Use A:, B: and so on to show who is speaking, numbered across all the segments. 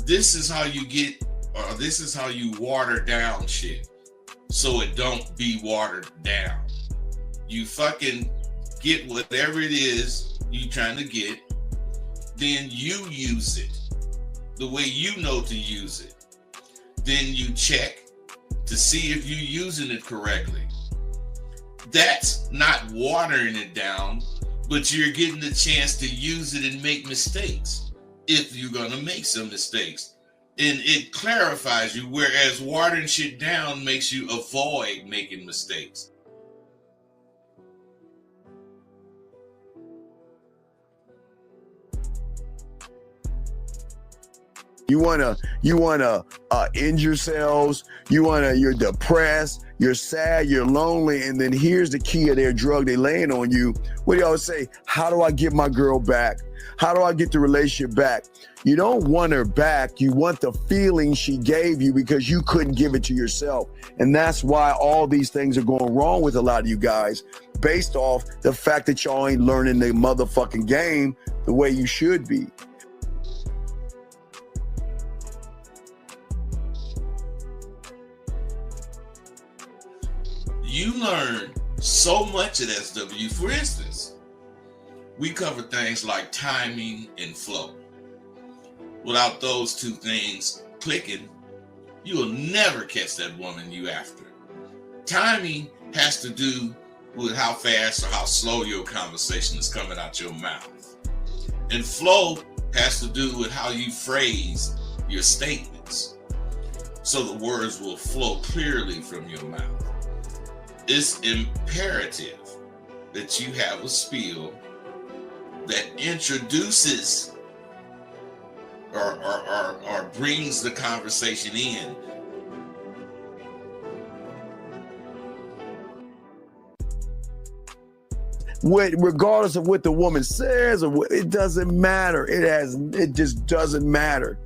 A: This is how you get, or this is how you water down shit so it don't be watered down. You fucking get whatever it is you trying to get, then you use it the way you know to use it. Then you check to see if you're using it correctly. That's not watering it down, but you're getting the chance to use it and make mistakes if you're going to make some mistakes. And it clarifies you, whereas watering shit down makes you avoid making mistakes.
B: You wanna end yourselves. You're depressed, you're sad, you're lonely, and then here's the key of their drug they laying on you. What do you always say? How do I get my girl back? How do I get the relationship back? You don't want her back. You want the feeling she gave you because you couldn't give it to yourself. And that's why all these things are going wrong with a lot of you guys, based off the fact that y'all ain't learning the motherfucking game the way you should be.
A: You learn so much at SW. For instance, we cover things like timing and flow. Without those two things clicking, you will never catch that woman you after. Timing has to do with how fast or how slow your conversation is coming out your mouth. And flow has to do with how you phrase your statements, so the words will flow clearly from your mouth. It's imperative that you have a spiel that introduces or brings the conversation in.
B: Regardless of what the woman says, or what, it doesn't matter. It just doesn't matter,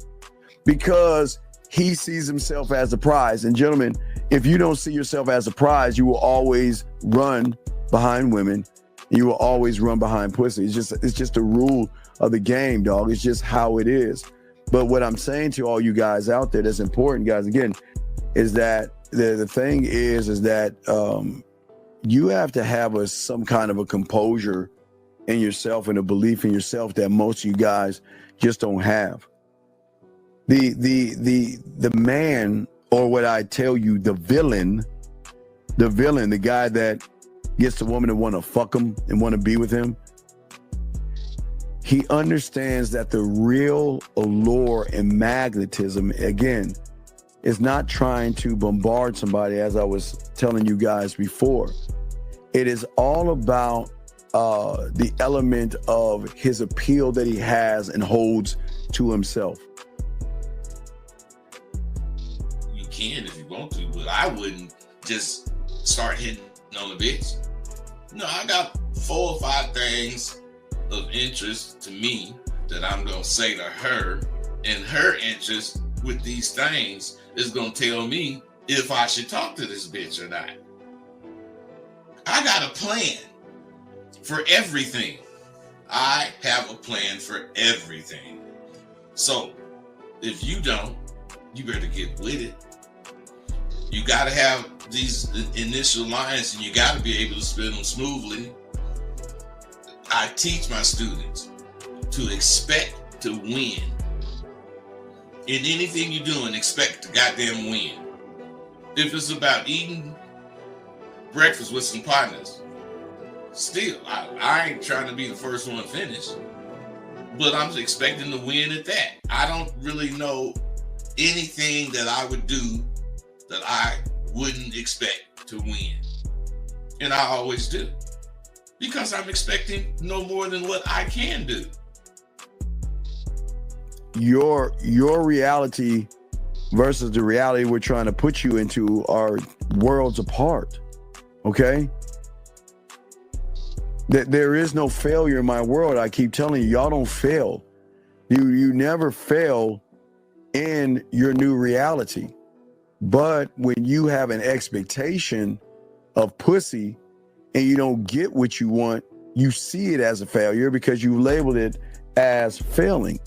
B: because he sees himself as a prize. And gentlemen, if you don't see yourself as a prize, you will always run behind women. And you will always run behind pussy. It's just a rule of the game, dog. It's just how it is. But what I'm saying to all you guys out there that's important, guys, again, is that the thing is that you have to have some kind of a composure in yourself and a belief in yourself that most of you guys just don't have. The man, or what I tell you, the villain, the guy that gets the woman to want to fuck him and want to be with him, he understands that the real allure and magnetism, again, is not trying to bombard somebody, as I was telling you guys before. It is all about the element of his appeal that he has and holds to himself.
A: You can if you want to, but I wouldn't just start hitting on the bitch. No, I got 4 or 5 things of interest to me that I'm going to say to her, and her interest with these things is going to tell me if I should talk to this bitch or not. I got a plan for everything. I have a plan for everything. So if you don't, you better get with it. You got to have these initial lines, and you got to be able to spin them smoothly. I teach my students to expect to win. In anything you're doing, expect to goddamn win. If it's about eating breakfast with some partners, still, I ain't trying to be the first one finished, but I'm expecting to win at that. I don't really know anything that I would do that I wouldn't expect to win. And I always do, because I'm expecting no more than what I can do.
B: Your reality versus the reality we're trying to put you into are worlds apart. Okay? That there is no failure in my world. I keep telling you, y'all don't fail. You never fail in your new reality. But when you have an expectation of pussy and you don't get what you want, you see it as a failure because you labeled it as failing.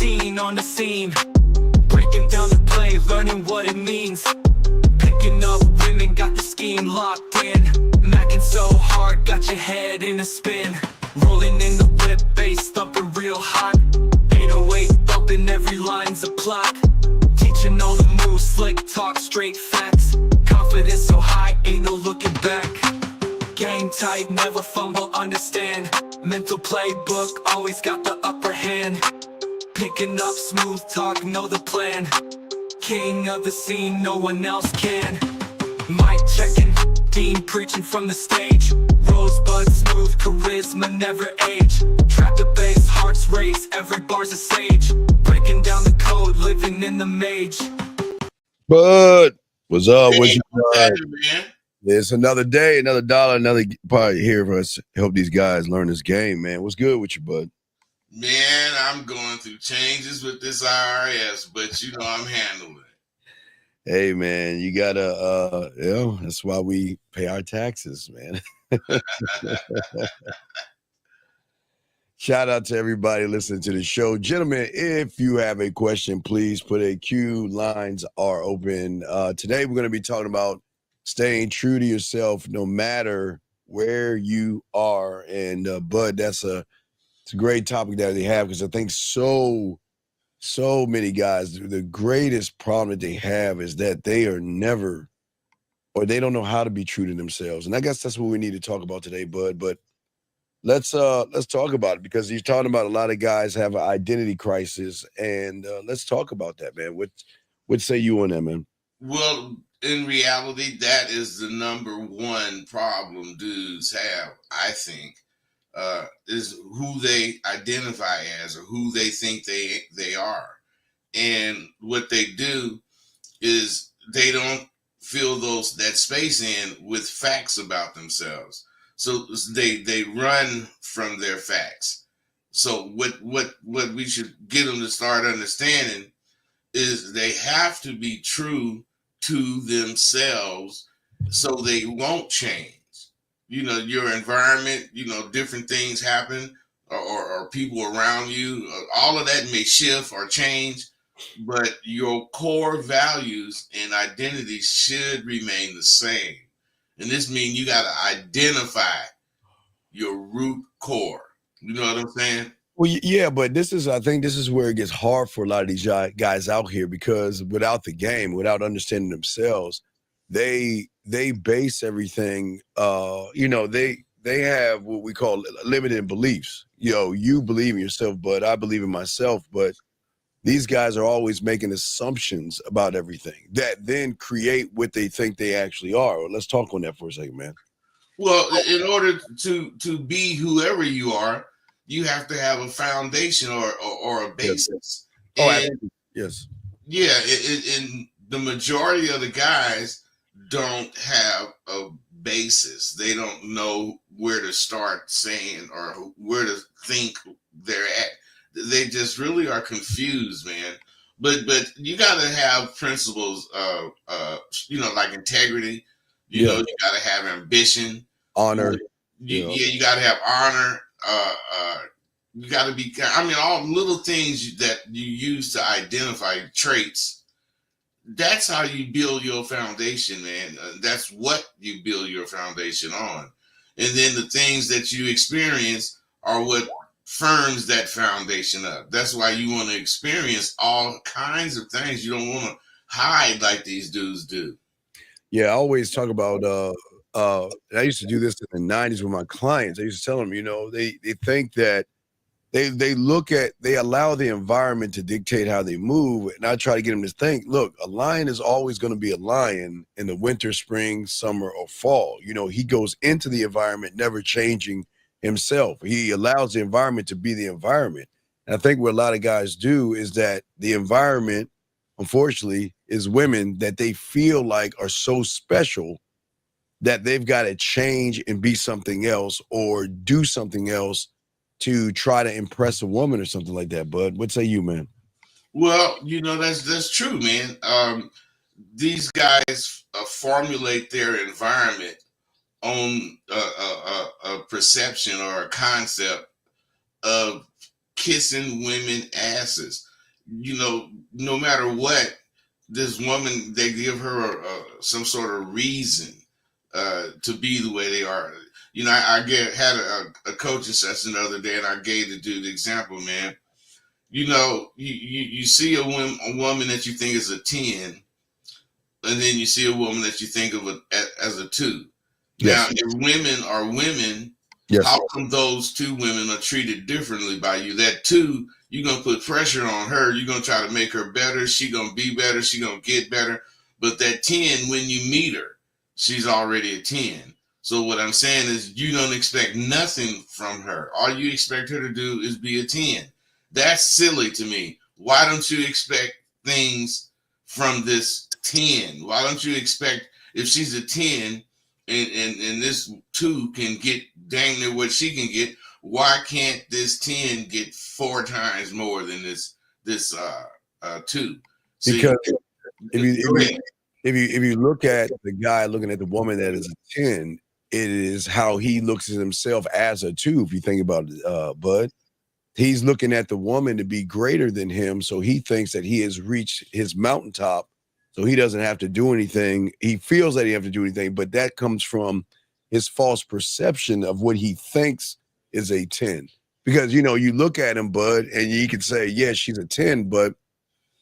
C: scene on the scene, breaking down the play, learning what it means. Picking up women, got the scheme locked in. Macking so hard, got your head in a spin. Rolling in the whip, bass thumping real hot. 808 bumping, every line's a plot. Teaching all the moves, slick talk, straight facts. Confidence so high, ain't no looking back. Game tight, never fumble, understand. Mental playbook, always got the upper hand. Picking up smooth talk, know the plan. King of the scene, no one else can. Mic checking, Dean preaching from the stage. Rosebud smooth, charisma never age. Trap the bass, hearts race, every bar's a sage. Breaking down the code, living in the mage.
B: Bud, what's up?
A: Hey,
B: What's your
A: what's happening, man?
B: It's another day, another dollar, another part here for us. Help these guys learn this game, man. What's good with you, bud?
A: Man, I'm going through changes with this IRS, but you know I'm handling it.
B: Hey, man, you gotta, that's why we pay our taxes, man. Shout out to everybody listening to the show. Gentlemen, if you have a question, please put a queue. Lines are open. Today, we're going to be talking about staying true to yourself no matter where you are. And, Bud, it's a great topic that they have because I think so many guys, the greatest problem that they have is that they are never, or they don't know how to be true to themselves. And I guess that's what we need to talk about today, Bud. But let's talk about it because you're talking about a lot of guys have an identity crisis, and let's talk about that, man. What say you on that, man?
A: Well, in reality, that is the number one problem dudes have, I think, is who they identify as or who they think they are. And what they do is they don't fill that space in with facts about themselves. So they run from their facts. So what we should get them to start understanding is they have to be true to themselves so they won't change. You know, your environment, you know, different things happen or people around you, all of that may shift or change, but your core values and identity should remain the same. And this means you got to identify your root core. You know what I'm saying?
B: Well, yeah, but I think this is where it gets hard for a lot of these guys out here because without the game, without understanding themselves, they base everything. They have what we call limited beliefs. You believe in yourself, but I believe in myself. But these guys are always making assumptions about everything that then create what they think they actually are. Well, let's talk on that for a second, man.
A: Well, in order to be whoever you are, you have to have a foundation or a basis.
B: Yes.
A: And
B: yes.
A: Yeah, and the majority of the guys don't have a basis. They don't know where to start saying or where to think they're at. They just really are confused, man. But you got to have principles of like integrity. You know, you got to have ambition,
B: honor.
A: You got to have honor. You got to be. I mean, all little things that you use to identify traits. That's how you build your foundation, man. That's what you build your foundation on, and then the things that you experience are what firms that foundation up. That's why you want to experience all kinds of things. You don't want to hide like these dudes do.
B: Yeah, I always talk about I used to do this in the 90s with my clients. I used to tell them, they think that they allow the environment to dictate how they move. And I try to get them to think, look, a lion is always going to be a lion in the winter, spring, summer, or fall. He goes into the environment, never changing himself. He allows the environment to be the environment. And I think what a lot of guys do is that the environment, unfortunately, is women that they feel like are so special that they've got to change and be something else or do something else to try to impress a woman or something like that. Bud, what say you, man?
A: Well, that's true, man. These guys formulate their environment on a perception or a concept of kissing women asses. no matter what, this woman, they give her some sort of reason to be the way they are. Had a coaching session the other day, and I gave the dude the example, man. You see a woman that you think is a 10, and then you see a woman that you think of as a 2. Now,
B: Yes.
A: if women are women,
B: Yes.
A: how come those 2 women are treated differently by you? That 2, you're going to put pressure on her. You're going to try to make her better. She's going to be better. She's going to get better. But that 10, when you meet her, she's already a 10. So what I'm saying is you don't expect nothing from her. All you expect her to do is be a 10. That's silly to me. Why don't you expect things from this 10? Why don't you expect, if she's a 10 and this 2 can get dang near what she can get, why can't this 10 get 4 times more than this 2?
B: Because if you look at the guy looking at the woman that is a 10, it is how he looks at himself as a 2. If you think about it, Bud, he's looking at the woman to be greater than him, so he thinks that he has reached his mountaintop, so he doesn't have to do anything. He feels that he has to do anything, but that comes from his false perception of what he thinks is a 10. Because you look at him, Bud, and you can say, yes, she's a 10, but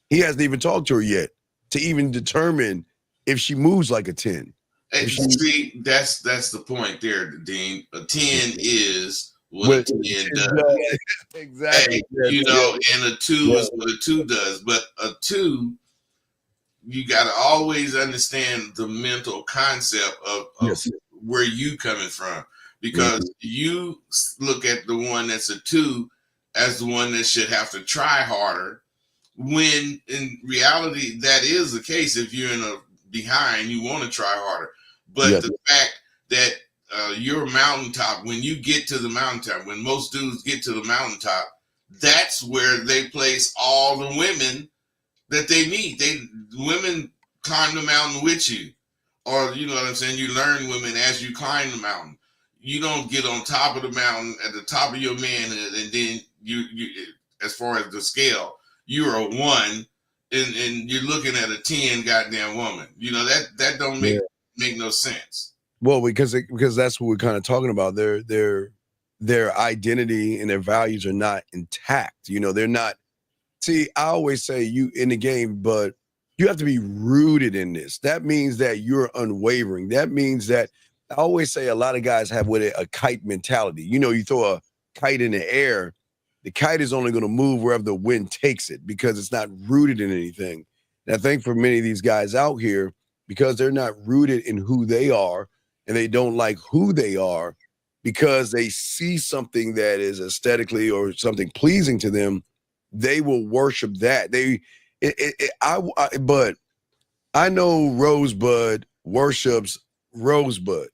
B: he hasn't even talked to her yet to even determine if she moves like a 10.
A: See, that's the point there, Dean. A 10 is what a 10 does.
B: Exactly.
A: And a 2 is what a 2 does. But a 2, you got to always understand the mental concept of where you coming from. Because you look at the one that's a 2 as the one that should have to try harder, when in reality that is the case. If you're in a behind, you want to try harder. But the fact that your mountaintop, when you get to the mountaintop, when most dudes get to the mountaintop, that's where they place all the women that they meet. Women climb the mountain with you, or you know what I'm saying. You learn women as you climb the mountain. You don't get on top of the mountain at the top of your man, and then you as far as the scale, you're a 1. And you're looking at a 10 goddamn woman. That don't make no sense.
B: Well, because that's what we're kind of talking about. Their identity and their values are not intact. They're not. See, I always say you in the game, but you have to be rooted in this. That means that you're unwavering. That means that I always say a lot of guys have with it a kite mentality. You throw a kite in the air, the kite is only going to move wherever the wind takes it because it's not rooted in anything. And I think for many of these guys out here, because they're not rooted in who they are and they don't like who they are because they see something that is aesthetically or something pleasing to them, they will worship that. But I know Rosebud worships Rosebud,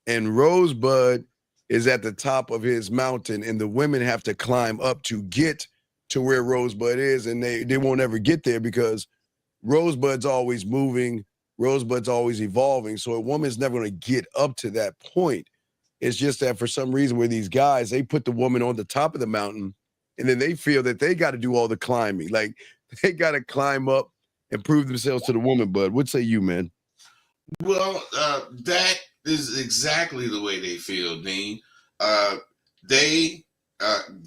B: and Rosebud is at the top of his mountain, and the women have to climb up to get to where Rosebud is, and they won't ever get there because Rosebud's always moving, Rosebud's always evolving, so a woman's never going to get up to that point. It's just that for some reason where these guys, they put the woman on the top of the mountain, and then they feel that they got to do all the climbing. Like, they got to climb up and prove themselves to the woman, Bud. What say you, man?
A: Well, that is exactly the way they feel, Dean. They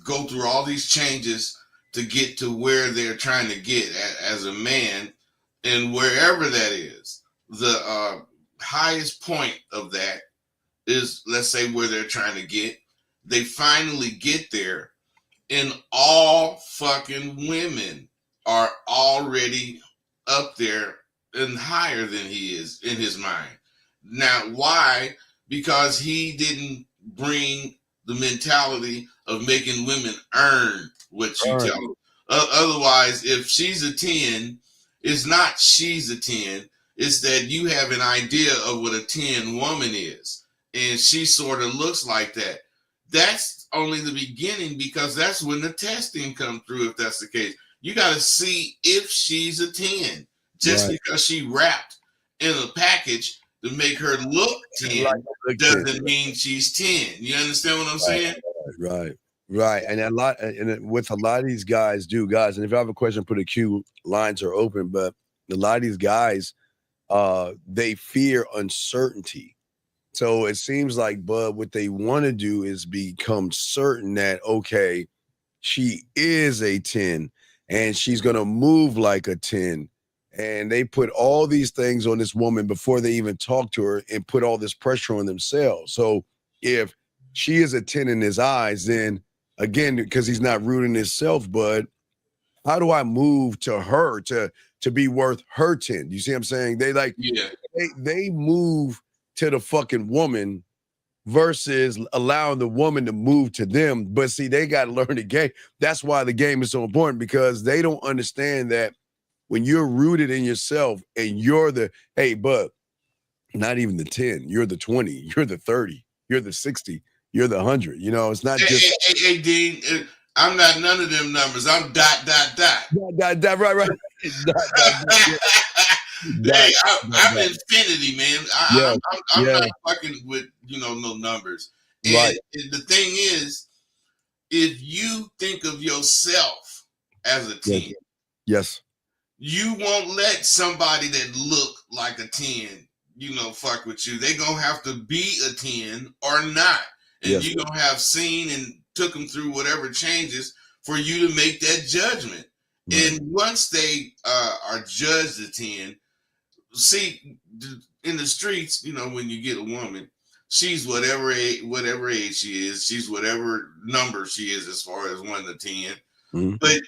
A: go through all these changes to get to where they're trying to get as a man, and wherever that is, the highest point of that is, let's say, where they're trying to get. They finally get there, and all fucking women are already up there and higher than he is in his mind. Now, why? Because he didn't bring the mentality of making women earn what you tell them. Otherwise, if she's a 10, it's not she's a 10. It's that you have an idea of what a 10 woman is. And she sort of looks like that. That's only the beginning, because that's when the testing comes through, if that's the case. You got to see if she's a 10. Just because she wrapped in a package to make her look 10 doesn't mean she's 10. You understand what I'm saying?
B: Right. Right. And with a lot of these guys guys, and if you have a question, put a queue, lines are open, but a lot of these guys, they fear uncertainty. So it seems like, Bud, what they want to do is become certain that, okay, she is a 10 and she's going to move like a 10. And they put all these things on this woman before they even talk to her and put all this pressure on themselves. So if she is a 10 in his eyes, then again, because he's not rooting himself, Bud, how do I move to her to be worth her 10? You see what I'm saying? They like,
A: Yeah.
B: they move to the fucking woman versus allowing the woman to move to them. But see, they got to learn the game. That's why the game is so important, because they don't understand that when you're rooted in yourself and you're the, hey, but not even the 10, you're the 20, you're the 30, you're the 60, you're the 100. You know, it's not just.
A: Hey, Dean, I'm not none of them numbers. I'm dot.
B: Right.
A: Hey, I'm infinity, man.
B: Yeah.
A: I'm not fucking with no numbers. And,
B: Right.
A: and the thing is, if you think of yourself as a 10,
B: Yes.
A: you won't let somebody that look like a 10, fuck with you. They gonna have to be a 10 or not. And you gonna have seen and took them through whatever changes for you to make that judgment. Right. And once they are judged a 10, see, in the streets, when you get a woman, she's whatever age she is, she's whatever number she is as far as 1 to 10. Mm-hmm. But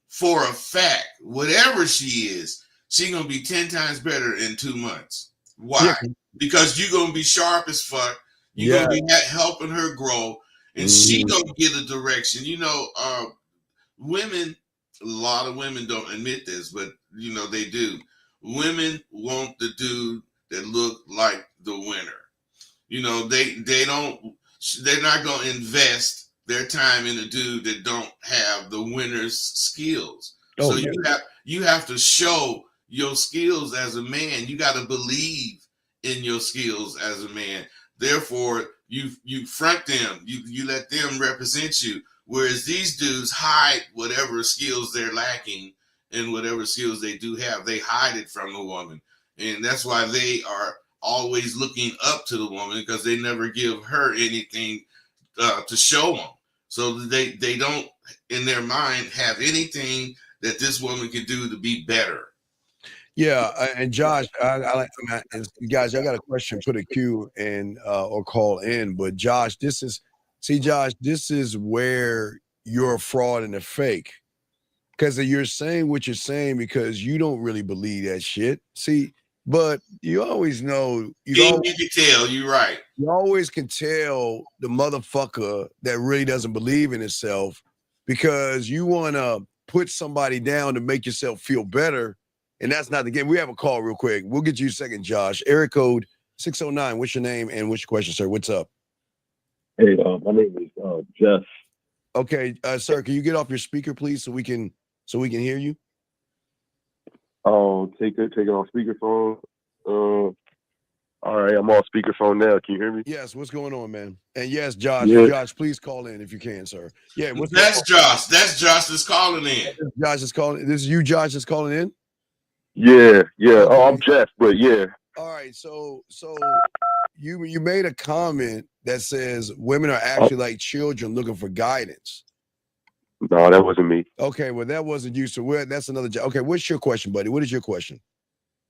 A: for a fact, whatever she is, she's gonna be 10 times better in 2 months. Why? Yeah. Because you're gonna be sharp as fuck. You're gonna be helping her grow, and she gonna get a direction. Women, a lot of women don't admit this, but they do. Women want the dude that look like the winner. They're not gonna invest their time in a dude that don't have the winner's skills. Oh, so you have to show your skills as a man. You got to believe in your skills as a man. Therefore, you front them. You let them represent you. Whereas these dudes hide whatever skills they're lacking and whatever skills they do have. They hide it from the woman, and that's why they are always looking up to the woman, because they never give her anything to show them. So they don't, in their mind, have anything that this woman can do to be better.
B: Yeah, and Josh, guys, I got a question. Put a Q and or call in. But Josh, this is where you're a fraud and a fake, because you're saying what you're saying because you don't really believe that shit. See, but you always know. You can
A: tell. You're right.
B: You always can tell the motherfucker that really doesn't believe in himself, because you want to put somebody down to make yourself feel better. And that's not the game. We have a call real quick. We'll get you a second, Josh. Area code 609. What's your name and what's your question, sir? What's up?
D: Hey, my name is Jeff.
B: Okay, sir, can you get off your speaker, please, so we can hear you?
D: Oh, take it on speakerphone. All right, I'm on speakerphone now. Can you hear me?
B: Yes. What's going on, man? And yes, Josh. Yeah. Josh, please call in if you can, sir. Yeah.
A: That's Josh. That's Josh that's calling in.
B: Josh is calling. This is you, Josh, that's calling in.
D: Yeah. Okay. Oh, I'm Jeff, but yeah.
B: All right. So you made a comment that says women are actually like children looking for guidance.
D: No, that wasn't me.
B: Okay, well, that wasn't you. So that's another. Okay, what's your question, buddy? What is your question?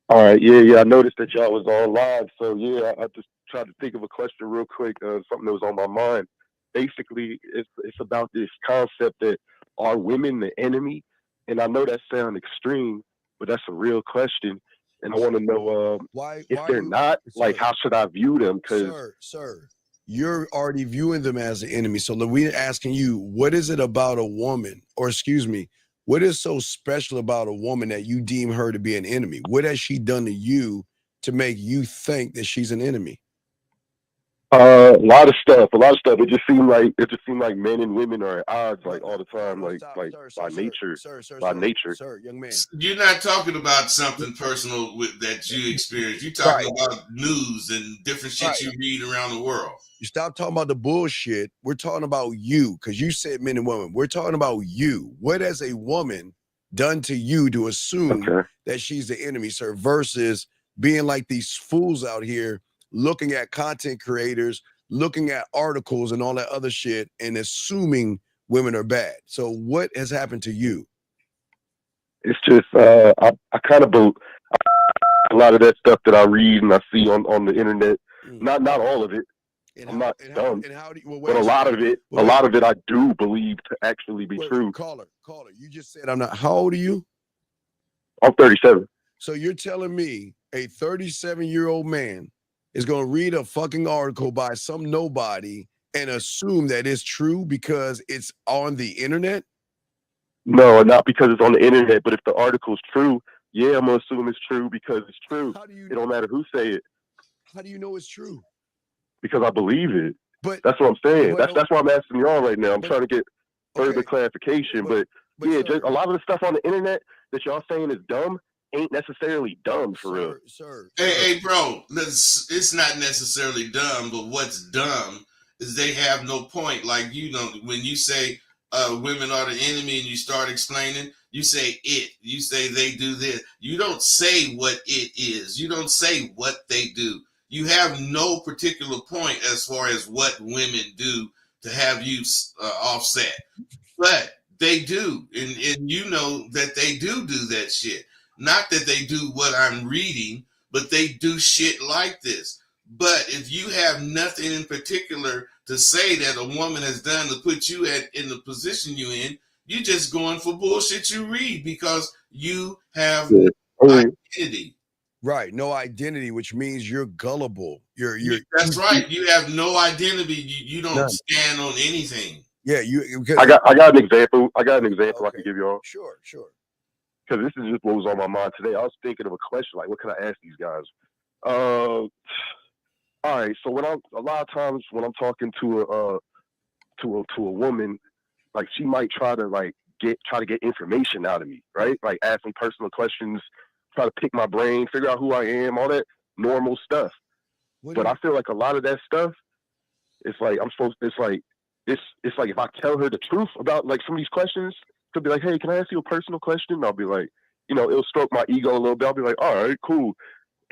D: All right, yeah. I noticed that y'all was on live, so yeah, I just tried to think of a question real quick. Something that was on my mind. Basically, it's about this concept that are women the enemy? And I know that sounds extreme, but that's a real question, and I want to know
B: why
D: they're not. Sir, like, how should I view them? Because
B: sir. You're already viewing them as an enemy. So we're asking you, what is it about a woman, or excuse me, what is so special about a woman that you deem her to be an enemy? What has she done to you to make you think that she's an enemy?
D: A lot of stuff. A lot of stuff. It just seemed like men and women are at odds like all the time,
B: No, stop,
D: like
B: sir,
D: by
B: sir, sir,
D: nature.
B: sir, sir,
D: By
B: sir,
D: nature.
B: sir, young man.
A: You're not talking about something personal that you experience. You're
B: Right,
A: talking about news and different shit
B: right.
A: you read around the world.
B: You stop talking about the bullshit. We're talking about you, because you said men and women. We're talking about you. What has a woman done to you to assume
D: Okay.
B: that she's the enemy, sir, versus being like these fools out here looking at content creators, looking at articles and all that other shit and assuming women are bad. So what has happened to you?
D: It's just I kind of a lot of that stuff that I read and I see on the internet.
B: Mm.
D: Not all of it.
B: And
D: I'm
B: how,
D: not
B: and how,
D: dumb,
B: and how do you, well,
D: but
B: wait
D: a lot of it,
B: well,
D: a
B: wait,
D: lot of it, I do believe to actually be
B: wait,
D: true.
B: caller, you just said I'm not. How old are you?
D: I'm 37.
B: So you're telling me a 37-year-old man is going to read a fucking article by some nobody and assume that it's true because it's on the internet?
D: No, not because it's on the internet, but if the article's true, yeah, I'm gonna assume it's true because it's true.
B: How do you
D: It don't matter who say it
B: how do you know it's true?
D: because I believe it.
B: But
D: That's what I'm saying.
B: but
D: That's why I'm asking y'all right now. I'm
B: but
D: trying to get further
B: okay,
D: clarification,
B: but
D: but yeah,
B: sir,
D: just a lot of the stuff on the internet that y'all saying is dumb ain't necessarily dumb for real.
B: sir,
A: Hey, bro, it's not necessarily dumb, but what's dumb is they have no point. Like, you know, when you say women are the enemy and you start explaining, you say it. You say they do this. You don't say what it is. You don't say what they do. You have no particular point as far as what women do to have you offset. But they do, and you know that they do that shit. Not that they do what I'm reading, but they do shit like this. But if you have nothing in particular to say that a woman has done to put you in the position you in, you're just going for bullshit you read because you have
D: Yeah.
A: no identity.
B: right, no identity, which means you're gullible.
A: That's right. You have no identity. You don't
B: None.
A: stand on anything.
B: Yeah, because
D: I got an example. I got an example I
B: okay.
D: can give y'all
B: Sure.
D: because this is just what was on my mind today. I was thinking of a question like, what can I ask these guys? All right. So a lot of times when I'm talking to a woman, like she might try to get information out of me, right? Like ask me personal questions, try to pick my brain, figure out who I am, all that normal stuff. But I feel like a lot of that stuff, it's like it's like if I tell her the truth about like some of these questions, she'll be like, "Hey, can I ask you a personal question?" And I'll be like, it'll stroke my ego a little bit. I'll be like, "All right, cool."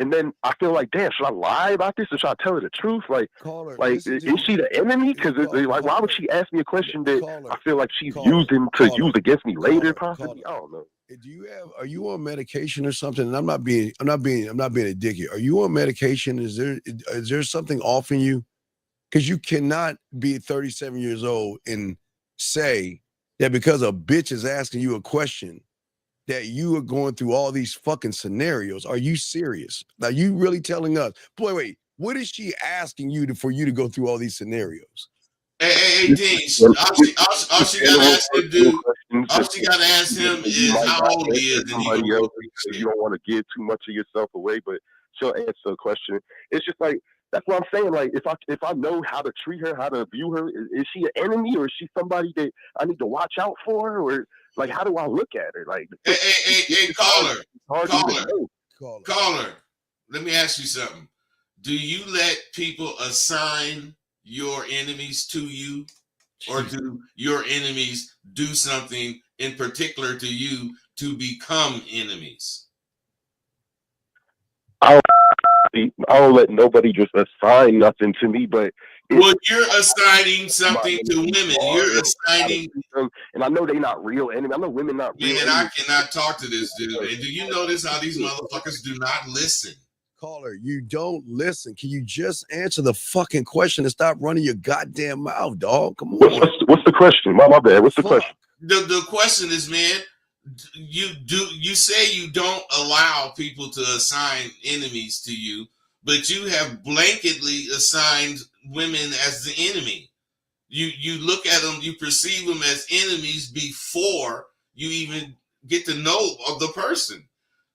D: And then I feel like, damn, should I lie about this or should I tell her the truth? Like, is she the enemy? Because like, why would she ask me a question that I feel like she's using to use against me later, possibly? I don't know.
B: Are you on medication or something? And I'm not being a dick here. Are you on medication? Is there something off in you? Because you cannot be 37 years old and say that because a bitch is asking you a question that you are going through all these fucking scenarios. Are you serious? Are you really telling us, boy, wait, what is she asking you for you to go through all these scenarios?
A: Hey, Dean, all she got to ask him, dude, all she got to ask him is how old he is, and he gonna go through
D: because
A: shit.
D: you don't want to give too much of yourself away, but she'll answer a question. It's just like that's what I'm saying. Like if I know how to treat her, how to view her, is she an enemy or is she somebody that I need to watch out for, or like how do I look at her? Like,
A: Hey, caller, let me ask you something. Do you let people assign your enemies to you, or do your enemies do something in particular to you to become enemies?
D: I don't let nobody just assign nothing to me, but
A: well, you're assigning something to women. You're assigning,
D: and I know they're not real enemies. I know women not real.
A: Man, I cannot talk to this dude. And do you notice how these motherfuckers do not listen?
B: Caller, you don't listen. Can you just answer the fucking question and stop running your goddamn mouth, dog? Come on.
D: What's the question? My bad. What's the question?
A: The question is, man, you say you don't allow people to assign enemies to you, but you have blanketly assigned women as the enemy. You look at them, you perceive them as enemies before you even get to know of the person.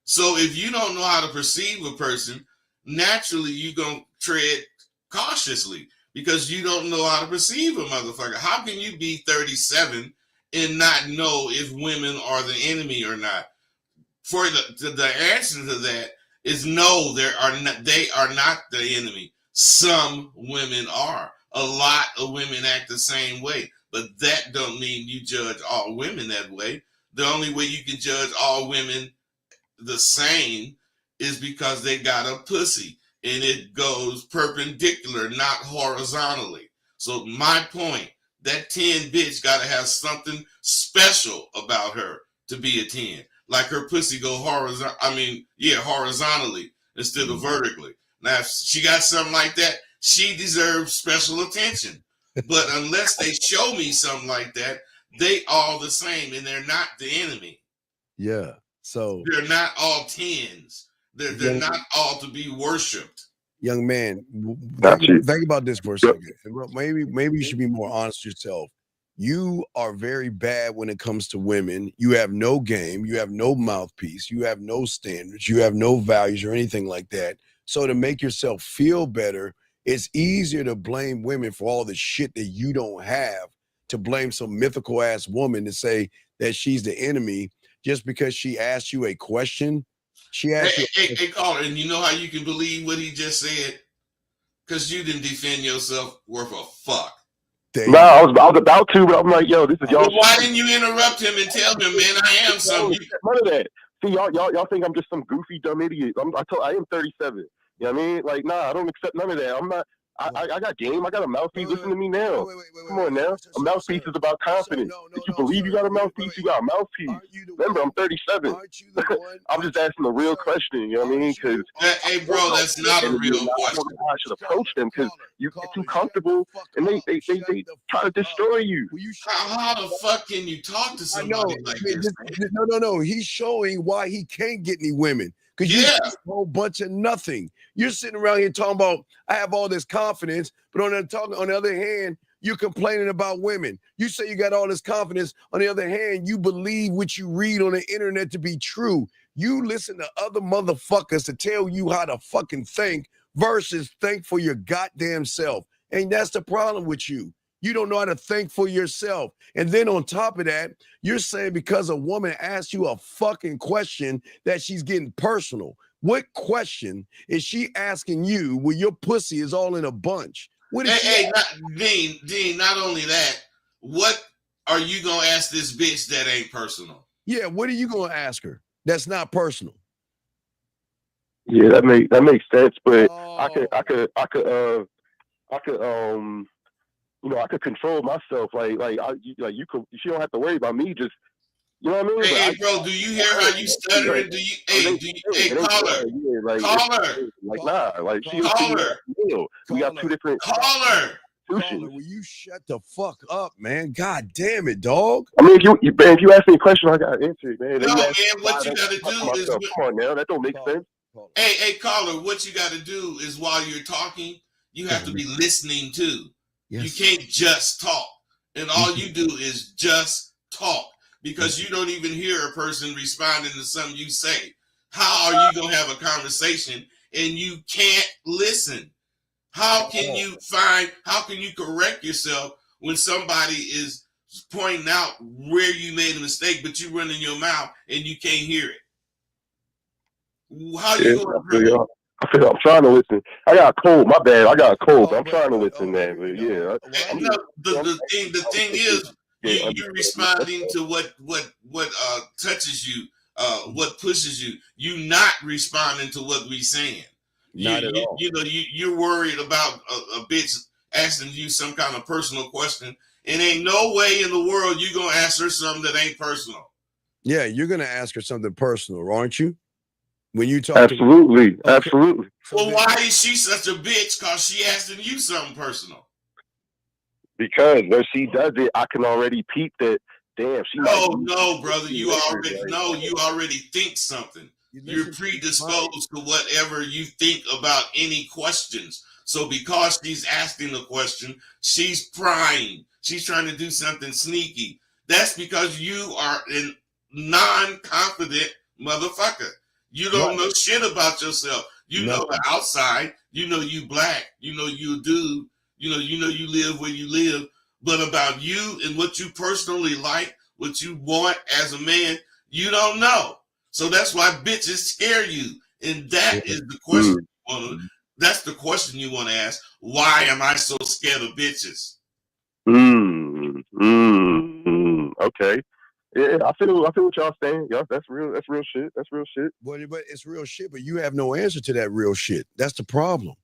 A: So if you don't know how to perceive a person, naturally you're gonna tread cautiously because you don't know how to perceive a motherfucker. How can you be 37 and not know if women are the enemy or not? For the answer to that is no, they are not the enemy. Some women are. A lot of women act the same way, but that don't mean you judge all women that way. The only way you can judge all women the same is because they got a pussy and it goes perpendicular, not horizontally. So my point, that 10 bitch got to have something special about her to be a 10. Like her pussy go horizontally instead of vertically. Now, if she got something like that, she deserves special attention. But unless they show me something like that, they all the same and they're not the enemy.
B: Yeah. So
A: they're not all 10s. They're not all to be worshipped.
B: Young man, think about this for a second. Maybe you should be more honest yourself. You are very bad when it comes to women. You have no game. You have no mouthpiece. You have no standards. You have no values or anything like that. So to make yourself feel better, it's easier to blame women for all the shit that you don't have, to blame some mythical ass woman to say that she's the enemy just because she asked you a question. She asked
A: hey, caller, and you know how you can believe what he just said? Because you didn't defend yourself worth a fuck.
D: No, I was about to, but I'm like, yo, this is y'all.
A: Well, why didn't you interrupt him and tell him, man, I am something?
D: None of that. See, y'all think I'm just some goofy dumb idiot. I am 37. You know what I mean? Like, nah, I don't accept none of that. I'm not. I got game. I got a mouthpiece. Listen to me now. Come on now. A mouthpiece is about confidence. If you believe you got a mouthpiece, you got a mouthpiece. Remember, I'm 37. I'm just asking a real question. You know what I mean? Because
A: hey, bro, that's not a real question.
D: I should approach them because you get too comfortable and they try to destroy you.
A: How the fuck can you talk to somebody like this?
B: No. He's showing why he can't get any women. Because you a whole bunch of nothing. You're sitting around here talking about, I have all this confidence, but on the other hand, you're complaining about women. You say you got all this confidence. On the other hand, you believe what you read on the internet to be true. You listen to other motherfuckers to tell you how to fucking think versus think for your goddamn self. And that's the problem with you. You don't know how to think for yourself. And then on top of that, you're saying because a woman asked you a fucking question that she's getting personal. What question is she asking you when your pussy is all in a bunch?
A: Dean, not only that, what are you going to ask this bitch that ain't personal?
B: Yeah, what are you going to ask her that's not personal?
D: Yeah, that makes sense, but I could I could control myself. You could. She don't have to worry about me. Just, you know what I mean?
A: Hey, bro, do you hear how you stuttering? Caller.
D: Like, nah, like she.
A: Caller.
D: We got two different.
A: Caller.
B: Will you shut the fuck up, man? God damn it, dog.
D: I mean, if you ask me a question, I gotta answer it, man.
A: No, man, what you gotta do is
D: come on now, that don't make sense.
A: Hey, caller, what you gotta do is while you're talking, you have to be listening too. Yes. You can't just talk. And all you do is just talk because you don't even hear a person responding to something you say. How are you going to have a conversation and you can't listen? How can you correct yourself when somebody is pointing out where you made a mistake, but you run in your mouth and you can't hear it? How are you going to
D: I'm trying to listen. I got a cold. My bad. I got a cold. But I'm trying to listen, man. But yeah.
A: The thing is, you're responding to what touches you, what pushes you. You not responding to what we saying.
B: Not at all.
A: You're worried about a bitch asking you some kind of personal question, and ain't no way in the world you gonna ask her something that ain't personal.
B: Yeah, you're gonna ask her something personal, aren't you? When you talk
D: absolutely.
A: Well, why is she such a bitch? Cause she asking you something personal.
D: Because when she does it, I can already peep that. Damn, she.
A: No, brother. You already think something. You're predisposed to whatever you think about any questions. So because she's asking the question, she's prying. She's trying to do something sneaky. That's because you are a non-confident motherfucker. You don't know shit about yourself. You know the outside. You know you black. You know you a dude. You know you live where you live. But about you and what you personally like, what you want as a man, you don't know. So that's why bitches scare you. And that is the question that's the question you want to ask. Why am I so scared of bitches?
D: Okay. Yeah, I feel what y'all saying. Yeah, that's real shit. That's real shit.
B: But it's real shit, but you have no answer to that real shit. That's the problem.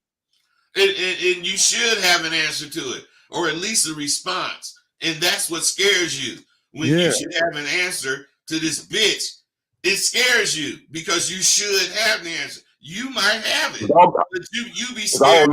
A: And you should have an answer to it, or at least a response. And that's what scares you. When you should have an answer to this bitch, it scares you because you should have the answer. You might have it, but you be scared.
D: I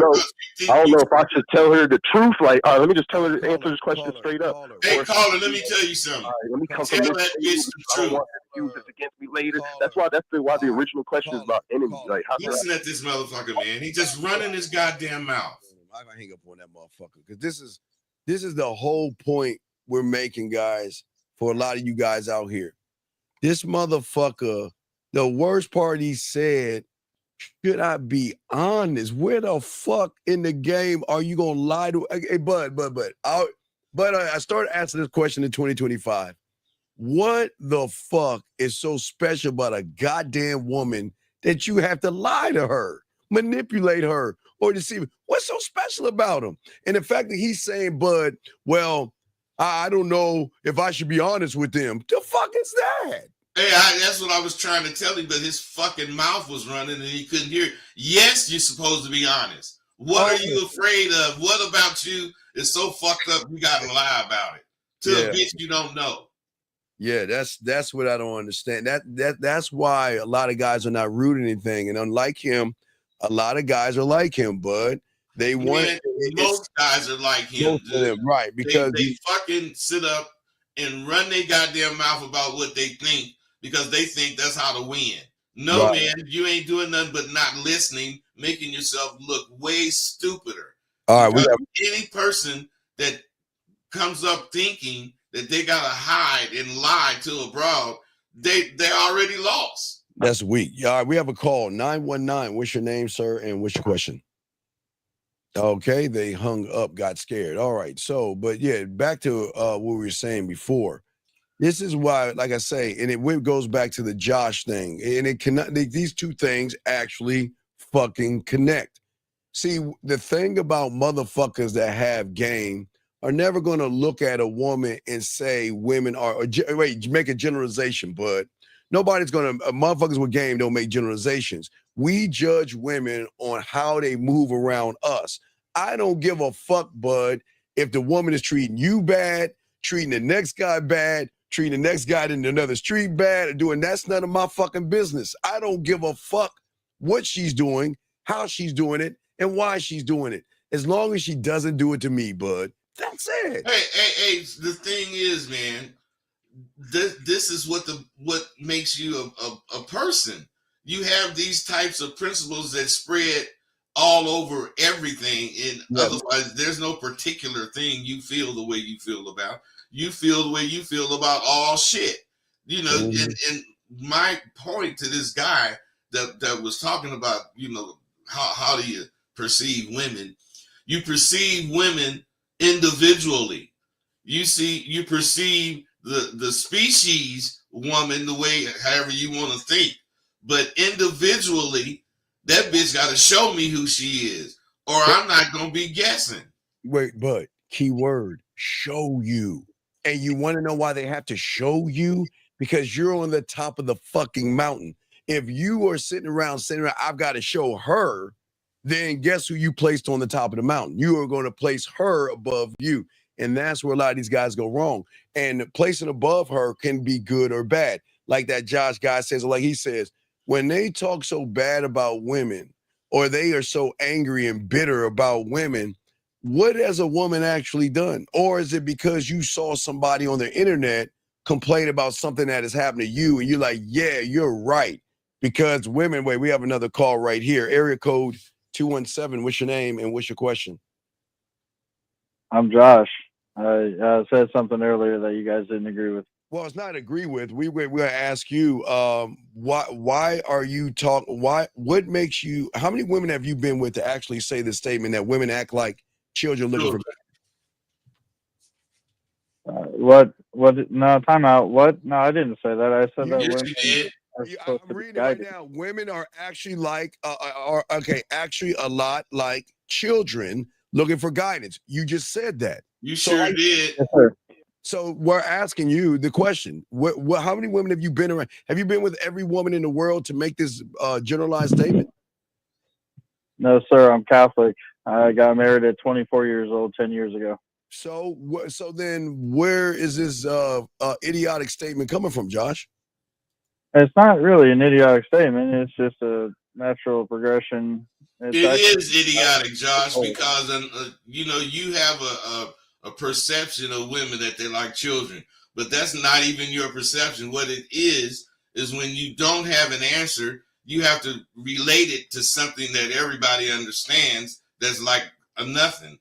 D: don't know if I should tell her the truth. Like, let me just tell her to answer this question straight up.
A: Hey, caller, let me tell you something.
D: Let me come
A: tell that bitch the truth.
D: I don't want her to use this against me later. That's why the original question is about enemies. Like, how
A: listen at this motherfucker, man. He just running his goddamn mouth.
B: I'm gonna hang up on that motherfucker because this is the whole point we're making, guys. For a lot of you guys out here, this motherfucker. The worst part he said. Should I be honest? Where the fuck in the game are you gonna lie to? Hey, I started asking this question in 2025. What the fuck is so special about a goddamn woman that you have to lie to her, manipulate her, or deceive? What's so special about him? And the fact that he's saying, Bud, well, I don't know if I should be honest with them. The fuck is that?
A: Hey, that's what I was trying to tell him, but his fucking mouth was running and he couldn't hear it. Yes, you're supposed to be honest. What are you afraid of? What about you is so fucked up you gotta lie about it to a bitch you don't know?
B: Yeah, that's what I don't understand. That's why a lot of guys are not rooting anything. And unlike him, a lot of guys are like him, Bud. They want
A: most guys are like him, dude.
B: Right? Because
A: they fucking sit up and run their goddamn mouth about what they think. Because they think that's how to win. No, man, you ain't doing nothing but not listening, making yourself look way stupider.
B: All right,
A: any person that comes up thinking that they gotta hide and lie to a broad, they already lost.
B: That's weak. All right, we have a call 919. What's your name, sir, and what's your question? Okay, they hung up, got scared. All right, so but yeah, back to what we were saying before. This is why, like I say, and it goes back to the Josh thing, and these two things actually fucking connect. See, the thing about motherfuckers that have game are never going to look at a woman and say women are, make a generalization, but nobody's going to, motherfuckers with game don't make generalizations. We judge women on how they move around us. I don't give a fuck, Bud, if the woman is treating you bad, treating the next guy bad, treating the next guy in another street bad, or doing that's none of my fucking business. I don't give a fuck what she's doing, how she's doing it, and why she's doing it. As long as she doesn't do it to me, Bud. That's it.
A: Hey, the thing is, man, this is what makes you a person. You have these types of principles that spread all over everything, and otherwise there's no particular thing you feel the way you feel about. You feel the way you feel about all shit. You know, and my point to this guy that was talking about, you know, how do you perceive women? You perceive women individually. You perceive the species woman the way however you want to think. But individually, that bitch got to show me who she is, or I'm not going to be guessing.
B: Wait, but key word, show you. And you want to know why they have to show you? Because you're on the top of the fucking mountain. If you are sitting around saying, I've got to show her, then guess who you placed on the top of the mountain? You are going to place her above you. And that's where a lot of these guys go wrong. And placing above her can be good or bad. Like that Josh guy says, or like he says, when they talk so bad about women, or they are so angry and bitter about women, what has a woman actually done? Or is it because you saw somebody on the internet complain about something that has happened to you, and you're like, yeah, you're right. Because women, wait, we have another call right here. Area code 217. What's your name and what's your question?
E: I'm Josh. I said something earlier that you guys didn't agree with.
B: Well, it's not agree with. We're gonna ask you, why are you talk? Why? What makes you? How many women have you been with to actually say the statement that women act like children looking for?
E: What? No, time out. What? No, I didn't say that. I said that
A: Yes,
E: women
A: you did.
E: are
B: Yeah,
E: supposed
B: I'm
E: to be
B: reading it right
E: guided.
B: now. Women are actually like, are okay, actually a lot like children looking for guidance. You just said that.
A: You
B: So,
A: sure did.
E: Yes, sir.
B: so we're asking you the question: how many women have you been around? Have you been with every woman in the world to make this generalized statement?
E: No, sir. I'm Catholic. I got married at 24 years old 10 years ago.
B: So, so then, where is this idiotic statement coming from, Josh?
E: It's not really an idiotic statement. It's just a natural progression. It's
A: It
E: actually
A: is idiotic, Josh, because you know you have a perception of women that they're like children, but that's not even your perception. What it is when you don't have an answer, you have to relate it to something that everybody understands. That's like a nothing.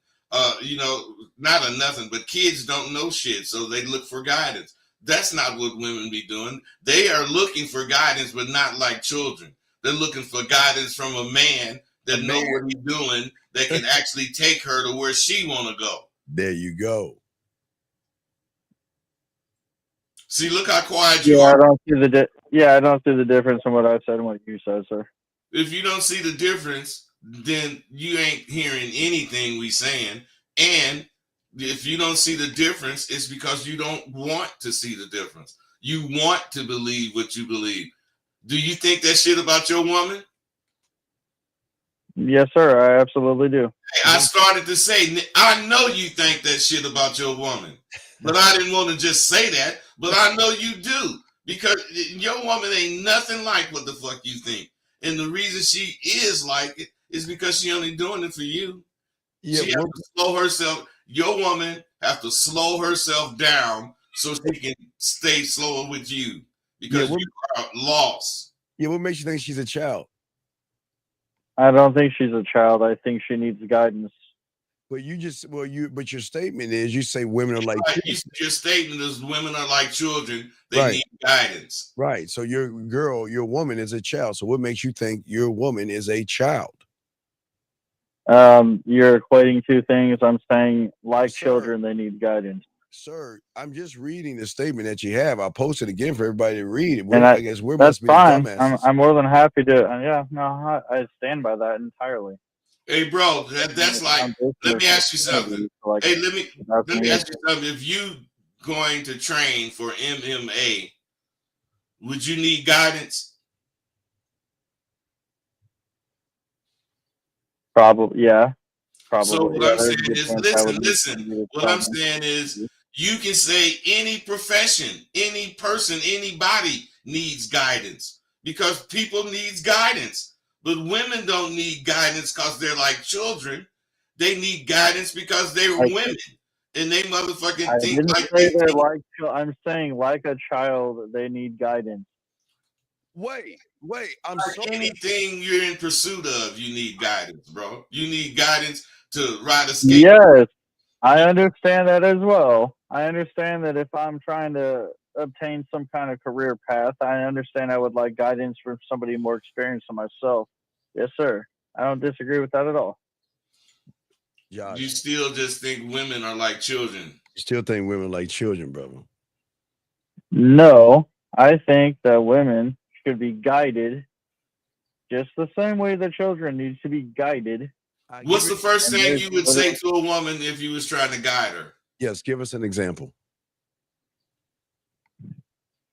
A: You know, not a nothing, but kids don't know shit, so they look for guidance. That's not what women be doing. They are looking for guidance, but not like children. They're looking for guidance from a man that know what he's doing, that can actually take her to where she want to go.
B: There you go.
A: See, look how quiet you
E: I
A: are.
E: don't see I don't see the difference in what I said and what you said, sir.
A: If you don't see the difference, then you ain't hearing anything we saying. And if you don't see the difference, it's because you don't want to see the difference. You want to believe what you believe. Do you think that shit about your woman?
E: Yes, sir. I absolutely do.
A: I started to say, I know you think that shit about your woman, but I didn't want to just say that, but I know you do, because your woman ain't nothing like what the fuck you think. And the reason she is like it is because she only doing it for you.
B: Yeah,
A: She has to slow herself. Your woman have to slow herself down so she can stay slower with you, because you are lost.
B: Yeah, what makes you think she's a child?
E: I don't think she's a child. I think she needs guidance.
B: But but your statement is you say women are like
A: your statement is women are like children. They
B: right.
A: need guidance.
B: Right. So your woman is a child. So what makes you think your woman is a child?
E: You're equating two things. I'm saying like children, they need guidance.
B: Sir, I'm just reading the statement that you have. I'll post it again for everybody to read it.
E: And
B: I guess we're
E: that's
B: must be
E: fine.
B: dumbasses.
E: I'm more than happy to. I stand by that entirely.
A: Hey, bro, that's like. Let me ask you something. Hey, let me ask you something. If you going to train for MMA, would you need guidance?
E: Probably, yeah. Probably.
A: So what I'm saying is, listen. What I'm saying is, you can say any profession, any person, anybody needs guidance, because people needs guidance. But women don't need guidance because they're like children. They need guidance because they're women, and they motherfucking think like they think.
E: I'm saying like a child, they need guidance.
B: Wait. I'm
A: like anything you're in pursuit of, you need guidance, bro. You need guidance to ride a skateboard.
E: Yes, I understand that as well. I understand that if I'm trying to obtain some kind of career path, I understand I would like guidance from somebody more experienced than myself. Yes, sir. I don't disagree with that at all.
A: Josh, you still just think women are like children?
B: You still think women are like children, brother?
E: No, I think that women should be guided just the same way that children need to be guided.
A: What's the first thing you would say to a woman if you was trying to guide her?
B: Yes, give us an example.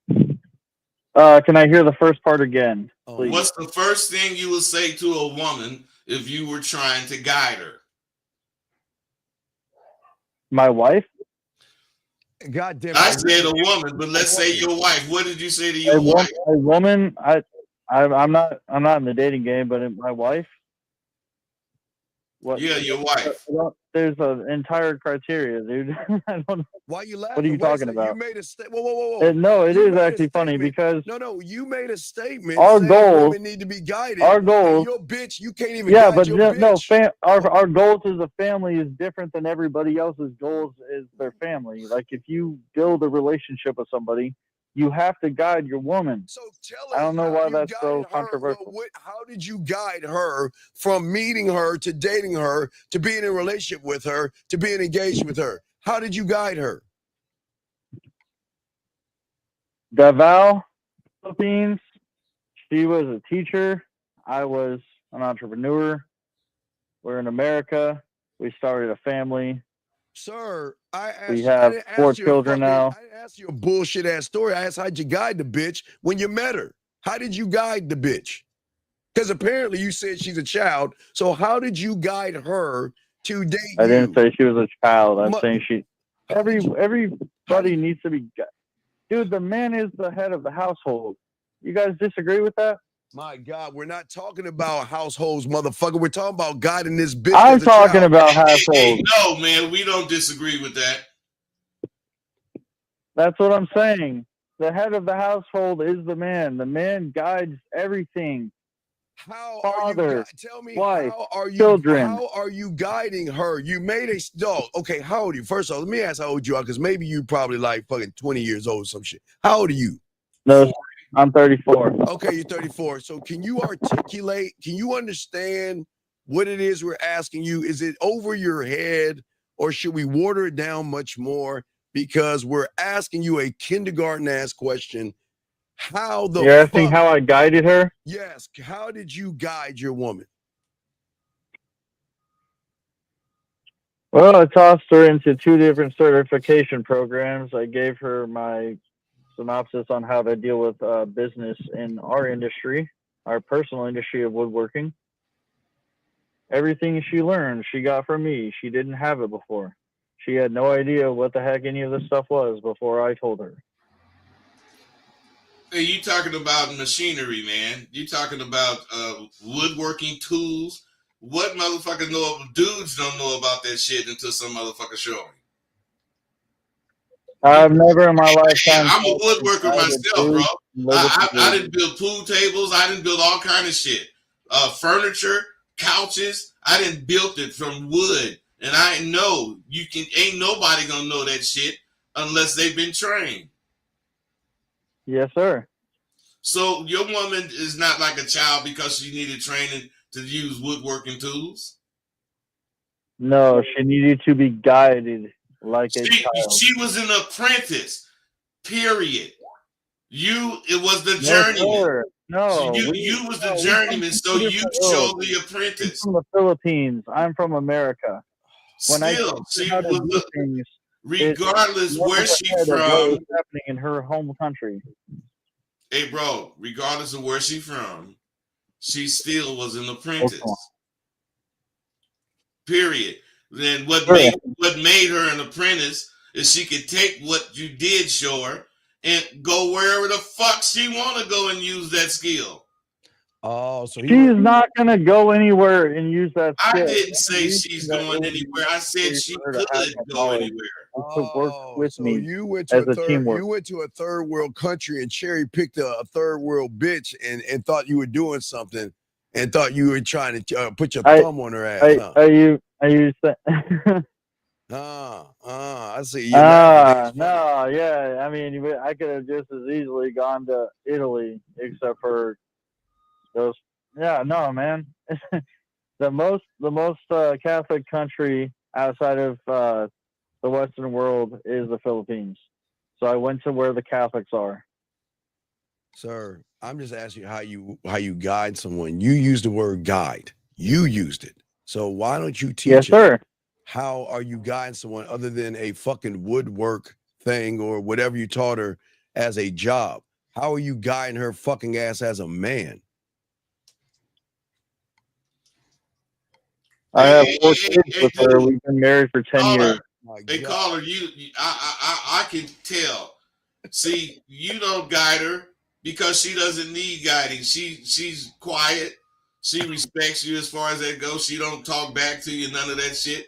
E: Can I hear the first part again, please?
A: What's the first thing you would say to a woman if you were trying to guide her?
E: My wife?
B: God damn it.
A: I said a woman, but let's say your wife. What did you say to your wife?
E: A woman? I'm not in the dating game, but my wife.
A: What? Yeah, your wife.
E: there's an entire criteria, dude. I don't.
B: Why you laughing?
E: What are you
B: Wait a
E: talking
B: second.
E: about?
B: You made a statement. Whoa.
E: No, it
B: You
E: is
B: made a
E: actually funny
B: statement.
E: because
B: No, you made a statement
E: our
B: saying
E: goals,
B: women need to be guided.
E: our
B: And
E: goals,
B: your bitch, you can't even
E: yeah,
B: guide
E: but
B: your
E: no,
B: bitch.
E: our goals as a family is different than everybody else's goals as their family. Like if you build a relationship with somebody, you have to guide your woman.
B: So tell
E: I
B: us
E: don't know
B: how
E: why
B: you
E: that's
B: guided
E: so
B: her.
E: controversial.
B: How did you guide her from meeting her to dating her to being in a relationship with her to being engaged with her? How did you guide her?
E: Davao, Philippines. She was a teacher. I was an entrepreneur. We're in America. We started a family.
B: Sir, I
E: We
B: asked you, I
E: have
B: didn't
E: 4
B: ask you
E: children now.
B: I didn't ask you a bullshit ass story. I asked how'd you guide the bitch when you met her? How did you guide the bitch? Because apparently you said she's a child. So how did you guide her to date
E: I didn't
B: you?
E: say she was a child. I'm
B: Mu-
E: saying she.
B: How did you-
E: Everybody needs to be. Dude, the man is the head of the household. You guys disagree with that?
B: My God, we're not talking about households, motherfucker. We're talking about guiding this bitch
E: I'm
B: as a
E: talking
B: child.
E: about
A: Hey,
E: household.
A: no, man, we don't disagree with that.
E: That's what I'm saying. The head of the household is the man. The man guides everything.
B: How
E: Father,
B: are you? Tell me,
E: wife,
B: how are you?
E: children.
B: How are you guiding her? You made a dog. Okay, how old are you? First of all, let me ask how old you are, because maybe you probably like fucking 20 years old or some shit. How old are you?
E: No, I'm 34.
B: Okay, you're 34. So can you articulate? Can you understand what it is we're asking you? Is it over your head, or should we water it down much more? Because we're asking you a kindergarten ass question. How the
E: You're asking
B: fuck?
E: how I guided her?
B: Yes. How did you guide your woman?
E: Well, I tossed her into 2 different certification programs. I gave her my synopsis on how to deal with business in our industry, our personal industry of woodworking. Everything she learned, she got from me. She didn't have it before. She had no idea what the heck any of this stuff was before I told her.
A: Hey, you talking about machinery, man. You talking about woodworking tools. What motherfucker know? Dudes don't know about that shit until some motherfucker show me.
E: I've never in my
A: Yeah,
E: lifetime.
A: I'm a woodworker myself, bro. I didn't build pool tables. I didn't build all kind of shit. Furniture, couches. I didn't build it from wood, and I know you can. Ain't nobody gonna know that shit unless they've been trained.
E: Yes, sir.
A: So your woman is not like a child because she needed training to use woodworking tools.
E: No, she needed to be guided like a child.
A: She was an apprentice. Period. It was the
E: No,
A: journeyman.
E: sir. No,
A: You was the journeyman, so you show the
E: She's
A: apprentice.
E: from the Philippines. I'm from America. When I
A: Still,
E: teach her how to do things,
A: regardless
E: it's
A: where
E: levels
A: she
E: ahead of what
A: from.
E: was happening in her home country.
A: Hey, bro, regardless of where she from, she still was an
E: Okay.
A: apprentice. Period. Then what
E: Sure.
A: made her an apprentice is she could take what you did show her and go wherever the fuck she want to go and use that skill.
B: Oh, so
E: she's not gonna go anywhere and use that skill.
A: I didn't say she's going anywhere. I said she could go anywhere.
E: To work with
B: so
E: me
B: you went to
E: as a teamwork.
B: You went to a third world country and cherry picked a third world bitch and thought you were doing something and thought you were trying to put your thumb on her ass.
E: Are you
B: I see.
E: no, yeah. I mean, I could have just as easily gone to Italy, except for those. Yeah, no, man. the most Catholic country outside of the Western world is the Philippines. So I went to where the Catholics are.
B: Sir, I'm just asking you how you guide someone. You used the word guide. You used it. So why don't you teach
E: Yes, sir.
B: How are you guiding someone other than a fucking woodwork thing or whatever you taught her as a job? How are you guiding her fucking ass as a man?
E: I have 4 kids with her. We've been married for 10 years.
A: Hey, caller, I can tell. See, you don't guide her because she doesn't need guiding. She's quiet. She respects you as far as that goes. She don't talk back to you, none of that shit.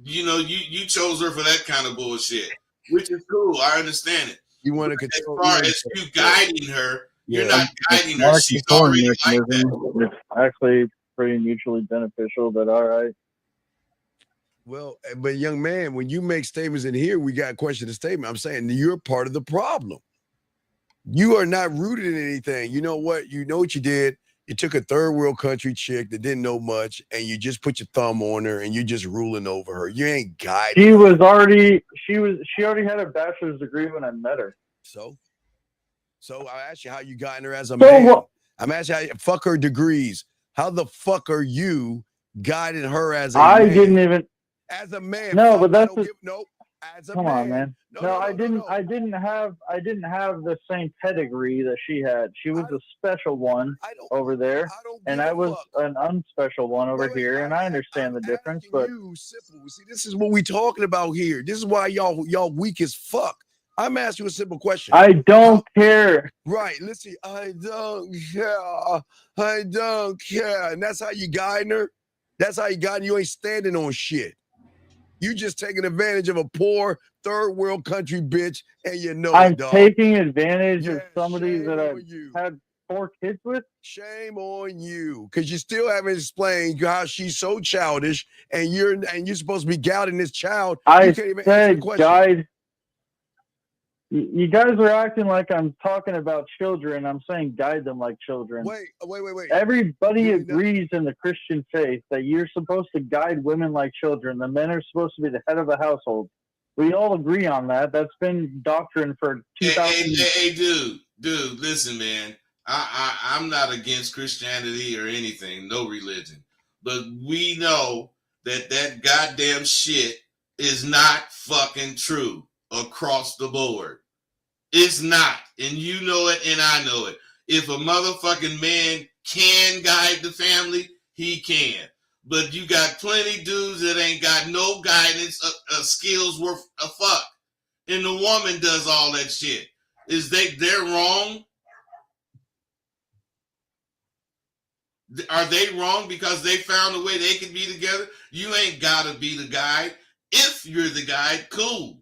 A: You know, you chose her for that kind of bullshit, which is cool. I understand it.
B: You want to
A: As
B: control.
A: far as you guiding her, you're
B: Yeah.
A: not guiding her.
E: Not a
A: She's
E: controlling
A: already like
E: mechanism.
A: that.
E: It's actually pretty mutually beneficial, but all right.
B: Well, but young man, when you make statements in here, we got to question the statement. I'm saying you're part of the problem. You are not rooted in anything. You know what? You know what you did? You took a third world country chick that didn't know much, and you just put your thumb on her, and you're just ruling over her. You ain't guiding.
E: She already had a bachelor's degree when I met her.
B: So I asked you how you guiding her as a
E: So
B: man.
E: what?
B: I'm asking how you, fuck her degrees. How the fuck are you guiding her as a
E: I
B: man?
E: didn't even.
B: As a man.
E: No,
B: fuck,
E: but that's
B: I don't give, no. As a
E: come
B: man.
E: on, man. No, I didn't have the same pedigree that she had. She was a special one over there, and I was an unspecial one over here. And I understand the difference, but
B: you simple. See, this is what we talking about here. This is why y'all weak as fuck. I'm asking you a simple question.
E: I don't care.
B: Right. Listen, I don't care. I don't care. And that's how you guiding her. That's how you guiding. You ain't standing on shit. You just taking advantage of a poor third world country bitch, and you know
E: I'm
B: it, dog.
E: taking advantage of somebody that I've had 4 kids with.
B: Shame on you, because you still haven't explained how she's so childish, and you're supposed to be guiding this child.
E: I
B: you can't even answer the question.
E: Guide. You guys are acting like I'm talking about children. I'm saying guide them like children.
B: Wait.
E: Everybody agrees in the Christian faith that you're supposed to guide women like children. The men are supposed to be the head of the household. We all agree on that. That's been doctrine for 2,000 years.
A: Hey, dude, listen, man. I'm not against Christianity or anything, no religion. But we know that goddamn shit is not fucking true across the board. It's not. And you know it, and I know it. If a motherfucking man can guide the family, he can. But you got plenty dudes that ain't got no guidance, skills worth a fuck. And the woman does all that shit. They're wrong? Are they wrong because they found a way they can be together? You ain't gotta be the guide. If you're the guide, cool.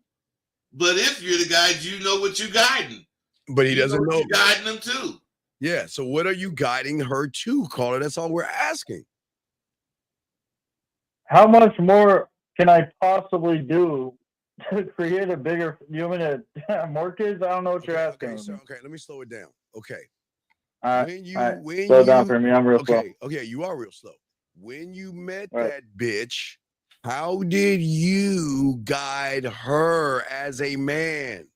A: But if you're the guide, you know what you're guiding.
B: But he doesn't know.
A: You're guiding them too.
B: Yeah. So what are you guiding her to, caller? That's all we're asking.
E: How much more can I possibly do to create a bigger? You want me to have more kids? I don't know what you're asking.
B: Okay, let me slow it down. Okay.
E: When slow down for me. I'm real slow.
B: Okay, you are real slow. When you met that bitch, how did you guide her as a man?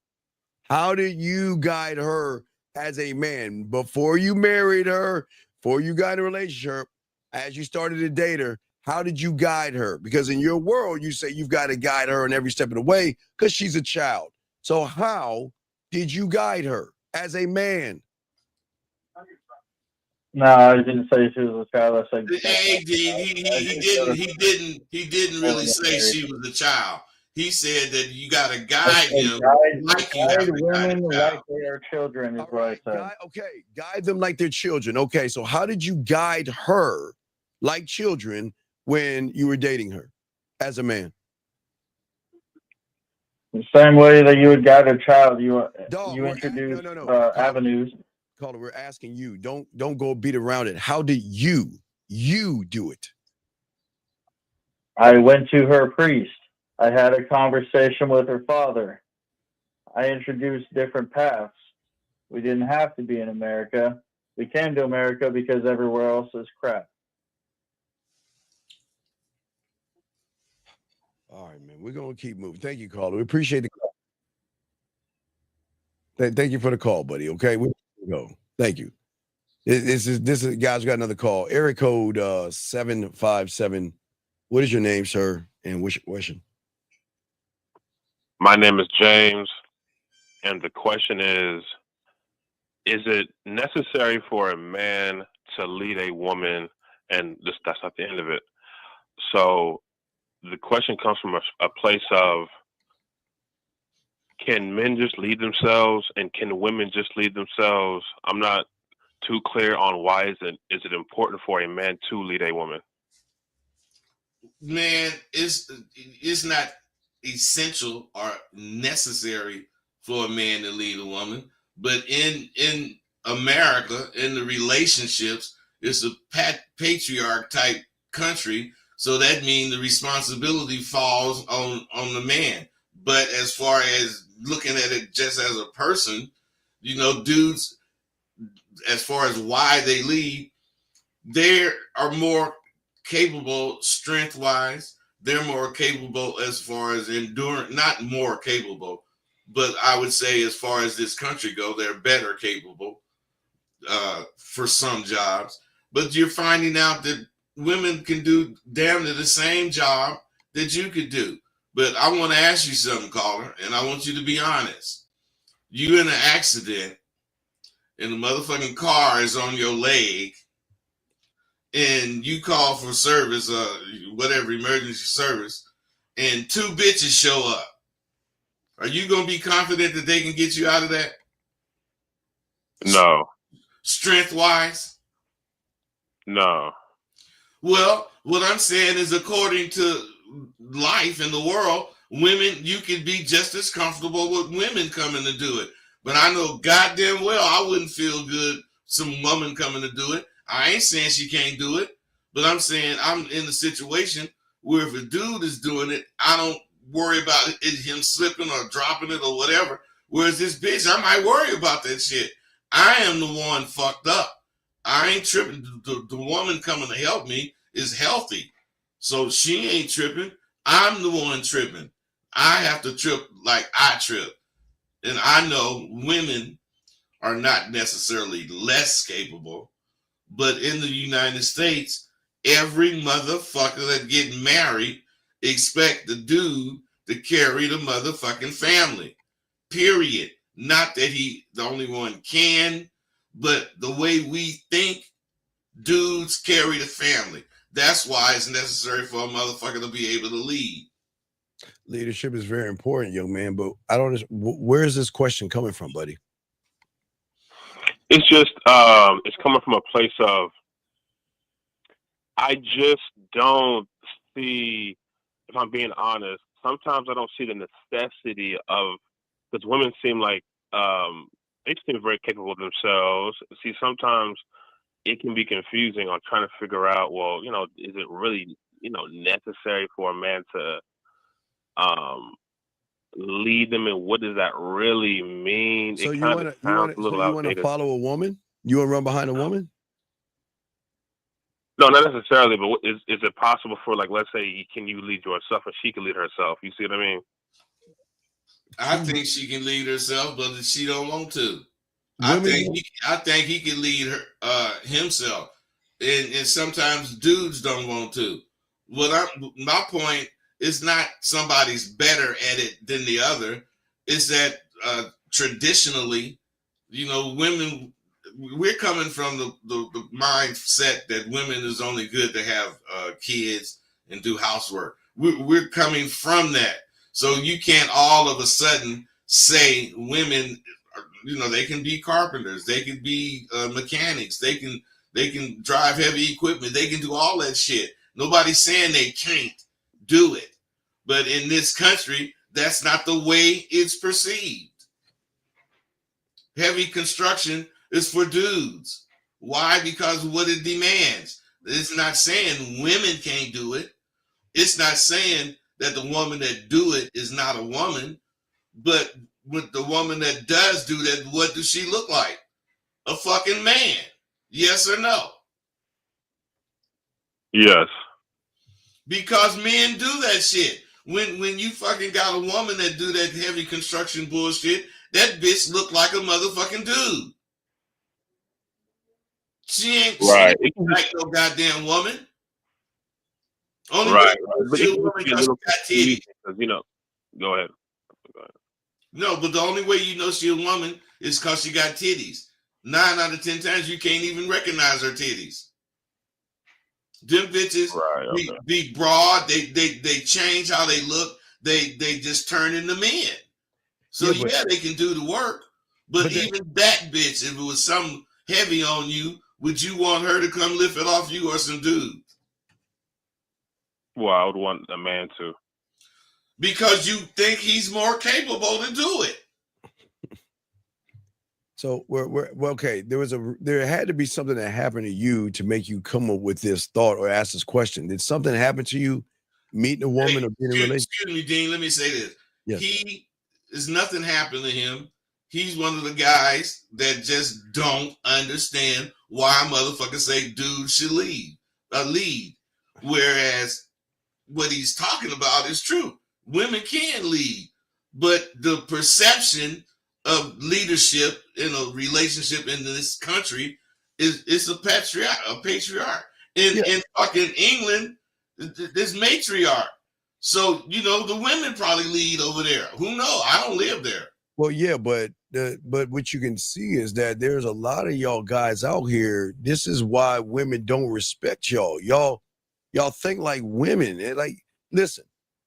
B: How did you guide her as a man before you married her, before you got in a relationship, as you started to date her? How did you guide her? Because in your world, you say you've got to guide her in every step of the way because she's a child. So how did you guide her as a man?
E: No, I didn't say she was a child. I said
A: he didn't really say she was a child. He said that you got to guide him like you have to guide
E: women like they are children. Is what I said.
B: Guide them like they're children. Okay, so how did you guide her like children when you were dating her as a man?
E: The same way that you would guide a child. You introduce avenues.
B: Caller, we're asking you. Don't go beat around it. How did you do it?
E: I went to her priest. I had a conversation with her father. I introduced different paths. We didn't have to be in America. We came to America because everywhere else is crap.
B: All right, man. We're going to keep moving. Thank you, caller. We appreciate the call. Thank you for the call, buddy. Okay, we'll go. Thank you. This is guys. We got another call. Area code 757. What is your name, sir? And what's your question?
F: My name is James, and the question is it necessary for a man to lead a woman? And that's not the end of it. So the question comes from a place of, can men just lead themselves, and can women just lead themselves? I'm not too clear on why is it important for a man to lead a woman.
A: Man, it's not essential or necessary for a man to lead a woman, but in America, in the relationships, it's a patriarch type country, so that means the responsibility falls on the man. But as far as looking at it just as a person, dudes, as far as why they lead, they are more capable strength wise. They're more capable as far as endurance, not more capable, but I would say as far as this country go, they're better capable for some jobs. But you're finding out that women can do damn near the same job that you could do. But I want to ask you something, caller, and I want you to be honest. You in an accident and the motherfucking car is on your leg and you call for service, whatever emergency service, and two bitches show up. Are you gonna be confident that they can get you out of that?
F: No.
A: Strength wise?
F: No.
A: Well, what I'm saying is, according to life in the world, women, you can be just as comfortable with women coming to do it. But I know goddamn well I wouldn't feel good some woman coming to do it. I ain't saying she can't do it, but I'm saying I'm in a situation where if a dude is doing it, I don't worry about him slipping or dropping it or whatever. Whereas this bitch, I might worry about that shit. I am the one fucked up. I ain't tripping. The woman coming to help me is healthy. So she ain't tripping. I'm the one tripping. I have to trip like I trip. And I know women are not necessarily less capable, but in the United States, every motherfucker that get married expect the dude to carry the motherfucking family. Period. Not that he the only one can, but the way we think, dudes carry the family. That's why it's necessary for a motherfucker to be able to lead.
B: Leadership is very important, young man, but I don't. Where is this question coming from, buddy?
F: It's just it's coming from a place of I just don't see, if I'm being honest, sometimes I don't see the necessity of, because women seem like they seem very capable of themselves. See, sometimes it can be confusing on trying to figure out, well, is it really, necessary for a man to lead them, and what does that really mean?
B: So
F: it
B: you want to follow a woman? You want to run behind a woman?
F: No, not necessarily, but is it possible for, like, let's say, can you lead yourself and she can lead herself? You see what I mean?
A: I think she can lead herself, but she don't want to. I think he can lead her himself, and sometimes dudes don't want to. My point is not somebody's better at it than the other. It's that traditionally, women, we're coming from the mindset that women is only good to have kids and do housework. We're coming from that. So you can't all of a sudden say women, they can be carpenters, they can be mechanics, they can drive heavy equipment, they can do all that shit. Nobody's saying they can't do it. But in this country, that's not the way it's perceived. Heavy construction is for dudes. Why? Because of what it demands. It's not saying women can't do it. It's not saying that the woman that do it is not a woman. But with the woman that does do that, what does she look like? A fucking man. Yes or no?
F: Yes.
A: Because men do that shit. When you fucking got a woman that do that heavy construction bullshit, that bitch look like a motherfucking dude. She ain't like no goddamn woman. Only
F: right.
A: But she woman because she got titties.
F: Go ahead.
A: No, but the only way you know she a woman is because she got titties. 9 out of 10 times you can't even recognize her titties. Them bitches be broad. They change how they look. They just turn into men. So they can do the work. But even that bitch, if it was something heavy on you, would you want her to come lift it off you or some dude?
F: Well, I would want a man to.
A: Because you think he's more capable to do it.
B: So we're well, okay. There had to be something that happened to you to make you come up with this thought or ask this question. Did something happen to you meeting a woman
A: Hey,
B: or being in a relationship?
A: excuse me, Dean. Let me say this.
B: Yes.
A: He is nothing happened to him. He's one of the guys that just don't understand why motherfuckers say dudes should lead. Whereas what he's talking about is true. Women can lead, but the perception of leadership in a relationship in this country is a patriarch. In fucking England, this matriarch. So the women probably lead over there. Who knows? I don't live there.
B: Well, yeah, but what you can see is that there's a lot of y'all guys out here. This is why women don't respect y'all. Y'all think like women. Like, listen,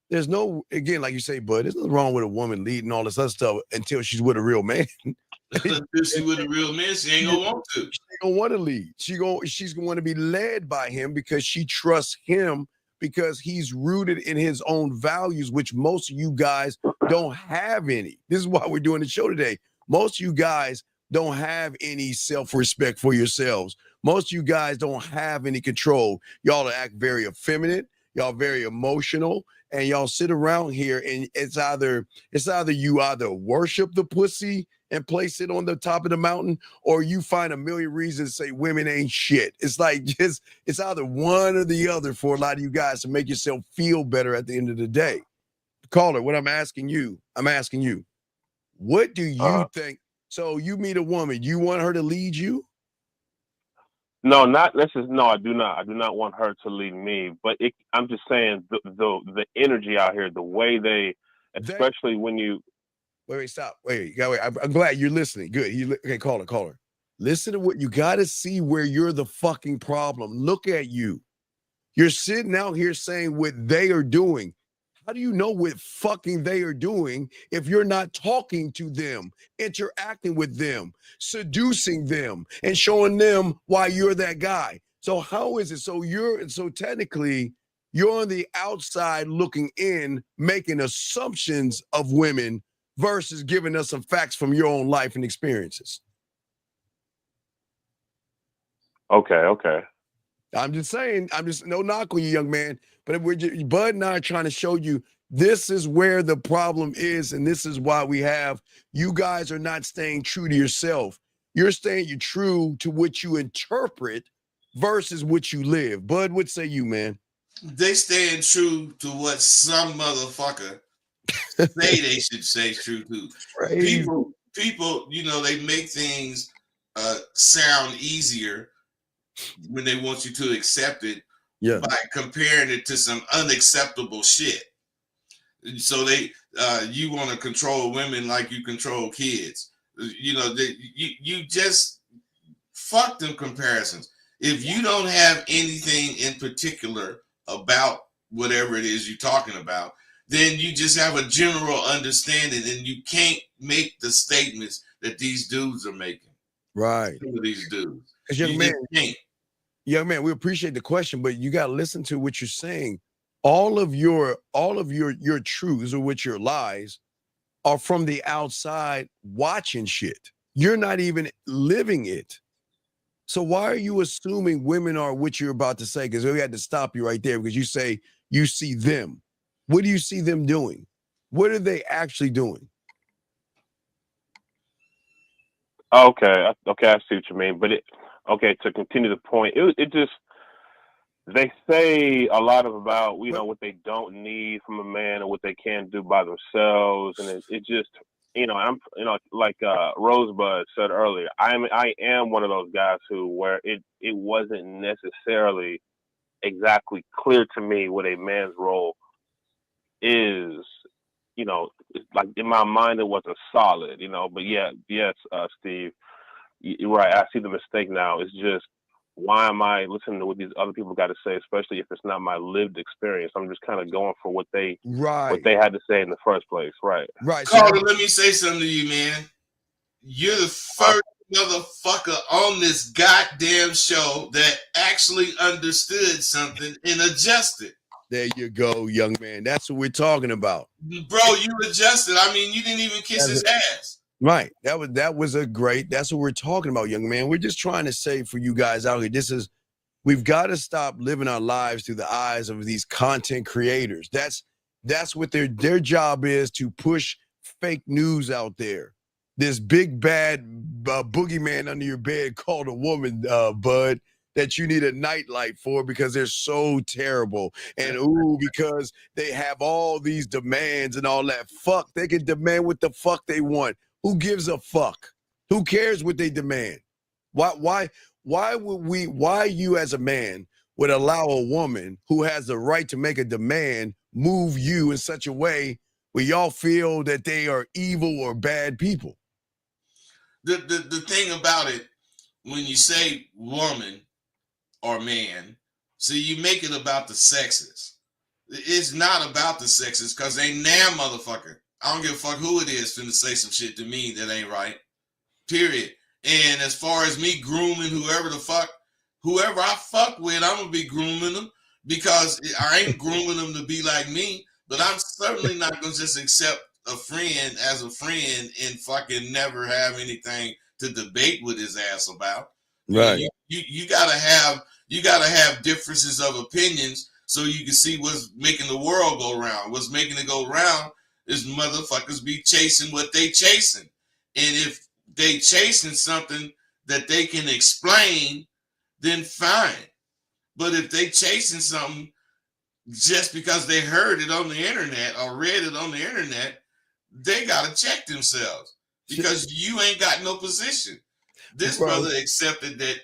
B: there's no, again, like you say, bud, there's nothing wrong with a woman leading all this other stuff until she's with a real man.
A: Until she's with a real man, she ain't gonna want to.
B: She ain't gonna want to lead. She's gonna want to be led by him because she trusts him because he's rooted in his own values, which most of you guys don't have any. This is why we're doing the show today. Most of you guys don't have any self-respect for yourselves. Most of you guys don't have any control. Y'all act very effeminate. Y'all very emotional, and y'all sit around here, and it's either you worship the pussy and place it on the top of the mountain, or you find a million reasons to say women ain't shit. It's like it's either one or the other for a lot of you guys to make yourself feel better at the end of the day. Caller, what I'm asking you, what do you think? So you meet a woman, you want her to lead you?
F: No, I do not. I do not want her to lead me. But I'm just saying the energy out here, the way especially when you.
B: Wait, stop. Wait. I'm glad you're listening. Good. Okay, caller. Listen to what you got to see where you're the fucking problem. Look at you. You're sitting out here saying what they are doing. How do you know what fucking they are doing if you're not talking to them, interacting with them, seducing them, and showing them why you're that guy? So how is it? So technically, you're on the outside looking in, making assumptions of women versus giving us some facts from your own life and experiences.
F: Okay.
B: I'm just saying, no knock on you, young man, but Bud and I are trying to show you this is where the problem is, and this is why you guys are not staying true to yourself. You're staying true to what you interpret versus what you live. Bud, what say you, man?
A: They staying true to what some motherfucker say they should stay true to.
B: Crazy.
A: People, they make things sound easier when they want you to accept it by comparing it to some unacceptable shit. So you want to control women like you control kids. You just fuck them comparisons. If you don't have anything in particular about whatever it is you're talking about, then you just have a general understanding, and you can't make the statements that these dudes are making.
B: Right.
A: Some of these dudes.
B: Young man, we appreciate the question, but you got to listen to what you're saying. All of your truths or what your lies are from the outside watching shit. You're not even living it. So why are you assuming women are what you're about to say? Because we had to stop you right there because you say you see them. What do you see them doing? What are they actually doing?
F: Okay, I see what you mean. But to continue the point, it just, they say a lot about what they don't need from a man or what they can't do by themselves, and it just like Rosebud said earlier, I am one of those guys where it wasn't necessarily exactly clear to me what a man's role is. It's like in my mind it wasn't solid. But yes, Steve, you're right. I see the mistake now. It's just, why am I listening to what these other people got to say, especially if it's not my lived experience? I'm just kind of going for what they had to say in the first place. Right.
A: Carter, let me say something to you, man. You're the first motherfucker on this goddamn show that actually understood something and adjusted.
B: There you go, young man. That's what we're talking about.
A: Bro, you adjusted. I mean, you didn't even kiss his ass.
B: Right. That was a great. That's what we're talking about, young man. We're just trying to say for you guys out here, we've got to stop living our lives through the eyes of these content creators. That's what their job is, to push fake news out there. This big bad boogeyman under your bed called a woman, Bud, that you need a nightlight for because they're so terrible. And because they have all these demands and all that. Fuck, they can demand what the fuck they want. Who gives a fuck? Who cares what they demand? Why you as a man would allow a woman who has the right to make a demand move you in such a way where y'all feel that they are evil or bad people?
A: The thing about it, when you say woman or man, see, you make it about the sexes. It's not about the sexes, because ain't damn motherfucker. I don't give a fuck who it is finna say some shit to me that ain't right. Period. And as far as me grooming whoever I fuck with, I'm gonna be grooming them, because I ain't grooming them to be like me, but I'm certainly not gonna just accept a friend as a friend and fucking never have anything to debate with his ass about.
B: Right.
A: You gotta have differences of opinions so you can see what's making the world go round. What's making it go round is motherfuckers be chasing what they chasing. And if they chasing something that they can explain, then fine. But if they chasing something just because they heard it on the internet or read it on the internet, they gotta check themselves, because you ain't got no position. This brother accepted that.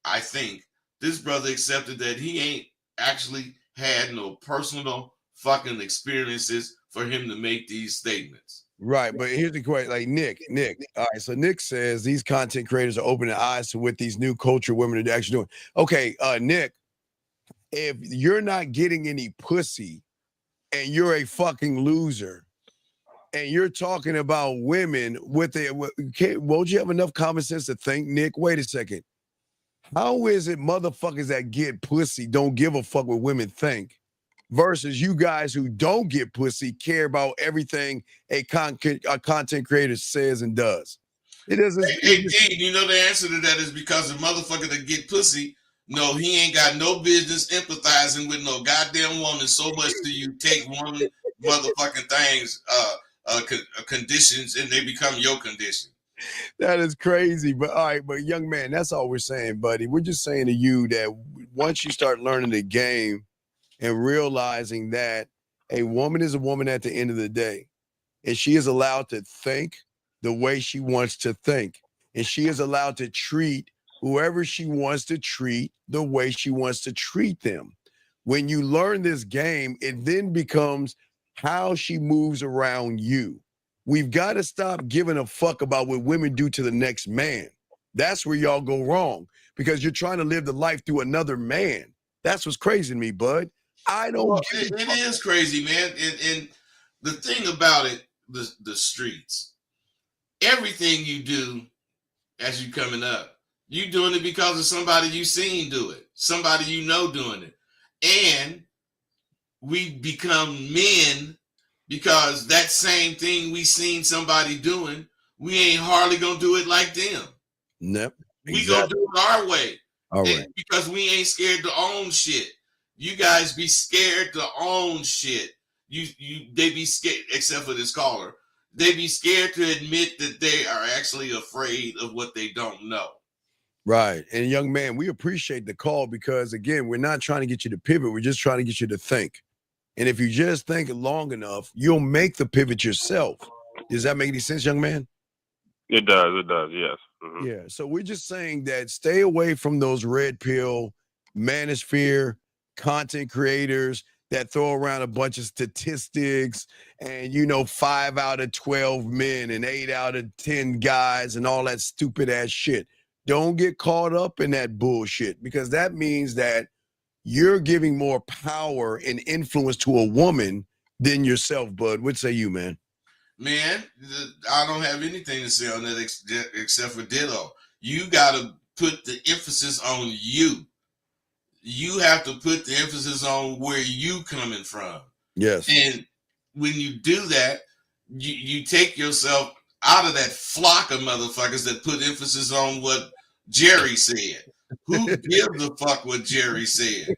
A: I think this brother accepted that he ain't actually had no personal fucking experiences for him to make these statements.
B: Right, but here's the question, like Nick. All right, so Nick says these content creators are opening eyes to what these new culture women are actually doing. Okay, Nick, if you're not getting any pussy and you're a fucking loser, and you're talking about women won't you have enough common sense to think, Nick? Wait a second. How is it motherfuckers that get pussy don't give a fuck what women think, versus you guys who don't get pussy care about everything a content creator says and does? It doesn't.
A: Hey, D, you know the answer to that is because the motherfucker that get pussy, no, he ain't got no business empathizing with no goddamn woman so much do you take woman motherfucking things, conditions, and they become your condition.
B: That is crazy. But all right, but young man, that's all we're saying, buddy. We're just saying to you that once you start learning the game and realizing that a woman is a woman at the end of the day, and she is allowed to think the way she wants to think, and she is allowed to treat whoever she wants to treat the way she wants to treat them. When you learn this game, it then becomes how she moves around you. We've got to stop giving a fuck about what women do to the next man. That's where y'all go wrong, because you're trying to live the life through another man. That's what's crazy to me, bud. I don't.
A: Well, it is crazy, man. And the thing about it, the streets, everything you do as you coming up, you doing it because of somebody you seen do it, somebody you know doing it, and we become men. Because that same thing we seen somebody doing, we ain't hardly gonna do it like them.
B: Nope.
A: We gonna do it our way.
B: All right.
A: Because we ain't scared to own shit. You guys be scared to own shit. They be scared, except for this caller. They be scared to admit that they are actually afraid of what they don't know.
B: Right. And young man, we appreciate the call, because again, we're not trying to get you to pivot. We're just trying to get you to think. And if you just think long enough, you'll make the pivot yourself. Does that make any sense, young man?
F: It does. Yes. Mm-hmm.
B: Yeah. So we're just saying that stay away from those red pill, manosphere content creators that throw around a bunch of statistics and, 5 out of 12 men and 8 out of 10 guys and all that stupid ass shit. Don't get caught up in that bullshit, because that means that you're giving more power and influence to a woman than yourself, bud. What say you, man?
A: Man, I don't have anything to say on that except for ditto. You got to put the emphasis on you. you have to put the emphasis on where you coming from.
B: Yes.
A: And when you do that, you take yourself out of that flock of motherfuckers that put emphasis on what Jerry said. Who gives a fuck what Jerry said?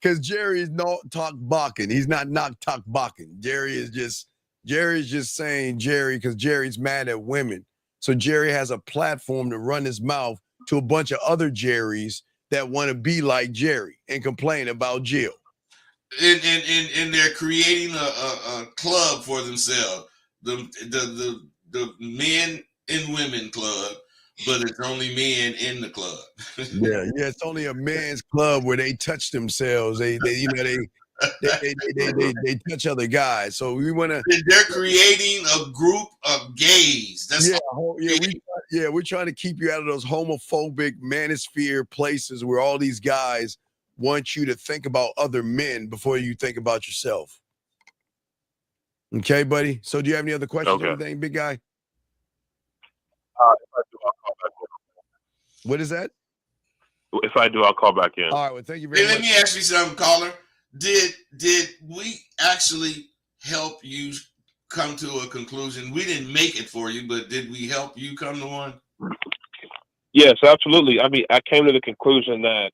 B: Because Jerry is not talk balking. He's not talk balking. Jerry's just saying Jerry because Jerry's mad at women. So Jerry has a platform to run his mouth to a bunch of other Jerrys that want to be like Jerry and complain about Jill.
A: And they're creating a club for themselves. The men and women club, but it's only men in the club.
B: yeah, it's only a man's club where they touch themselves. They touch other guys. So we want to.
A: They're creating a group of gays. That's
B: we're trying to keep you out of those homophobic manosphere places where all these guys want you to think about other men before you think about yourself. Okay, buddy. So do you have any other questions or anything, big guy?
F: If I do, I'll call back in.
B: What is that?
F: If I do, I'll call back in.
B: All right. Well, thank you very much.
A: Let me ask you something, caller. Did we actually help you come to a conclusion? We didn't make it for you, but did we help you come to one?
F: Yes, absolutely. I mean, I came to the conclusion that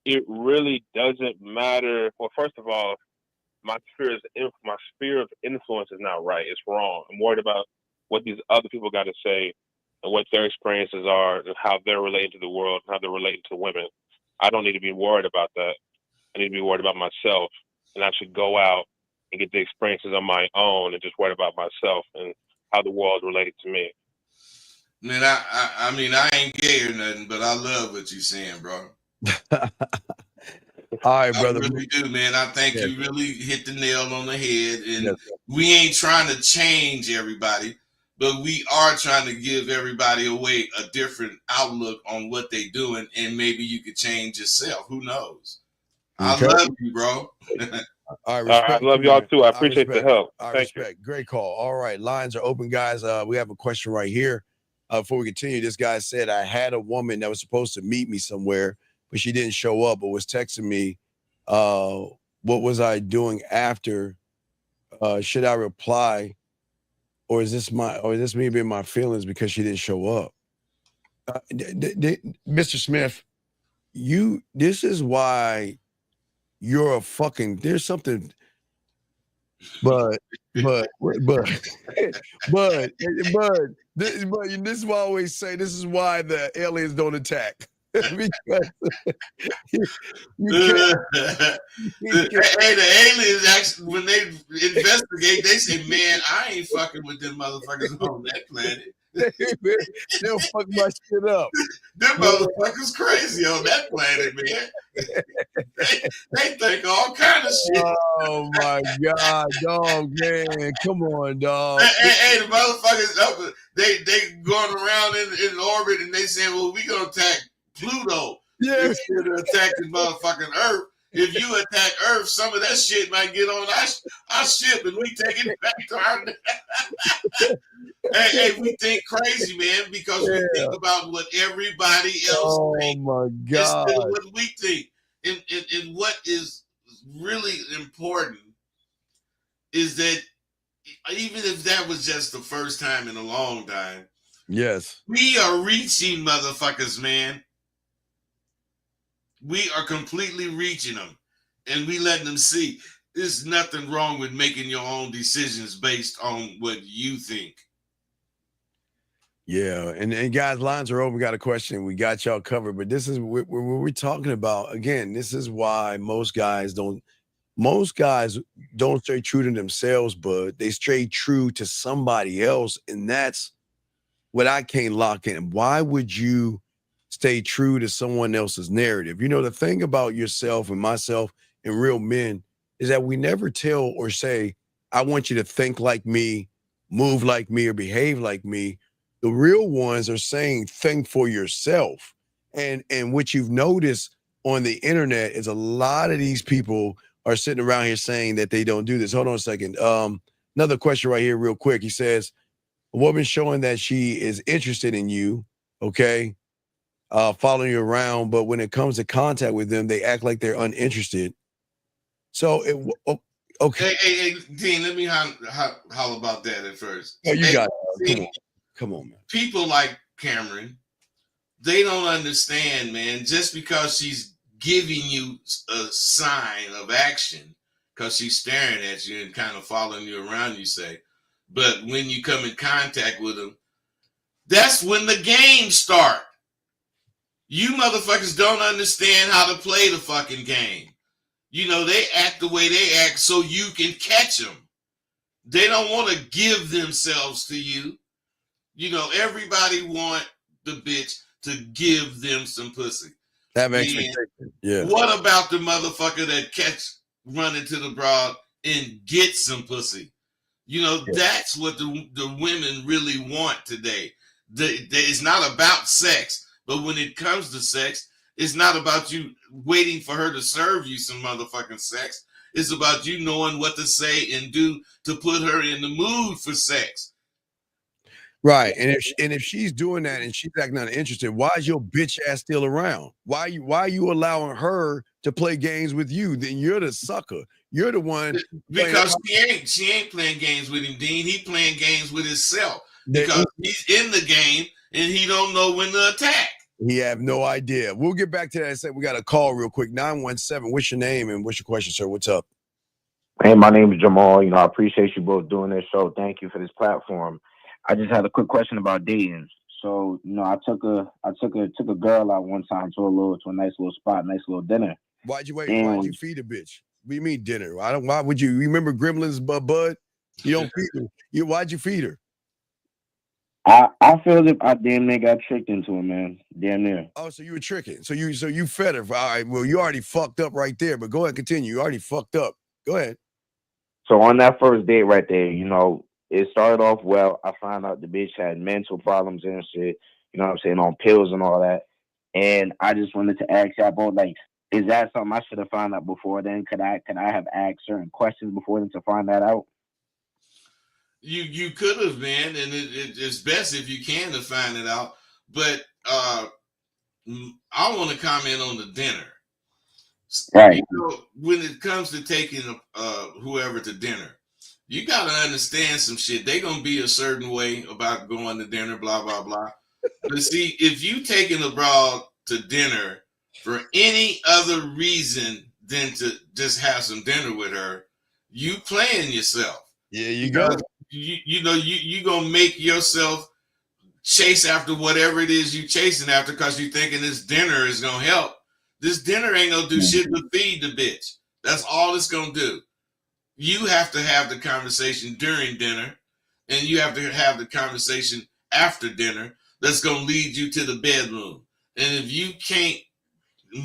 F: it really doesn't matter. Well, first of all, my sphere of influence is not right. It's wrong. I'm worried about what these other people got to say and what their experiences are and how they're relating to the world and how they're relating to women. I don't need to be worried about that. I need to be worried about myself, and I should go out and get the experiences on my own and just worry about myself and how the world related to me.
A: Man, I mean, I ain't gay or nothing, but I love what you're saying, bro.
B: All right, brother.
A: I really do, man. I think you really hit the nail on the head. And we ain't trying to change everybody, but we are trying to give everybody a different outlook on what they doing, and maybe you could change yourself. Who knows? Okay. I love you, bro.
B: All right,
F: I love y'all too. I appreciate the help. Thank you.
B: Great call. All right, lines are open, guys. We have a question right here. Before we continue, this guy said, I had a woman that was supposed to meet me somewhere, but she didn't show up, but was texting me. What was I doing after? Should I reply? Or is this me being my feelings because she didn't show up? Mr. Smith, this is why you're a fucking, there's something, but this is why I always say, this is why the aliens don't attack. Because
A: the aliens actually, when they investigate, they say, man, I ain't fucking with them motherfuckers on that planet.
B: They'll fuck my shit up.
A: Them motherfuckers crazy on that planet, man. They think all kind of shit.
B: Oh my God, dog, man. Come on, dog.
A: Hey, the motherfuckers, they going around in orbit and they saying, well, we gonna attack Pluto.
B: Yeah.
A: Instead of attacking motherfucking Earth. If you attack Earth, some of that shit might get on our ship and we take it back to our hey, we think crazy, man, because we think about what everybody else thinks.
B: Oh my God.
A: Instead of what we think. And what is really important is that even if that was just the first time in a long time,
B: yes,
A: we are reaching motherfuckers, man. We are completely reaching them, and we letting them see there's nothing wrong with making your own decisions based on what you think.
B: Yeah, and guys, lines are open. We got a question. We got y'all covered, but this is what we're talking about. Again, this is why most guys don't stay true to themselves, but they stay true to somebody else, and that's what I can't lock in. Why would you stay true to someone else's narrative? You know, the thing about yourself and myself and real men is that we never tell or say, I want you to think like me, move like me, or behave like me. The real ones are saying, think for yourself. And what you've noticed on the internet is a lot of these people are sitting around here saying that they don't do this. Hold on a second. Another question right here real quick. He says, a woman showing that she is interested in you, okay? following you around, but when it comes to contact with them, they act like they're uninterested. So okay.
A: Hey, Dean, let me holler about that at first.
B: Oh, you
A: Hey,
B: got it. Come on, man.
A: people like Cameron, they don't understand, man. Just because she's giving you a sign of action, because she's staring at you and kind of following you around, you say, but when you come in contact with them, that's when the games start. You motherfuckers don't understand how to play the fucking game. You know, they act the way they act so you can catch them. They don't want to give themselves to you. You know, everybody want the bitch to give them some pussy.
B: Have expectation. Yeah.
A: What about the motherfucker that run into the broad and get some pussy? You know, that's what the women really want today. It's not about sex, but when it comes to sex, it's not about you waiting for her to serve you some motherfucking sex. It's about you knowing what to say and do to put her in the mood for sex.
B: Right. And if she's doing that and she's acting not interested, why is your bitch ass still around? Why are you allowing her to play games with you? Then you're the sucker. You're the one.
A: Because she ain't playing games with him, Dean. He playing games with himself because he's in the game and he don't know when to attack.
B: He have no idea. We'll get back to that. I said we got a call real quick. 917. What's your name and what's your question, sir? What's up?
G: Hey, my name is Jamal. You know, I appreciate you both doing this show. Thank you for this platform. I just had a quick question about dating. So, you know, I took a girl out one time to a nice little spot, nice little dinner.
B: Why'd you feed a bitch? What do you mean dinner? Why would you remember Gremlins, Bud? You don't feed her. Why'd you feed her?
G: I feel that I damn near got tricked into it, man. Damn near.
B: Oh, so you were tricking. So you fed her. All right. Well, you already fucked up right there, but go ahead, continue. You already fucked up. Go ahead.
G: So on that first date right there, you know, it started off well. I found out the bitch had mental problems and shit, you know what I'm saying, on pills and all that. And I just wanted to ask y'all both, like, is that something I should have found out before then? Could I have asked certain questions before then to find that out?
A: You could have been, and it's best if you can to find it out. But I want to comment on the dinner.
G: Right.
A: You know, when it comes to taking whoever to dinner, you got to understand some shit. They're going to be a certain way about going to dinner, blah, blah, blah. But see, if you taking a broad to dinner for any other reason than to just have some dinner with her, you playing yourself.
B: Yeah, you go.
A: You know, you going to make yourself chase after whatever it is you chasing after because you thinking this dinner is going to help. This dinner ain't going to do shit but feed the bitch. That's all it's going to do. You have to have the conversation during dinner, and you have to have the conversation after dinner that's going to lead you to the bedroom. And if you can't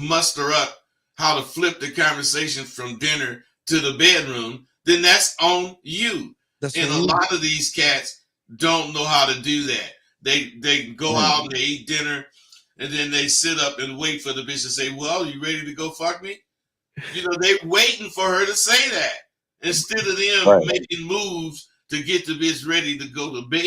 A: muster up how to flip the conversation from dinner to the bedroom, then that's on you. And a lot of these cats don't know how to do that. They go out and they eat dinner, and then they sit up and wait for the bitch to say, well, you ready to go fuck me? You know, they waiting for her to say that instead of them making moves to get the bitch ready to go to bed.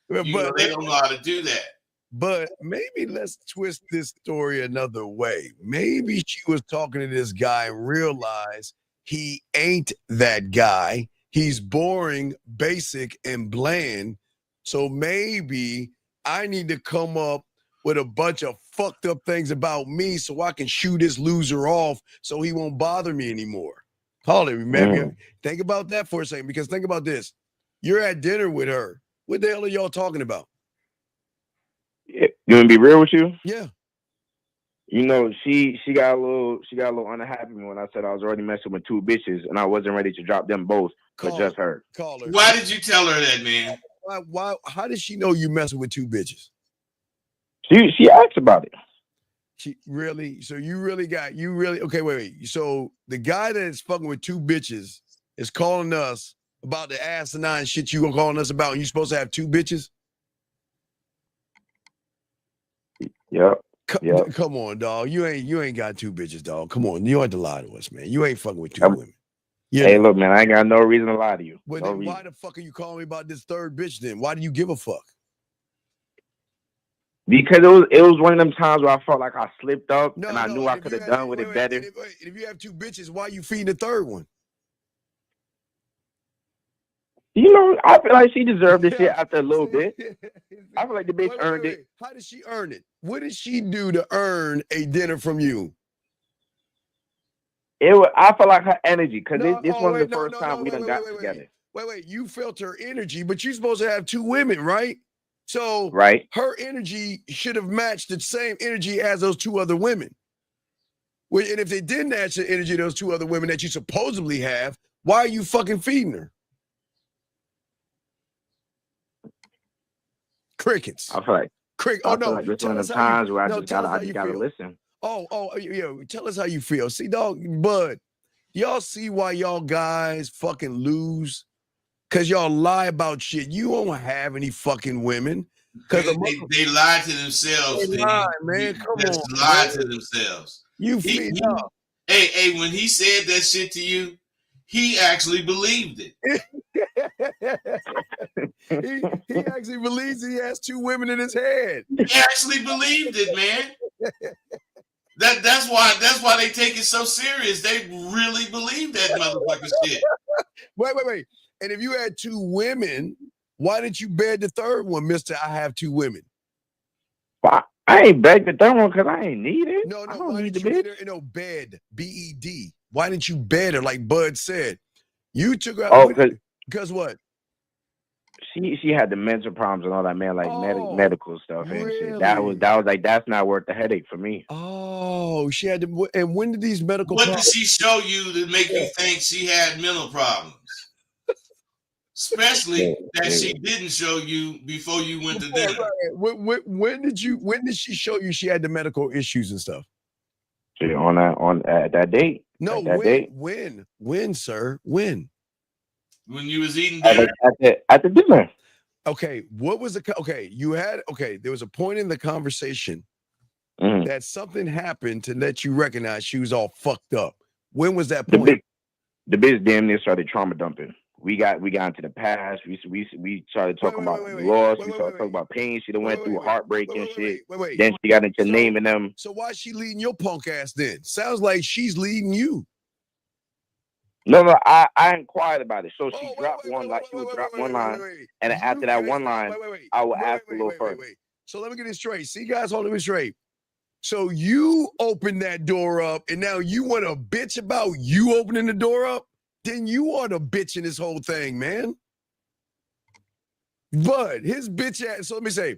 A: You know, they don't know how to do that.
B: But maybe let's twist this story another way. Maybe she was talking to this guy and realized he ain't that guy. He's boring, basic, and bland. So maybe I need to come up with a bunch of fucked up things about me so I can shoot this loser off so he won't bother me anymore. Holly, remember? Think about that for a second, because think about this. You're at dinner with her. What the hell are y'all talking about?
G: You want to be real with you?
B: Yeah.
G: You know, she got a little unhappy when I said I was already messing with two bitches and I wasn't ready to drop them both, but just her.
B: Call her.
A: Why did you tell her that, man?
B: Why? How did she know you messing with two bitches?
G: She asked about it.
B: She really? So you really? Okay, wait. So the guy that is fucking with two bitches is calling us about the asinine shit you were calling us about, and you supposed to have two bitches?
G: Yep.
B: Come on, dog. You ain't got two bitches, dog. Come on. You don't have to lie to us, man. You ain't fucking with two women.
G: Hey, look, man, I ain't got no reason to lie to you.
B: Well, then why the fuck are you calling me about this third bitch then? Why do you give a fuck?
G: Because it was one of them times where I felt like I slipped up and I knew I
B: And
G: could have done with it better.
B: And if you have two bitches, why you feeding the third one?
G: You know, I feel like she deserved this shit after a little bit. I feel like the bitch earned it.
B: How did she earn it? What did she do to earn a dinner from you?
G: I felt like her energy, because this wasn't the first time we done got together.
B: Wait, you felt her energy, but you're supposed to have two women, right? So
G: right,
B: her energy should have matched the same energy as those two other women. And if they didn't match the energy of those two other women that you supposedly have, why are you fucking feeding her? Crickets.
G: I feel like
B: Oh no!
G: Like this one of the times where I just gotta listen.
B: Tell us how you feel. See, dog, Bud, y'all see why y'all guys fucking lose? Cause y'all lie about shit. You won't have any fucking women.
A: Cause they lie to themselves.
B: They lie, man. Come on,
A: lie to themselves.
B: You feed up.
A: Hey, when he said that shit to you, he actually believed it.
B: he actually believes he has two women in his head.
A: He actually believed it, man. That's why they take it so serious. They really believe that motherfucker shit.
B: Wait. And if you had two women, why didn't you bed the third one, Mr. I have two women?
G: Well, I ain't beg the third one because I ain't need it.
B: No, I don't need the bitch. No, bed, B-E-D. Why didn't you bed her like Bud said? You took her out because what?
G: She had the mental problems and all that, man, like medical stuff and shit. That was like, that's not worth the headache for me.
B: Oh, she had to. And when did these medical
A: What did she show you to make you think she had mental problems? Especially that she didn't show you before you went to dinner.
B: When did she show you she had the medical issues and stuff?
G: At that date.
B: No, when, sir? When
A: you was eating dinner?
G: At the dinner.
B: Okay, what was there was a point in the conversation that something happened to let you recognize she was all fucked up. When was that point?
G: The bitch damn near started trauma dumping. We got into the past. We started talking about loss. We started talking about pain. She done went through heartbreak and shit. Then she got into naming them.
B: So why is she leading your punk ass then? Sounds like she's leading you.
G: No, I inquired about it. So she dropped one line. She would drop one line, and after that one line, I will ask a little further.
B: So let me get it straight. See, guys, hold me straight. So you opened that door up, and now you want to bitch about you opening the door up? Then you are the bitch in this whole thing, man. But his bitch ass. So let me say,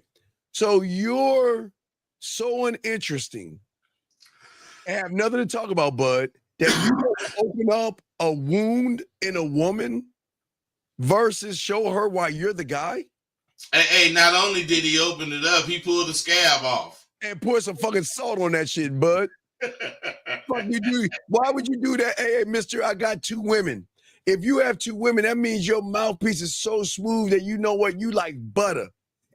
B: so you're so uninteresting and have nothing to talk about, Bud, that you open up a wound in a woman versus show her why you're the guy?
A: Hey, not only did he open it up, he pulled the scab off.
B: And put some fucking salt on that shit, Bud. Fuck you do. Why would you do that? Hey, mister, I got two women. If you have two women, that means your mouthpiece is so smooth that you know what? You like butter.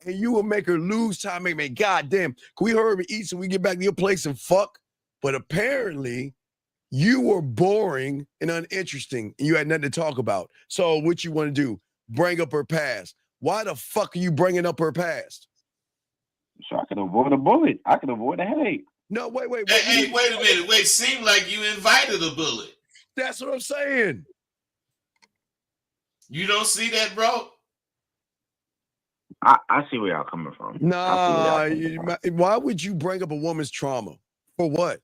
B: And you will make her lose time. Make me, goddamn, can we hurry and eat so we get back to your place and fuck? But apparently, you were boring and uninteresting, and you had nothing to talk about. So what you want to do? Bring up her past. Why the fuck are you bringing up her past?
G: So I can avoid a bullet. I can avoid a headache.
B: No, wait.
A: Hey, wait a minute. Wait, seemed like you invited a bullet.
B: That's what I'm saying.
A: You don't see that, bro?
G: I see where y'all coming from.
B: Nah, why would you bring up a woman's trauma? For what?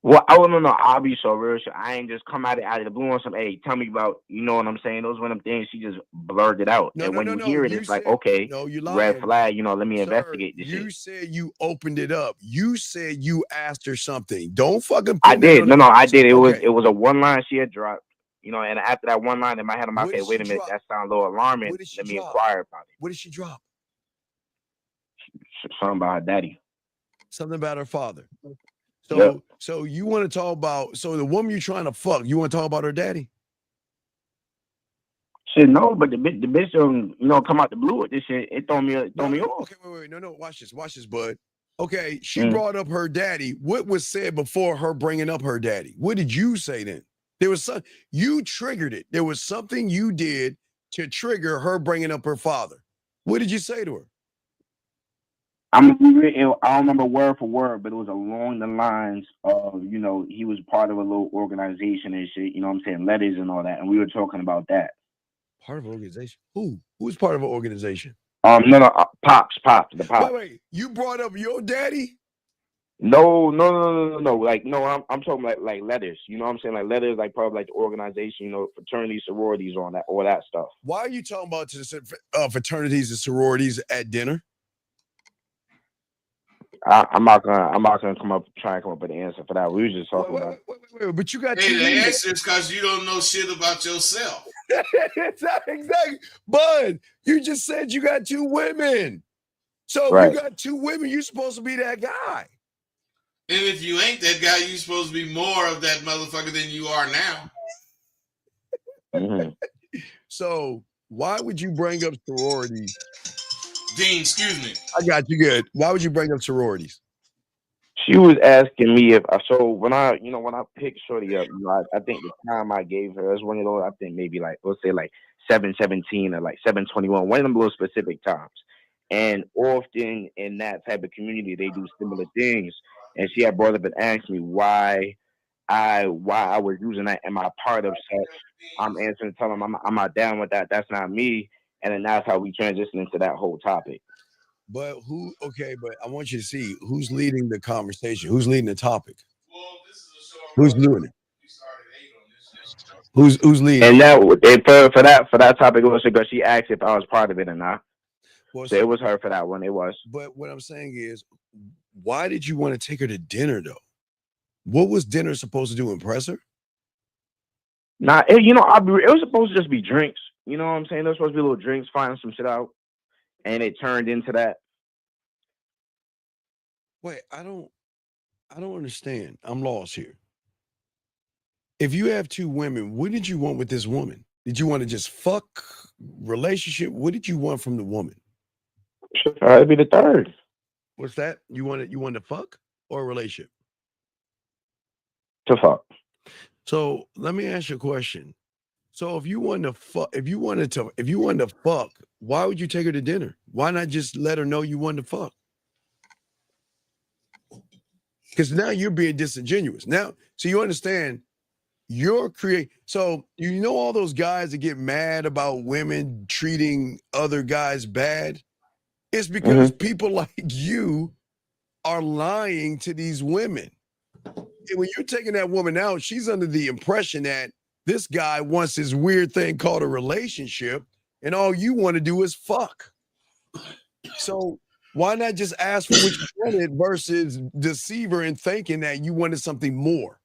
G: Well, I don't know. I'll be so real. I ain't just come out of the blue on some, hey, tell me about, you know what I'm saying? Those one of them things, she just blurred it out. And when you hear it, it's like, okay, red flag, let me investigate this shit.
B: You said you opened it up. You said you asked her something. Don't fucking
G: I did. No, I did. It was a one line she had dropped. And after that one line in my head, I'm like, okay, wait a minute, that sounds a little alarming. Let me inquire about it.
B: What did she drop?
G: Something about her daddy.
B: Something about her father.
G: So,
B: So you want to talk about, the woman you're trying to fuck, you want to talk about her daddy?
G: Shit, no, but the bitch don't, come out the blue with this shit. It throw me off.
B: Okay, wait. No, watch this, bud. Okay, she brought up her daddy. What was said before her bringing up her daddy? What did you say then? There was you triggered it. There was something you did to trigger her bringing up her father. What did you say to her?
G: I don't remember word for word, but it was along the lines of, he was part of a little organization and shit, what I'm saying, letters and all that, and we were talking about that.
B: Part of an organization? Who? Who's part of an organization?
G: No, Pops, the Pops.
B: Wait. You brought up your daddy?
G: No. Like, no, I'm talking like letters. You know what I'm saying? Like letters, like part of like the organization, fraternities, sororities, all that stuff.
B: Why are you talking about fraternities and sororities at dinner?
G: I'm not gonna try and come up with an answer for that. We were just talking about.
B: Wait, but you got
A: Hey, the answer is because you don't know shit about yourself.
B: Exactly. Bud, you just said you got 2 women. So
G: right.
B: If you got 2 women, you're supposed to be that guy.
A: And if you ain't that guy, you're supposed to be more of that motherfucker than you are now.
G: Mm-hmm.
B: So why would you bring up sororities?
A: Dean, excuse me.
B: I got you good. Why would you bring up sororities?
G: She was asking me if when I picked Shorty up, I think the time I gave her is one of those, I think maybe like, let's say like 7:17 or like 7:21, one of them little specific times. And often in that type of community, they do similar things. And she had brought up and asked me why I was using that. Am I part of such? I'm answering, telling them I'm not down with that. That's not me. And then that's how we transition into that whole topic.
B: But but I want you to see who's leading the conversation. Who's leading the topic? Who's doing it? Who's leading?
G: And that for that topic, it was because she asked if I was part of it or not. Well, so it was her for that one. It was.
B: But what I'm saying is, why did you want to take her to dinner though? What was dinner supposed to do? Impress her?
G: Nah, it was supposed to just be drinks. You know what I'm saying? There was supposed to be little drinks, finding some shit out, and it turned into that.
B: Wait, I don't understand. I'm lost here. If you have 2 women, what did you want with this woman? Did you want to just fuck, relationship? What did you want from the woman?
G: It'd be the third.
B: What's that? You wanted to fuck or a relationship?
G: To fuck.
B: So let me ask you a question. So if you wanted to fuck, why would you take her to dinner? Why not just let her know you wanted to fuck? Because now you're being disingenuous. Now, so you understand so you know all those guys that get mad about women treating other guys bad? It's because people like you are lying to these women. And when you're taking that woman out, she's under the impression that this guy wants this weird thing called a relationship, and all you want to do is fuck. So why not just ask for what you wanted versus deceive her and thinking that you wanted something more?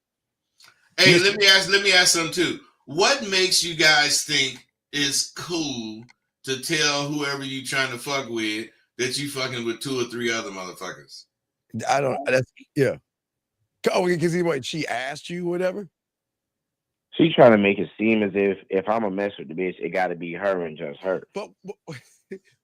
A: Hey, let me ask something too. What makes you guys think it's cool to tell whoever you trying to fuck with that you fucking with 2 or 3 other motherfuckers?
B: I don't. Yeah. Oh, because she asked you, whatever.
G: She's trying to make it seem as if I'm a mess with the bitch, it got to be her and just her.
B: But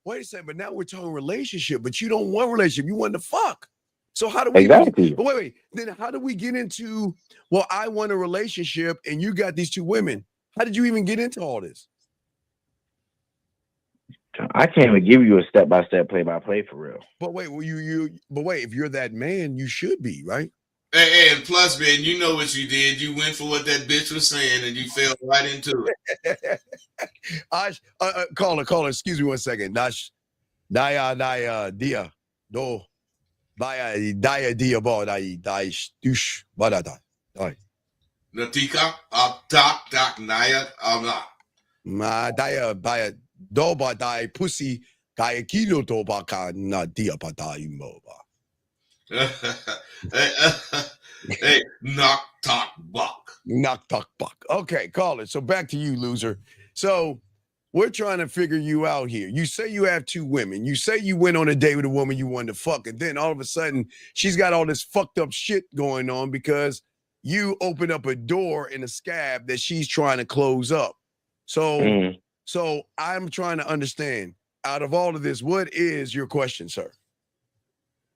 B: wait a second. But now we're talking relationship. But you don't want relationship. You want to fuck. So how do we?
G: Exactly.
B: But wait. Then how do we get into? Well, I want a relationship, and you got these 2 women. How did you even get into all this?
G: I can't even give you a step-by-step, play-by-play for real.
B: But wait, if you're that man, you should be, right?
A: Hey, and plus, man, you know what you did. You went for what that bitch was saying, and you fell right into it.
B: Caller, excuse me one second. Naya, dia, do, daya, dia, bo, dai, dush, badada, dai.
A: Natika, tak, naya, amla.
B: Ma, daya, baya, do, ba, dai, pussy, kaya kilo, do, ba, ka, na, dia, ba, dai, mo, ba.
A: Hey, knock talk buck.
B: Knock talk buck. Okay, call it. So back to you, loser. So we're trying to figure you out here. You say you have 2 women. You say you went on a date with a woman you wanted to fuck, and then all of a sudden she's got all this fucked up shit going on because you opened up a door in a scab that she's trying to close up. So I'm trying to understand, out of all of this, what is your question, sir?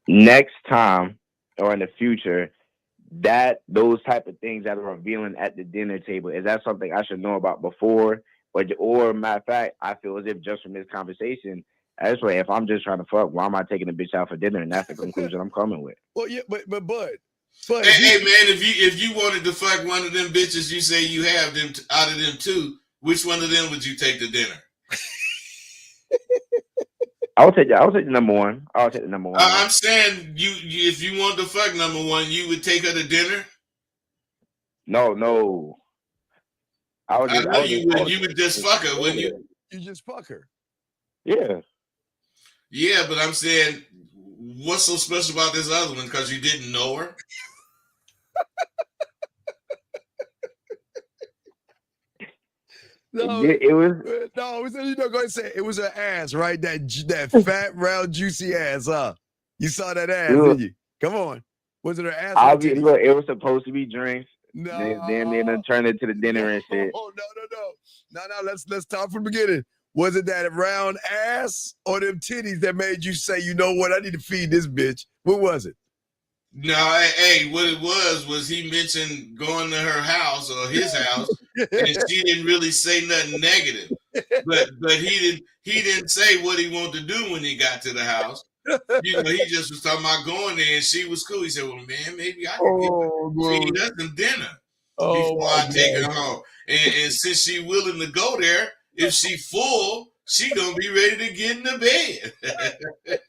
G: Next time or in the future, those type of things that are revealing at the dinner table, is that something I should know about before? Or matter of fact, I feel as if just from this conversation, That's why if I'm just trying to fuck, why am I taking a bitch out for dinner? And that's the conclusion I'm coming with.
B: Well, yeah, but
A: Hey, man, if you wanted to fuck one of them bitches you say you have them out of them two, which one of them would you take to dinner?
G: I'll take the number one. I'll take the number one.
A: I'm saying you if you want to fuck number one, you would take her to dinner.
G: No.
A: You would just fuck her, wouldn't you?
B: You just fuck her.
G: Yeah.
A: Yeah, but I'm saying, what's so special about this other one? Because you didn't know her?
B: No,
G: it was.
B: No, you're not going to say it was her ass, right? That fat, round, juicy ass, huh? You saw that ass, didn't you? Come on. Was it her ass?
G: Look, it was supposed to be drinks.
B: No.
G: Then they turned it to the dinner and shit.
B: No. Let's start from the beginning. Was it that round ass or them titties that made you say, you know what, I need to feed this bitch? What was it?
A: No, hey, what it was he mentioned going to her house or his house, and she didn't really say nothing negative. But he didn't say what he wanted to do when he got to the house. You know, he just was talking about going there, and she was cool. He said, "Well, man, maybe I can feed her some dinner before I take her home." And since she willing to go there, if she full, she gonna be ready to get in the bed.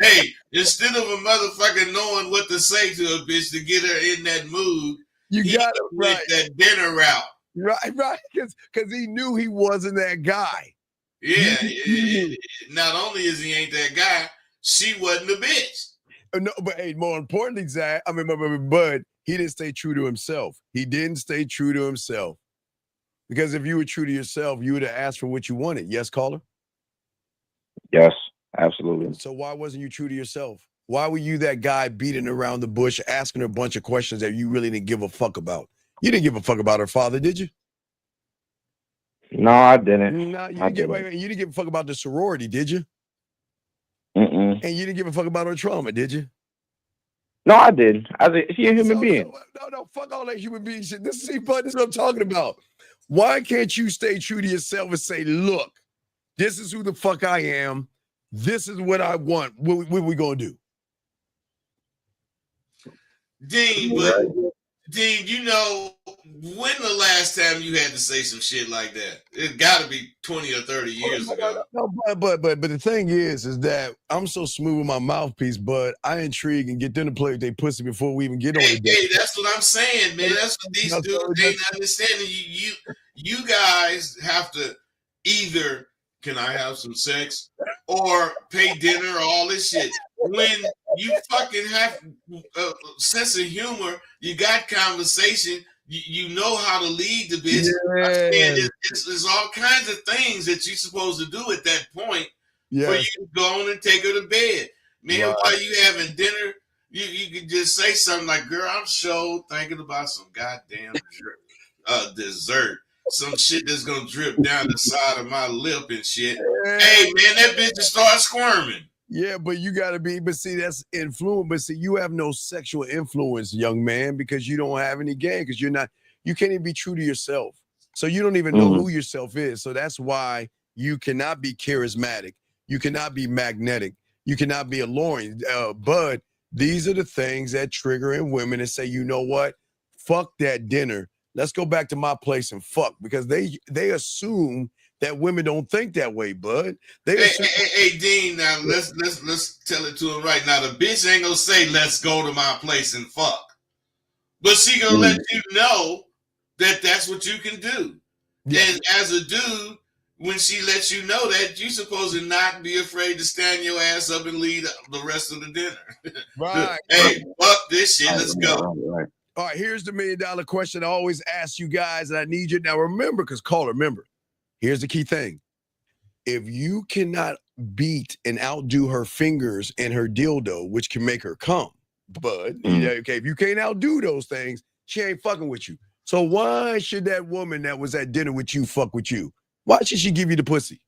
A: Hey, instead of a motherfucker knowing what to say to a bitch to get her in that mood,
B: he got it right.
A: That dinner route.
B: Right, because he knew he wasn't that guy.
A: Yeah, not only is he ain't that guy, she wasn't a bitch.
B: No, but hey, more importantly, Zach, Bud, he didn't stay true to himself. He didn't stay true to himself. Because if you were true to yourself, you would have asked for what you wanted. Yes, caller?
G: Yes, absolutely.
B: So why wasn't you true to yourself? Why were you that guy beating around the bush, asking her a bunch of questions that you really didn't give a fuck about? You didn't give a fuck about her father, did you?
G: No, I didn't.
B: No, you didn't give a fuck about the sorority, did you?
G: Mm-mm.
B: And you didn't give a fuck about her trauma, did you?
G: No, I didn't. She a human being.
B: No, fuck all that human being shit. This is what I'm talking about. Why can't you stay true to yourself and say, look, this is who the fuck I am. This is what I want. What we gonna do?
A: Dean, you know, when the last time you had to say some shit like that? It got to be 20 or 30 years ago.
B: No, but the thing is that I'm so smooth with my mouthpiece, but I intrigue and get them to play with their pussy before we even get on it.
A: Hey, that's what I'm saying, man. That's what these dudes ain't understanding. You guys have to either, can I have some sex, or pay dinner, or all this shit. When you fucking have a sense of humor, you got conversation, you know how to lead the bitch. And there's all kinds of things that you're supposed to do at that point for you to go on and take her to bed. Man, while you having dinner, you can just say something like, girl, I'm sure thinking about some goddamn dessert. Some shit that's gonna drip down the side of my lip and shit. Hey, man, that bitch just start squirming.
B: Yeah, but you gotta be, but see, that's influence. But see, you have no sexual influence, young man, because you don't have any game, because you can't even be true to yourself. So you don't even know who yourself is. So that's why you cannot be charismatic. You cannot be magnetic. You cannot be alluring. But these are the things that trigger in women and say, you know what? Fuck that dinner. Let's go back to my place and fuck, because they assume that women don't think that way, bud.
A: Hey, Dean, now let's tell it to him right now. The bitch ain't gonna say, let's go to my place and fuck. But she gonna let you know that that's what you can do. Yeah. And as a dude, when she lets you know that, you're supposed to not be afraid to stand your ass up and lead the rest of the dinner.
B: Right.
A: Hey, fuck this shit, let's go.
B: Right. All right, here's the $1 million question I always ask you guys, and I need you now. Remember, remember, here's the key thing. If you cannot beat and outdo her fingers and her dildo, which can make her come, bud, if you can't outdo those things, she ain't fucking with you. So why should that woman that was at dinner with you fuck with you? Why should she give you the pussy?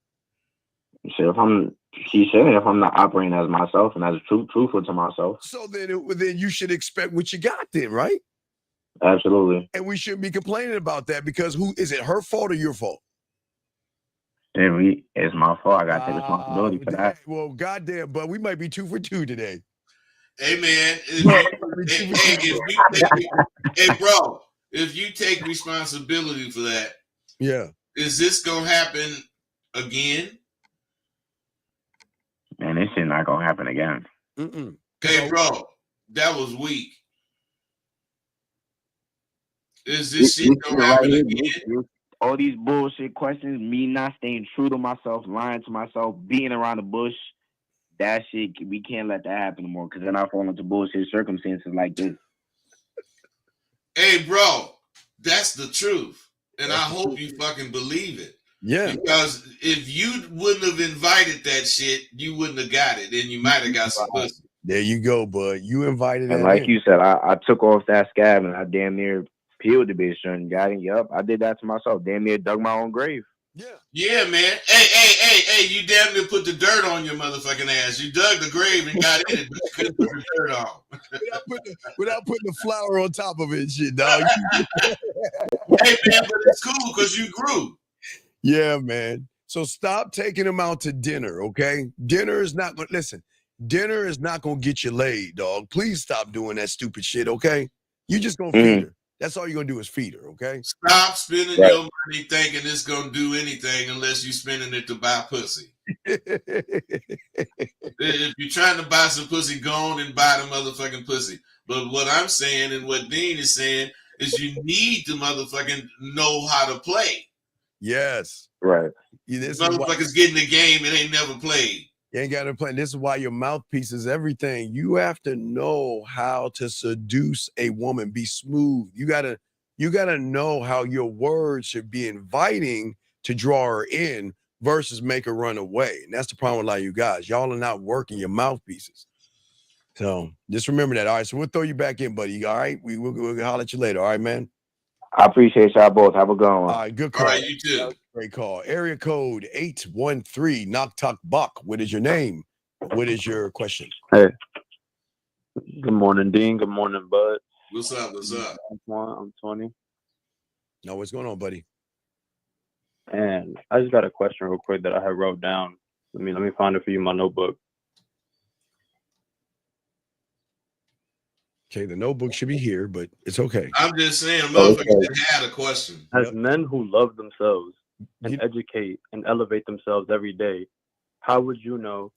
G: So if I'm not operating as myself and as truthful to myself.
B: So then you should expect what you got then, right?
G: Absolutely.
B: And we shouldn't be complaining about that, because who is it, her fault or your fault?
G: It's my fault. I gotta take responsibility for that.
B: Well, goddamn, but we might be 2 for 2 today.
A: Hey man, hey bro, if you take responsibility for that,
B: yeah,
A: is this gonna happen again?
G: Man, this shit not gonna happen again.
A: Hey bro, that was weak. Is this shit gonna happen again?
G: All these bullshit questions, me not staying true to myself, lying to myself, being around the bush, that shit, we can't let that happen anymore because then I fall into bullshit circumstances like this.
A: Hey, bro, that's the truth. And I hope you fucking believe it.
B: Yeah.
A: Because if you wouldn't have invited that shit, you wouldn't have got it. And you might have got some pussy.
B: There you go, bud. You invited
G: and
B: that
G: like
B: in.
G: You said, I took off that scab and I damn near peeled the bitch and got it. Yup, I did that to myself. Damn near dug my own grave.
A: Yeah, man. Hey, you damn near put the dirt on your motherfucking ass. You dug the grave and got in it, but you couldn't put the dirt on.
B: without putting the flour on top of it and shit, dog.
A: Hey, man, but it's cool because you grew.
B: Yeah, man. So stop taking them out to dinner, okay? Dinner is not going to, listen, dinner is not going to get you laid, dog. Please stop doing that stupid shit, okay? You just going to feed her. That's all you're going to do is feed her, okay?
A: Stop spending your money thinking it's going to do anything unless you're spending it to buy pussy. If you're trying to buy some pussy, go on and buy the motherfucking pussy. But what I'm saying and what Dean is saying is you need to motherfucking know how to play.
B: Yes.
G: Right.
B: This
A: motherfuckers get in the game and ain't never played.
B: You ain't got to play. This is why your mouthpiece is everything. You have to know how to seduce a woman, be smooth. You gotta know how your words should be inviting to draw her in versus make her run away. And that's the problem with a lot of you guys. Y'all are not working your mouthpieces. So just remember that. All right. So we'll throw you back in, buddy. All right. We'll holler at you later. All right, man.
G: I appreciate y'all both. Have a good one.
B: All right, good call.
A: All right, you too.
B: Great call. Area code 813 Knock Talk Buck. What is your name? What is your question?
H: Hey. Good morning, Dean. Good morning, Bud.
A: What's up?
H: I'm 20.
B: No, what's going on, buddy?
H: And I just got a question real quick that I had wrote down. Let me find it for you in my notebook.
B: Okay, the notebook should be here, but it's okay.
A: I'm just saying, motherfuckers had a question.
H: As men who love themselves and educate and elevate themselves every day, how would you know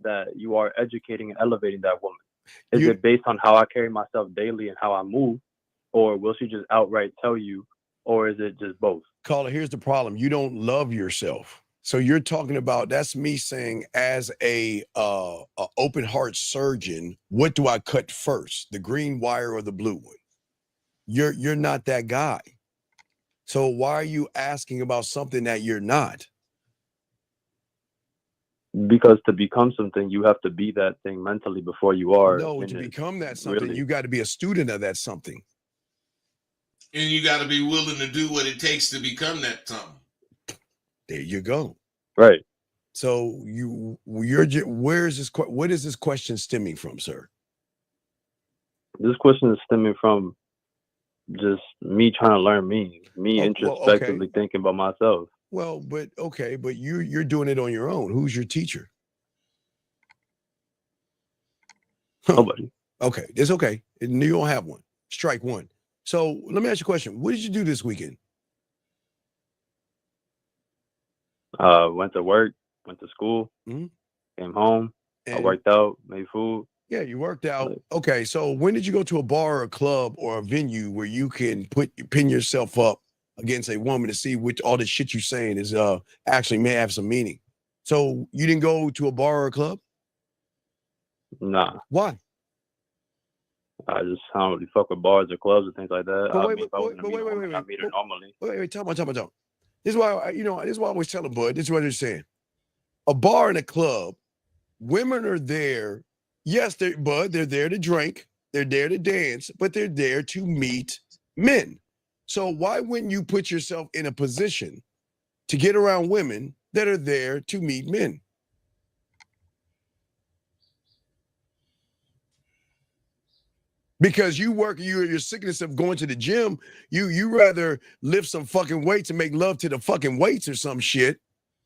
H: that you are educating and elevating that woman? Is it based on how I carry myself daily and how I move? Or will she just outright tell you? Or is it just both?
B: Caller, here's the problem. You don't love yourself. So you're talking about, that's me saying as a open heart surgeon, what do I cut first? The green wire or the blue one? You're not that guy. So why are you asking about something that you're not?
H: Because to become something, you have to be that thing mentally before you are.
B: No, to become that something, really, you got to be a student of that something.
A: And you got to be willing to do what it takes to become that something.
B: There you go.
H: Right.
B: So where is this? What is this question stemming from, sir?
H: This question is stemming from just me trying to learn me introspectively thinking about myself.
B: Well, but you're doing it on your own. Who's your teacher?
H: Nobody.
B: Okay, it's okay. You don't have one. Strike one. So let me ask you a question. What did you do this weekend?
H: Went to work, went to school, came home, I worked out, made food.
B: Yeah, you worked out. Okay, so when did you go to a bar or a club or a venue where you can pin yourself up against a woman to see which all the shit you're saying is actually may have some meaning? So you didn't go to a bar or a club?
H: Nah.
B: Why?
H: I don't really fuck with bars or clubs or things like that.
B: Wait,
H: I meet her normally.
B: Wait, time out. This is why this is why I always tell them, bud. This is what they're saying. A bar and a club, women are there. Yes, they're there to drink, they're there to dance, but they're there to meet men. So why wouldn't you put yourself in a position to get around women that are there to meet men? Because you're sickness of going to the gym, you rather lift some fucking weights and make love to the fucking weights or some shit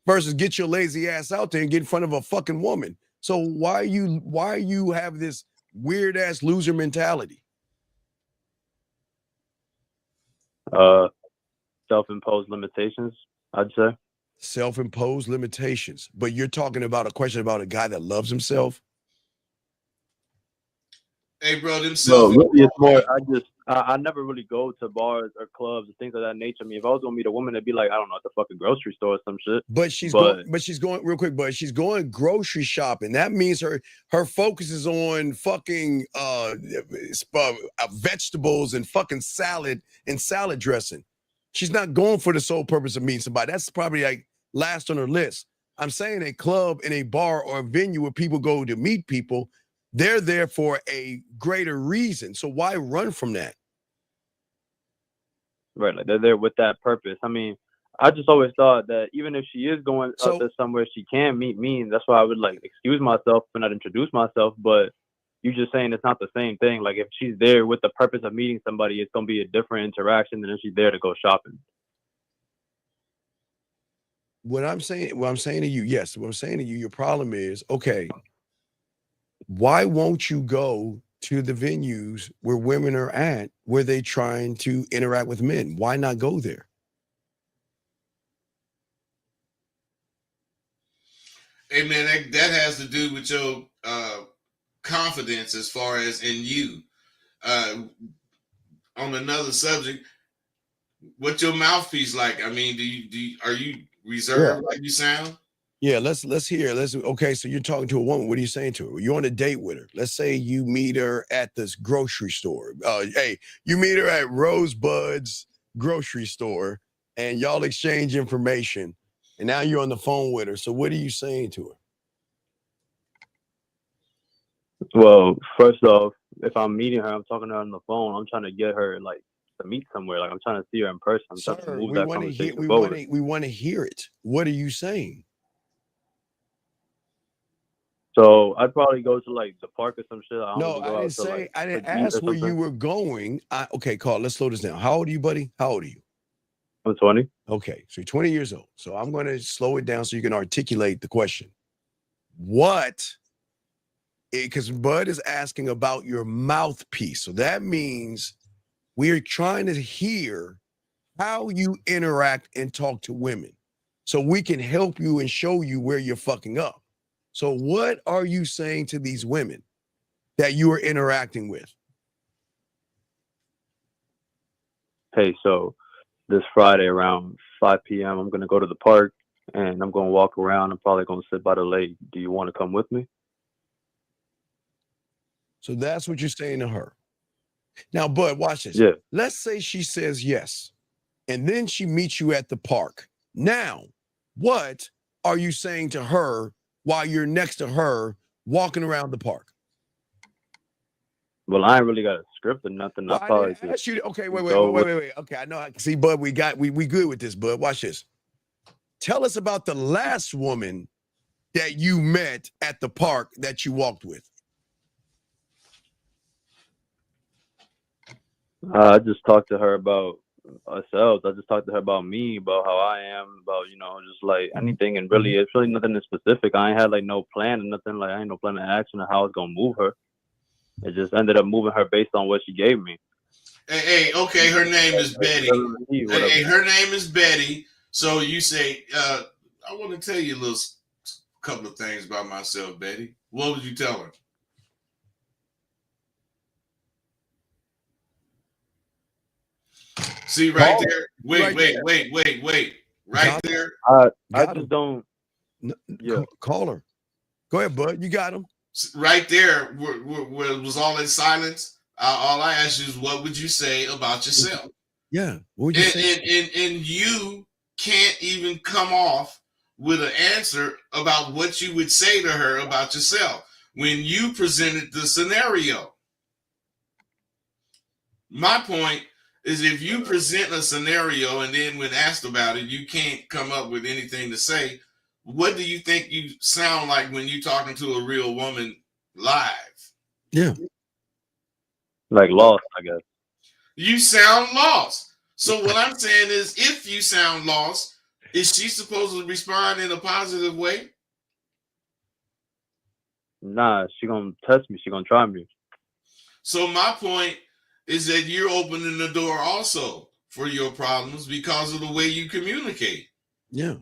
B: versus get your lazy ass out there and get in front of a fucking woman. So why you have this weird ass loser mentality?
H: Self-imposed limitations, I'd say.
B: Self-imposed limitations. But you're talking about a question about a guy that loves himself.
A: Hey, bro, them
H: No, really, it's more. I never really go to bars or clubs and things of that nature. I mean, if I was gonna meet a woman, it'd be like, I don't know, at the fucking grocery store or some shit.
B: But she's going real quick, but she's going grocery shopping. That means her focus is on fucking vegetables and fucking salad and salad dressing. She's not going for the sole purpose of meeting somebody. That's probably like last on her list. I'm saying a club and a bar or a venue where people go to meet people, they're there for a greater reason. So why run from that?
H: Right, like they're there with that purpose. I mean, I just always thought that even if she is going out there somewhere, she can meet me. And that's why I would like excuse myself and not introduce myself. But you're just saying it's not the same thing. Like if she's there with the purpose of meeting somebody, it's gonna be a different interaction than if she's there to go shopping.
B: What I'm saying to you, yes, what I'm saying to you, your problem is, okay, why won't you go to the venues where women are at, where they're trying to interact with men? Why not go there?
A: Hey, man, that has to do with your confidence as far as in you. On another subject, what's your mouthpiece like? I mean, are you reserved like you sound?
B: Yeah, let's hear. Okay, so you're talking to a woman. What are you saying to her? You're on a date with her. Let's say you meet her at this grocery store. Hey, you meet her at Rosebud's grocery store and y'all exchange information. And now you're on the phone with her. So what are you saying to her?
H: Well, first off, if I'm meeting her, I'm talking to her on the phone. I'm trying to get her like to meet somewhere. Like I'm trying to see her in person. I'm trying to move that conversation forward.
B: We want to hear it. What are you saying?
H: So I'd probably go to like the park or some shit.
B: I didn't ask where you were going. Okay, Carl, let's slow this down. How old are you, buddy? How old are you?
H: I'm 20.
B: Okay, so you're 20 years old. So I'm going to slow it down so you can articulate the question. Because Bud is asking about your mouthpiece. So that means we're trying to hear how you interact and talk to women so we can help you and show you where you're fucking up. So what are you saying to these women that you are interacting with?
H: Hey, so this Friday around 5 p.m., I'm going to go to the park and I'm going to walk around. I'm probably going to sit by the lake. Do you want to come with me?
B: So that's what you're saying to her. Now, Bud, watch this.
H: Yeah.
B: Let's say she says yes, and then she meets you at the park. Now, what are you saying to her while you're next to her walking around the park?
H: Well, I ain't really got a script or nothing.
B: Well, I didn't ask you. Okay, wait. Okay, I know. See, Bud, we good with this, Bud. Watch this. Tell us about the last woman that you met at the park that you walked with.
H: I just talked to her about ourselves. I just talked to her about me, about how I am, about, just like anything. And really, it's really nothing in specific. I ain't had like no plan or nothing. Like I ain't no plan of action or how I was going to move her. It just ended up moving her based on what she gave me.
A: Hey, okay, her name is Betty. Hey, her name is Betty. So you say, I want to tell you a couple of things about myself, Betty. What would you tell her? See right there. Wait. Right there.
H: I just don't.
B: Yeah. Call her. Go ahead, Bud. You got him.
A: Right there, where was all in silence. All I asked you is, what would you say about yourself?
B: Yeah. What would you say?
A: And you can't even come off with an answer about what you would say to her about yourself when you presented the scenario. My point is, if you present a scenario and then when asked about it, you can't come up with anything to say, what do you think you sound like when you're talking to a real woman live?
B: Yeah.
H: Like lost, I guess.
A: You sound lost. So what I'm saying is, if you sound lost, Is she supposed to respond in a positive way?
H: Nah, she gonna test me. She gonna try me.
A: So my point is that you're opening the door also for your problems because of the way you communicate.
B: Yeah.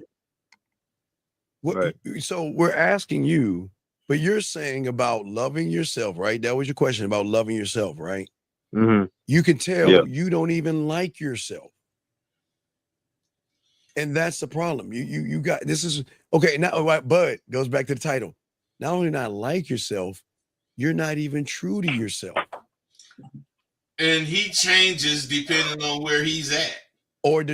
B: What?
H: Right.
B: So we're asking you, but you're saying about loving yourself, right? That was your question about loving yourself, right?
H: Mm-hmm.
B: You can tell
H: Yeah.
B: you don't even like yourself. And that's the problem. You got this is okay. Now, but goes back to the title. Not only not like yourself, you're not even true to yourself.
A: And he changes depending on where he's at.
B: Or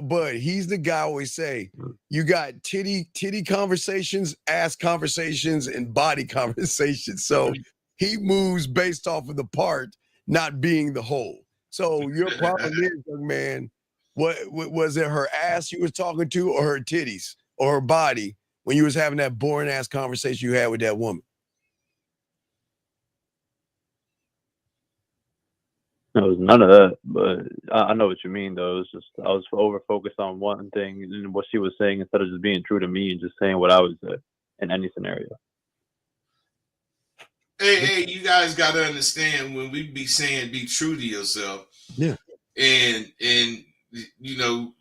B: but he's the guy always say you got titty conversations, ass conversations, and body conversations. So he moves based off of the part, not being the whole. So your problem is, young man, what was it? Her ass you was talking to, or her titties, or her body when you was having that boring ass conversation you had with that woman?
H: It was none of that, but I know what you mean, though. It's just I was over focused on one thing and what she was saying instead of just being true to me and just saying what I would say in any scenario.
A: Hey, you guys got to understand when we be saying be true to yourself.
B: Yeah.
A: And you know,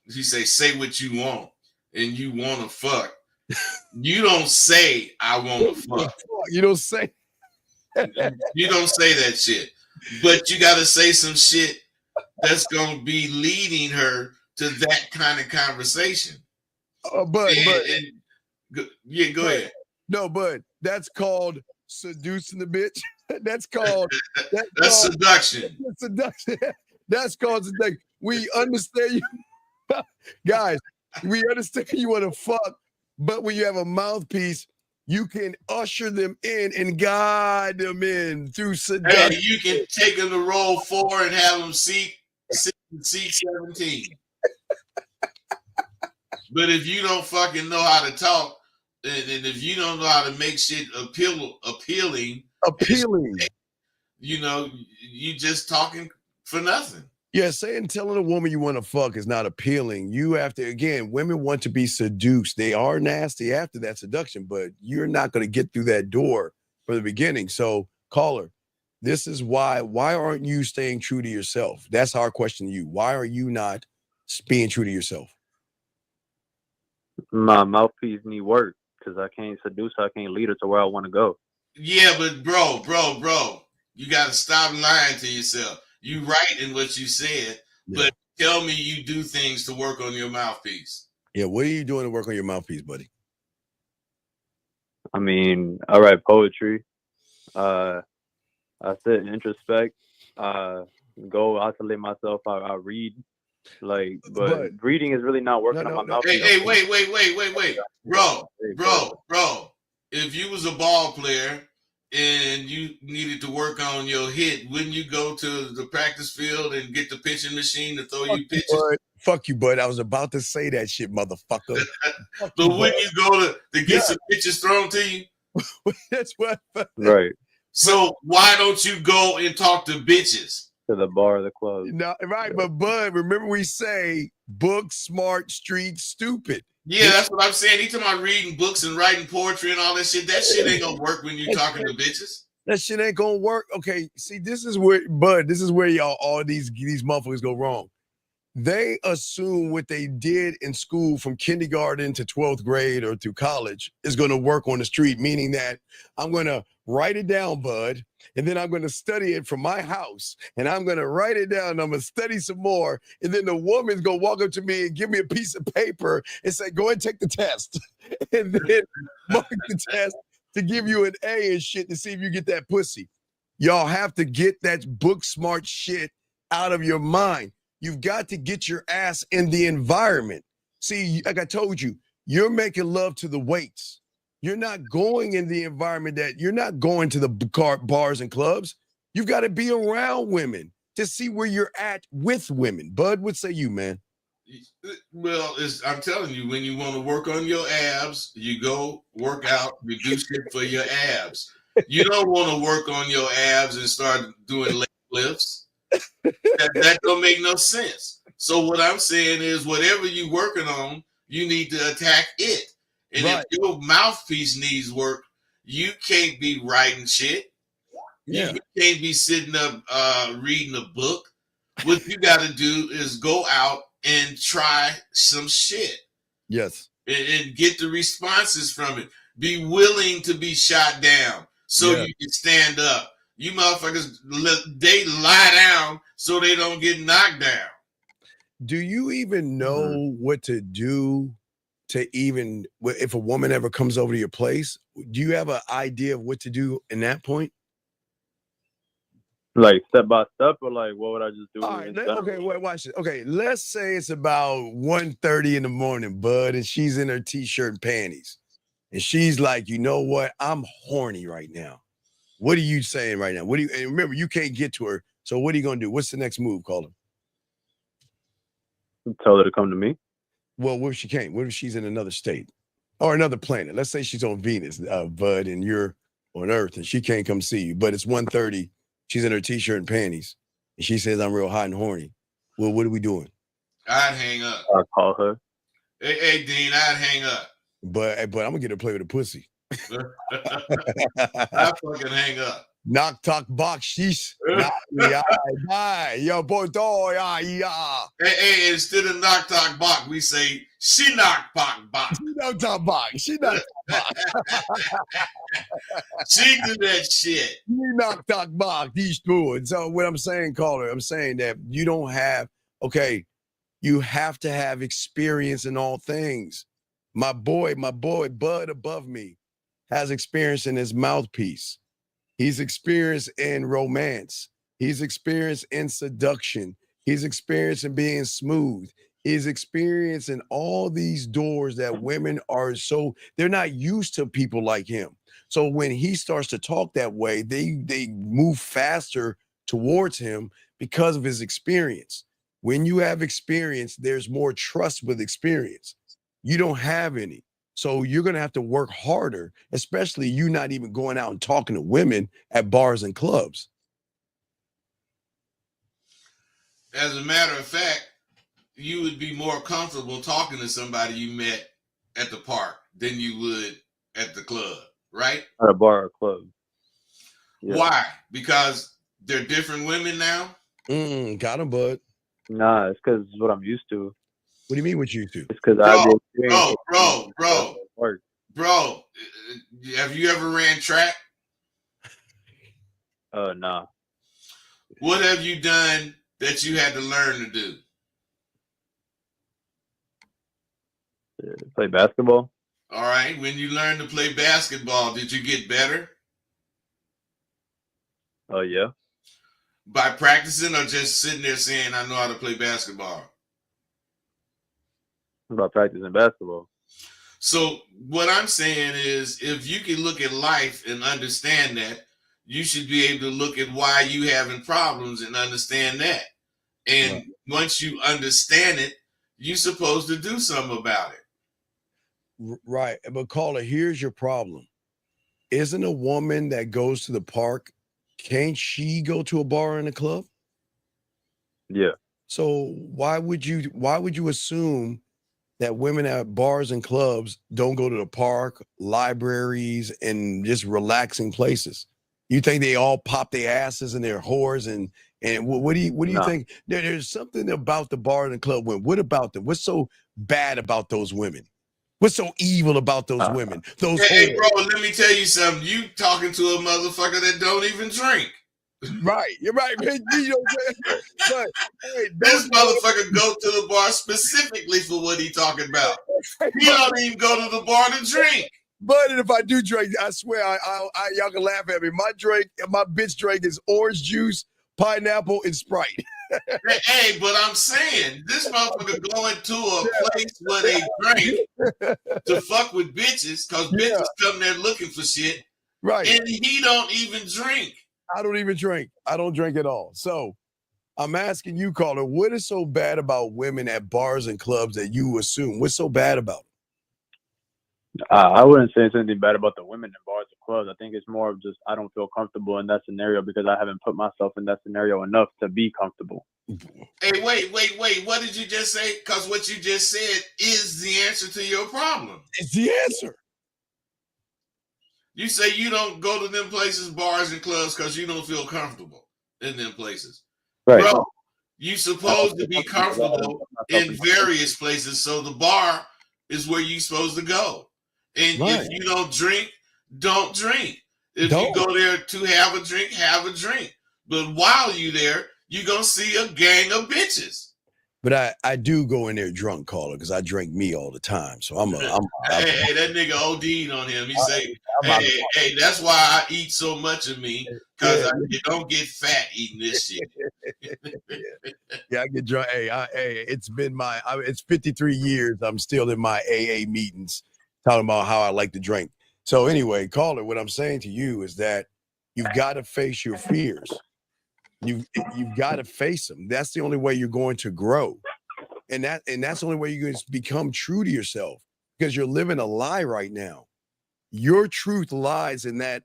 A: you say what you want and you want to fuck. You don't say I want to fuck.
B: You don't say.
A: You don't say that shit. But you got to say some shit that's going to be leading her to that kind of conversation. Yeah, go ahead.
B: No, but that's called seducing the bitch. That's called
A: seduction.
B: Seduction. That's called seduction. We understand you, guys. We understand you want to fuck, but when you have a mouthpiece, you can usher them in and guide them in through seduction.
A: Hey, you can take them to roll 4 and have them seat 17. But if you don't fucking know how to talk, and if you don't know how to make shit appealing, you know, you just talking for nothing.
B: Yeah, telling a woman you want to fuck is not appealing. You have to, again, women want to be seduced. They are nasty after that seduction, but you're not going to get through that door from the beginning. So, caller, this is why aren't you staying true to yourself? That's our question to you. Why are you not being true to yourself?
H: My mouthpiece need work because I can't seduce her. I can't lead her to where I want to go.
A: Yeah, but bro, you got to stop lying to yourself. You right in what you said, but tell me you do things to work on your mouthpiece.
B: Yeah, what are you doing to work on your mouthpiece, buddy?
H: I mean, I write poetry. I sit and introspect. Go isolate myself. I read. But reading is really not working on my mouthpiece.
A: Hey, wait. Bro. If you was a ball player and you needed to work on your hit, wouldn't you go to the practice field and get the pitching machine to throw you pitches?
B: Fuck you, bud. I was about to say that shit, motherfucker.
A: But wouldn't you go to get some pitches thrown to you?
B: That's what.
H: Right.
A: So why don't you go and talk to bitches?
H: To the bar or the club.
B: No, right, but bud, remember we say book smart, street stupid.
A: Yeah, that's what I'm saying. He talking about reading books and writing poetry and all that shit. That shit ain't gonna work when you're talking to bitches.
B: That shit ain't gonna work. Okay, see, this is where y'all all these motherfuckers go wrong. They assume what they did in school from kindergarten to 12th grade or through college is going to work on the street, meaning that I'm going to write it down, bud, and then I'm going to study it from my house, and I'm going to write it down, and I'm going to study some more, and then the woman's going to walk up to me and give me a piece of paper and say, go and take the test, and then mark the test to give you an A and shit to see if you get that pussy. Y'all have to get that book smart shit out of your mind. You've got to get your ass in the environment. See, like I told you, you're making love to the weights. You're not going in the environment you're not going to the bars and clubs. You've got to be around women to see where you're at with women. Bud, what say you, man?
A: Well, I'm telling you, when you want to work on your abs, you go work out, you do shit for your abs. You don't want to work on your abs and start doing leg lifts. That don't make no sense. So what I'm saying is, whatever you're working on, you need to attack it. And
B: Right.
A: if your mouthpiece needs work, you can't be writing shit.
B: Yeah.
A: You can't be sitting up reading a book. What you got to do is go out and try some shit.
B: Yes.
A: And get the responses from it. Be willing to be shot down so you can stand up. You motherfuckers, they lie down so they don't get knocked down.
B: Do you even know what to do to even, if a woman ever comes over to your place, do you have an idea of what to do in that point?
H: Like step by step, or like what would I just do?
B: All right, okay, wait, watch it. Okay, let's say it's about 1:30 in the morning, bud, and she's in her t-shirt and panties. And she's like, you know what? I'm horny right now. What are you saying right now? What do you, and remember, you can't get to her. So what are you gonna do? What's the next move, Calder?
H: Tell her to come to me.
B: Well, what if she can't? What if she's in another state or another planet? Let's say she's on Venus, bud, and you're on Earth, and she can't come see you, but it's 1:30. She's in her t-shirt and panties, and she says, I'm real hot and horny. Well, what are we doing?
A: I'd hang up.
H: I'll call her.
A: Hey, Dean, I'd hang up.
B: But I'm going to get her to play with a pussy.
A: I'd fucking hang up.
B: Knock, talk, box, sheesh. Yo, boy, yeah.
A: Hey, instead of knock, talk, box, we say, she knock, box, box.
B: She knock, talk, box. She knock, talk, box.
A: She do that shit.
B: She knock, talk, box. These two. So what I'm saying, Caller, I'm saying that you don't have, you have to have experience in all things. My boy, Bud above me has experience in his mouthpiece. He's experienced in romance. He's experienced in seduction. He's experienced in being smooth. He's experienced in all these doors that women are they're not used to people like him. So when he starts to talk that way, they move faster towards him because of his experience. When you have experience, there's more trust with experience. You don't have any. So you're going to have to work harder, especially you not even going out and talking to women at bars and clubs.
A: As a matter of fact, you would be more comfortable talking to somebody you met at the park than you would at the club, right?
H: At a bar or club.
A: Yeah. Why? Because they're different women now?
B: Got them, bud.
H: Nah, it's because it's what I'm used to.
B: What do you mean what you do?
H: It's because
A: bro, have you ever ran track?
H: Nah.
A: What have you done that you had to learn to do?
H: Play basketball.
A: All right. When you learned to play basketball, did you get better?
H: Oh, yeah.
A: By practicing or just sitting there saying, I know how to play basketball?
H: About practicing basketball.
A: So what I'm saying is, if you can look at life and understand that, you should be able to look at why you having problems and understand that. And once you understand it, you're supposed to do something about it.
B: Right. But Caller, here's your problem. Isn't a woman that goes to the park, can't she go to a bar and a club?
H: Yeah.
B: So why would you assume that women at bars and clubs don't go to the park, libraries, and just relaxing places? You think they all pop their asses and their whores and what do you think? There's something about the bar and the club women. What about them? What's so bad about those women? What's so evil about those women?
A: Hey, bro, let me tell you something. You talking to a motherfucker that don't even drink.
B: Right, you're right, man. You know what I'm saying? But hey,
A: this motherfucker go to the bar specifically for what he talking about. He don't even go to the bar to drink.
B: But if I do drink, I swear, y'all can laugh at me. My bitch drink is orange juice, pineapple, and Sprite.
A: Hey, but I'm saying this motherfucker going to a place where they drink to fuck with bitches, because bitches come there looking for shit.
B: Right.
A: And he don't even drink.
B: I don't even drink. I don't drink at all. So I'm asking you, Caller, what is so bad about women at bars and clubs that you assume? What's so bad about them?
H: I wouldn't say it's anything bad about the women in bars and clubs. I think it's more of just I don't feel comfortable in that scenario because I haven't put myself in that scenario enough to be comfortable.
A: Hey, wait. What did you just say? Because what you just said is the answer to your problem.
B: It's the answer.
A: You say you don't go to them places, bars and clubs, because you don't feel comfortable in them places.
H: Right.
A: Bro, you supposed to be comfortable in various places. So the bar is where you're supposed to go. And if you don't drink, don't drink. If you go there to have a drink. But while you there, you're going to see a gang of bitches.
B: But I do go in there drunk, caller, because I drink me all the time. So I'm
A: hey, that nigga OD'd on him. He say, hey, that's why I eat so much of me, because you don't get fat eating this shit.
B: Yeah, I get drunk. Hey, it's been it's 53 years. I'm still in my AA meetings talking about how I like to drink. So anyway, caller, what I'm saying to you is that you've got to face your fears. You've got to face them. That's the only way you're going to grow. And that's the only way you're going to become true to yourself, because you're living a lie right now. Your truth lies in that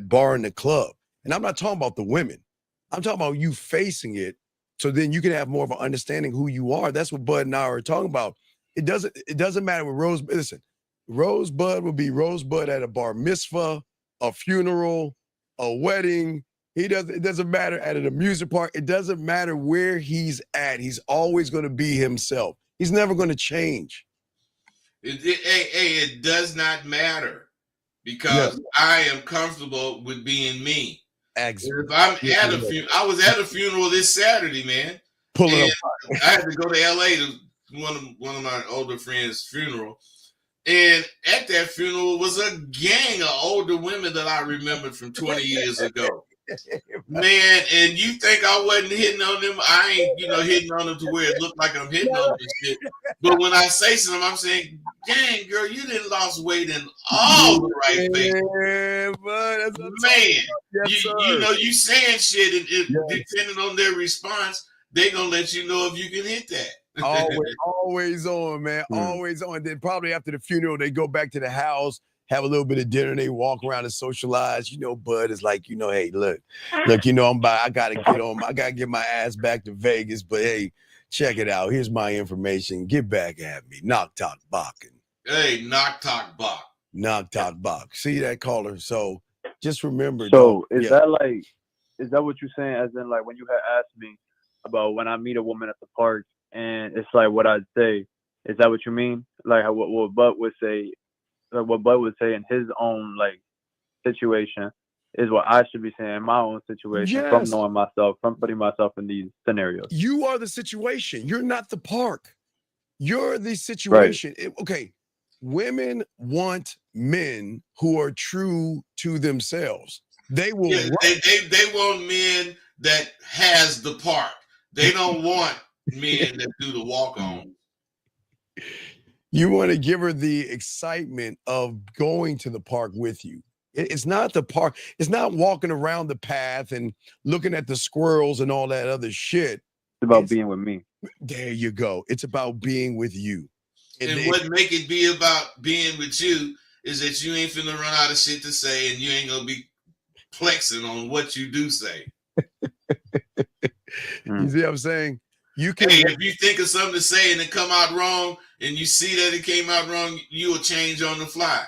B: bar in the club. And I'm not talking about the women. I'm talking about you facing it, so then you can have more of an understanding who you are. That's what Bud and I are talking about. It doesn't matter with Rosebud. Listen, Rosebud will be Rosebud at a bar mitzvah, a funeral, a wedding. It doesn't matter at an amusement park. It doesn't matter where he's at. He's always going to be himself. He's never going to change.
A: It does not matter, because I am comfortable with being me.
B: Exactly.
A: If I'm at a funeral, I was at a funeral this Saturday, man. I had to go to LA to one of my older friends' funeral. And at that funeral was a gang of older women that I remembered from 20 years ago. Man, and you think I wasn't hitting on them? I ain't, hitting on them to where it looked like I'm hitting on them and shit. But when I say something, I'm saying, dang, girl, you didn't lost weight in all the right places. Man, you saying shit, and depending on their response, they gonna let you know if you can hit that.
B: Always on, man. Always on. Then probably after the funeral, they go back to the house, have a little bit of dinner, they walk around and socialize. Bud is like, hey, look, I gotta get my ass back to Vegas, but hey, check it out. Here's my information. Get back at me. Knock talk bach.
A: Hey, knock talk bach.
B: Knock talk bach. See that, caller? So just remember.
H: So is that what you're saying? As in, like, when you had asked me about when I meet a woman at the park, and it's like what I'd say. Is that what you mean? Like what Bud would say? Like what Bud would say in his own situation is what I should be saying in my own situation, from knowing myself, from putting myself in these scenarios.
B: You are the situation. You're not the park. You're the situation. Right. Okay. Women want men who are true to themselves. They will.
A: Yeah, they want men that has the park. They don't want men that do the walk on.
B: You want to give her the excitement of going to the park with you. It's not the park. It's not walking around the path and looking at the squirrels and all that other shit.
H: It's about being with me.
B: There you go. It's about being with you.
A: And what make it be about being with you is that you ain't finna run out of shit to say, and you ain't gonna be flexing on what you do say.
B: You see what I'm saying?
A: If you think of something to say and it come out wrong, and you see that it came out wrong, you will change on the fly.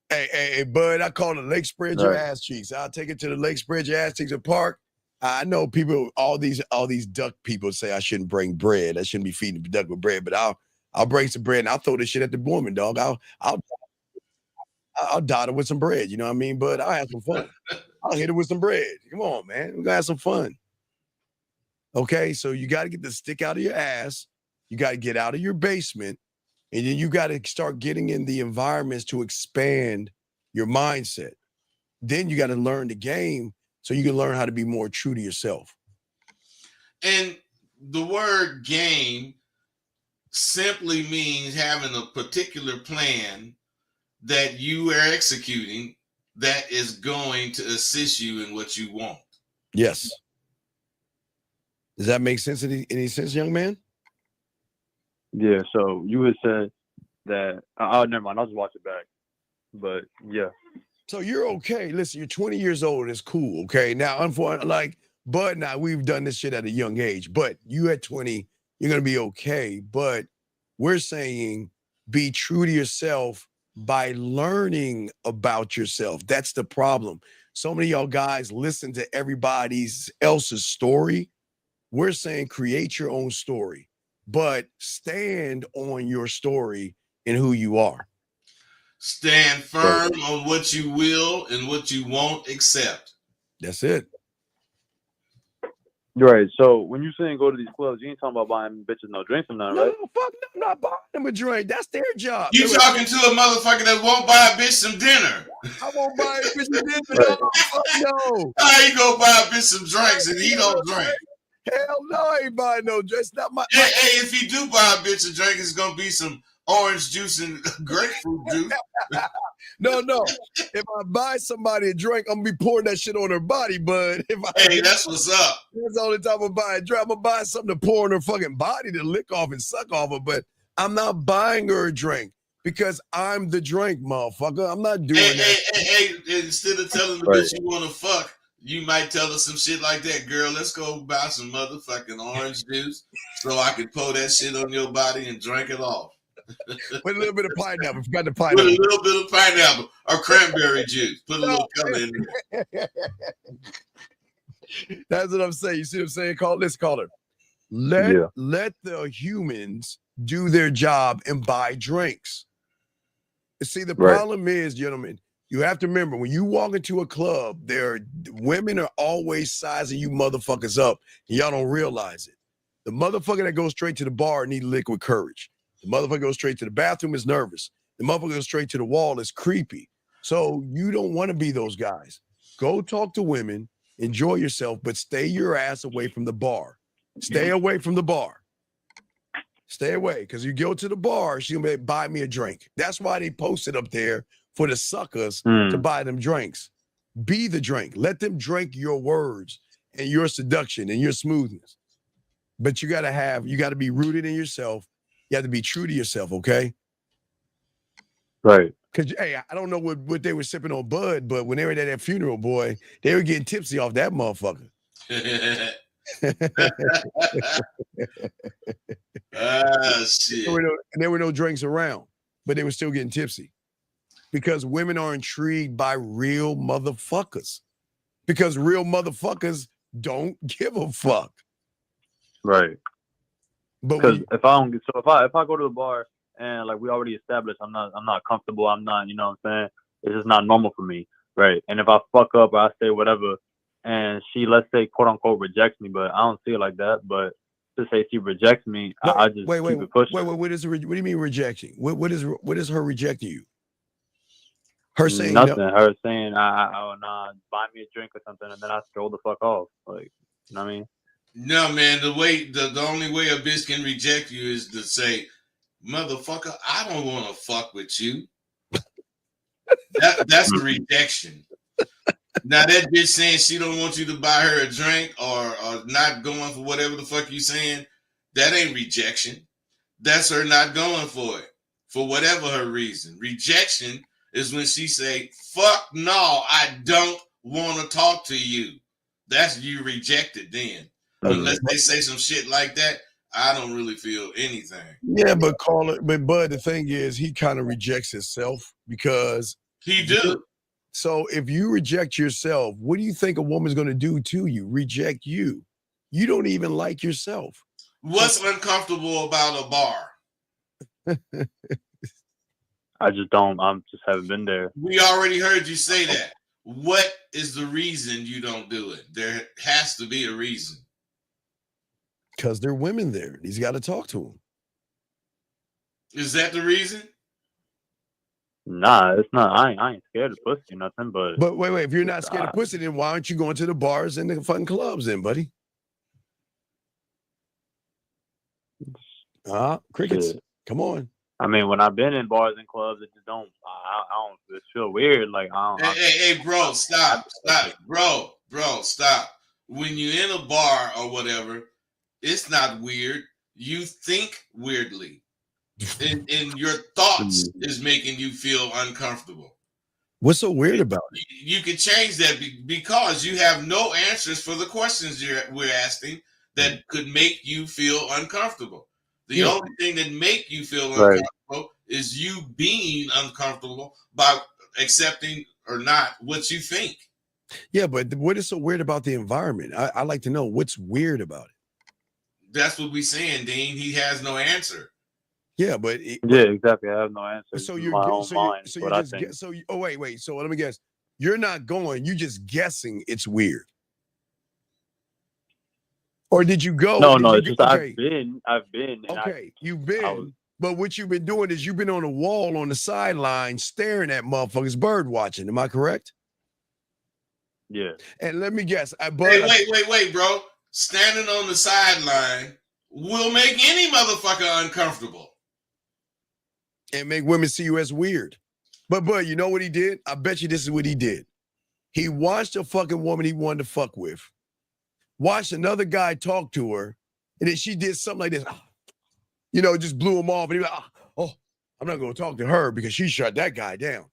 B: Hey, Bud, I call it Lake Spread Your Ass Cheeks. I'll take it to the Lake Spread Your Ass Cheeks Park. I know people, all these duck people say I shouldn't bring bread. I shouldn't be feeding the duck with bread, but I'll bring some bread and I'll throw this shit at the woman, dog. I'll dot it with some bread. You know what I mean? But I'll have some fun. I'll hit it with some bread. Come on, man. We're gonna have some fun. Okay, so you got to get the stick out of your ass. You got to get out of your basement. And then you got to start getting in the environments to expand your mindset. Then you got to learn the game so you can learn how to be more true to yourself.
A: And the word game simply means having a particular plan that you are executing that is going to assist you in what you want.
B: Yes. Does that make sense? Any sense, young man?
H: Yeah, so you had said that never mind, I'll just watch it back. But yeah.
B: So you're okay. Listen, you're 20 years old. It's cool. Okay. Now, unfortunately, like Bud and I, we've done this shit at a young age. But you at 20, you're gonna be okay. But we're saying be true to yourself by learning about yourself. That's the problem. So many of y'all guys listen to everybody's else's story. We're saying create your own story, but stand on your story and who you are.
A: Stand firm on what you will and what you won't accept.
B: That's it.
H: Right. So when you saying go to these clubs, you ain't talking about buying bitches no drinks or nothing,
B: No,
H: right?
B: fuck no, I'm not buying them a drink. That's their job.
A: You talking to a motherfucker that won't buy a bitch some dinner.
B: I won't buy a bitch some dinner.
H: Right.
B: No, fuck no.
A: How you gonna buy a bitch some drinks and he don't drink?
B: Hell no, I ain't buying no drink. Not my.
A: Hey, if he do buy a bitch a drink, it's gonna be some orange juice and grapefruit juice.
B: No. If I buy somebody a drink, I'm gonna be pouring that shit on her body. But
A: hey, that's what's up.
B: That's the only time I'm buying a drink. I'm gonna buy something to pour on her fucking body to lick off and suck off her. But I'm not buying her a drink because I'm the drink, motherfucker. I'm not doing that.
A: Hey, instead of telling the bitch you wanna fuck, you might tell her some shit like that, girl. Let's go buy some motherfucking orange juice so I can pour that shit on your body and drink it off.
B: With a little bit of pineapple. Forgot the pineapple.
A: With a little bit of pineapple or cranberry juice. Put a little color in there.
B: That's what I'm saying. You see what I'm saying? Let's call it. Let the humans do their job and buy drinks. See, the problem is, gentlemen, you have to remember when you walk into a club, women are always sizing you motherfuckers up, and y'all don't realize it. The motherfucker that goes straight to the bar needs liquid courage. The motherfucker goes straight to the bathroom is nervous. The motherfucker goes straight to the wall is creepy. So you don't want to be those guys. Go talk to women, enjoy yourself, but stay your ass away from the bar. Stay away from the bar. Stay away, because you go to the bar, she's gonna buy me a drink. That's why they posted up there for the suckers to buy them drinks. Be the drink. Let them drink your words and your seduction and your smoothness. But you gotta be rooted in yourself. You have to be true to yourself, okay?
H: Right.
B: Because, hey, I don't know what they were sipping on Bud, but when they were at that funeral, boy, they were getting tipsy off that motherfucker.
A: Shit.
B: There were no drinks around, but they were still getting tipsy. Because women are intrigued by real motherfuckers. Because real motherfuckers don't give a fuck.
H: Right.
B: But
H: if I go to the bar and like we already established, I'm not comfortable. I'm not, you know what I'm saying? It's just not normal for me, right? And if I fuck up or I say whatever, and she, let's say, quote unquote, rejects me, but I don't see it like that. But to say she rejects me, I just keep it pushing.
B: Wait, what do you mean rejecting? What is her rejecting you? Her saying
H: nothing.
B: No?
H: Her saying, "Oh nah, buy me a drink or something," and then I stroll the fuck off. Like, you know what I mean?
A: No, man. The only way a bitch can reject you is to say, "Motherfucker, I don't want to fuck with you." That's a rejection. Now that bitch saying she don't want you to buy her a drink or not going for whatever the fuck you saying, that ain't rejection. That's her not going for it for whatever her reason. Rejection is when she say, "Fuck no, I don't want to talk to you." That's you rejected then. Unless they say some shit like that, I don't really feel anything.
B: Yeah, but Bud, the thing is, he kind of rejects himself because
A: he do.
B: So if you reject yourself, what do you think a woman's going to do to you? Reject you. You don't even like yourself.
A: What's uncomfortable about a bar?
H: I just haven't been there.
A: We already heard you say that. What is the reason you don't do it? There has to be a reason.
B: Because there are women there. He's got to talk to them.
A: Is that the reason?
H: Nah, it's not. I ain't scared of pussy or nothing, but
B: wait. If you're not scared of pussy, then why aren't you going to the bars and the fucking clubs then, buddy? Crickets.
A: Yeah.
B: Come on.
H: I mean, when I've been in bars and clubs, it just don't. I don't. It feel weird. Like I don't.
A: Hey, bro, stop, bro, stop. When you're in a bar or whatever, it's not weird. You think weirdly. And your thoughts is making you feel uncomfortable.
B: What's so weird about it?
A: You can change that because you have no answers for the questions we're asking that could make you feel uncomfortable. The only thing that make you feel uncomfortable is you being uncomfortable by accepting or not what you think.
B: Yeah, but what is so weird about the environment? I like to know what's weird about it.
A: That's what we're saying, Dean. He has no answer.
B: Yeah, but
H: exactly. I have no answer.
B: So
H: you're my own mind.
B: So you just get. So wait. So let me guess. You're not going. You just guessing it's weird. Or did you go?
H: No. It's just okay. I've been.
B: Okay, you've been. But what you've been doing is you've been on a wall on the sideline staring at motherfuckers bird watching. Am I correct?
H: Yeah.
B: And let me guess.
A: Wait, bro. Standing on the sideline will make any motherfucker uncomfortable.
B: And make women see you as weird. But you know what he did? I bet you this is what he did. He watched a fucking woman he wanted to fuck with, watched another guy talk to her, and then she did something like this. Just blew him off. And he was like, oh, I'm not going to talk to her because she shut that guy down.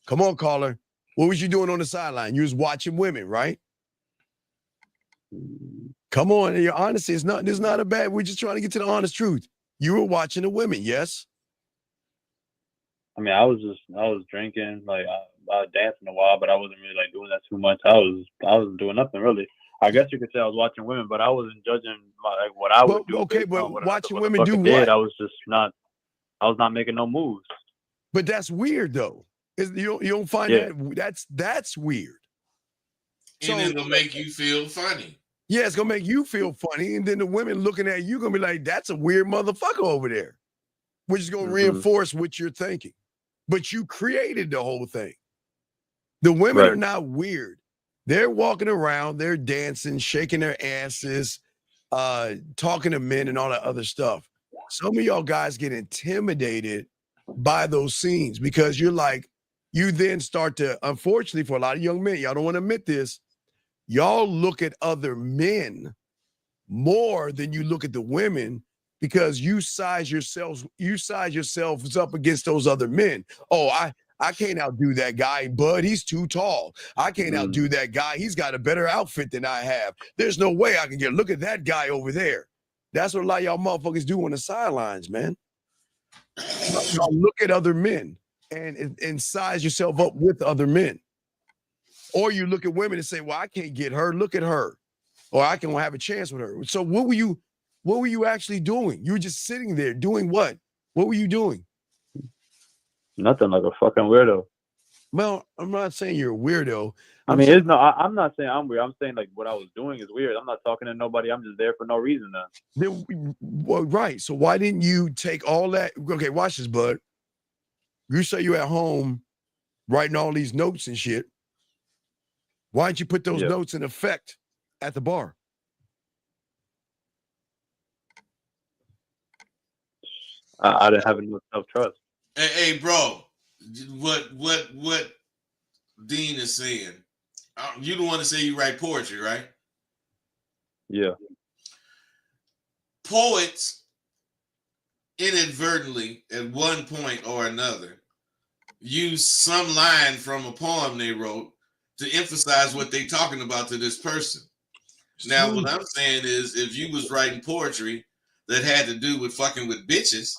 B: Come on, caller. What was you doing on the sideline? You was watching women, right? Come on. Your honesty is not, there's not a bad, we're just trying to get to the honest truth. You were watching the women, yes?
H: I mean, I was drinking, like I was dancing a while, but I wasn't really like doing that too much. I was doing nothing really. I guess you could say I was watching women, but I wasn't judging what I would do.
B: Okay, but watching women do what?
H: I was not making no moves.
B: But that's weird though. You don't find that's weird.
A: And it'll make you feel funny.
B: Yeah, it's gonna make you feel funny, and then the women looking at you gonna be like, "That's a weird motherfucker over there," which is gonna reinforce what you're thinking. But you created the whole thing. The women are not weird. They're walking around, they're dancing, shaking their asses, talking to men and all that other stuff. Some of y'all guys get intimidated by those scenes because you're like, you then start to, unfortunately for a lot of young men, y'all don't want to admit this, y'all look at other men more than you look at the women because you size yourselves up against those other men. Oh, I can't outdo that guy, Bud. He's too tall. I can't outdo that guy. He's got a better outfit than I have. There's no way I can look at that guy over there. That's what a lot of y'all motherfuckers do on the sidelines, man. Y'all look at other men and size yourself up with other men. Or you look at women and say, well, I can't get her. Look at her. Or I can have a chance with her. So what were you actually doing? You were just sitting there doing what? What were you doing?
H: Nothing, like a fucking weirdo.
B: Well, I'm not saying you're a weirdo.
H: I'm not saying I'm weird. I'm saying like what I was doing is weird. I'm not talking to nobody. I'm just there for no reason now.
B: Well, right. So why didn't you take all that? Okay, watch this, Bud. You say you're at home writing all these notes and shit. Why didn't you put those notes in effect at the bar?
H: I didn't have enough self-trust.
A: Hey, bro, what Dean is saying, you don't want to say you write poetry, right?
H: Yeah.
A: Poets inadvertently, at one point or another, use some line from a poem they wrote to emphasize what they're talking about to this person. Now, what I'm saying is, if you was writing poetry that had to do with fucking with bitches,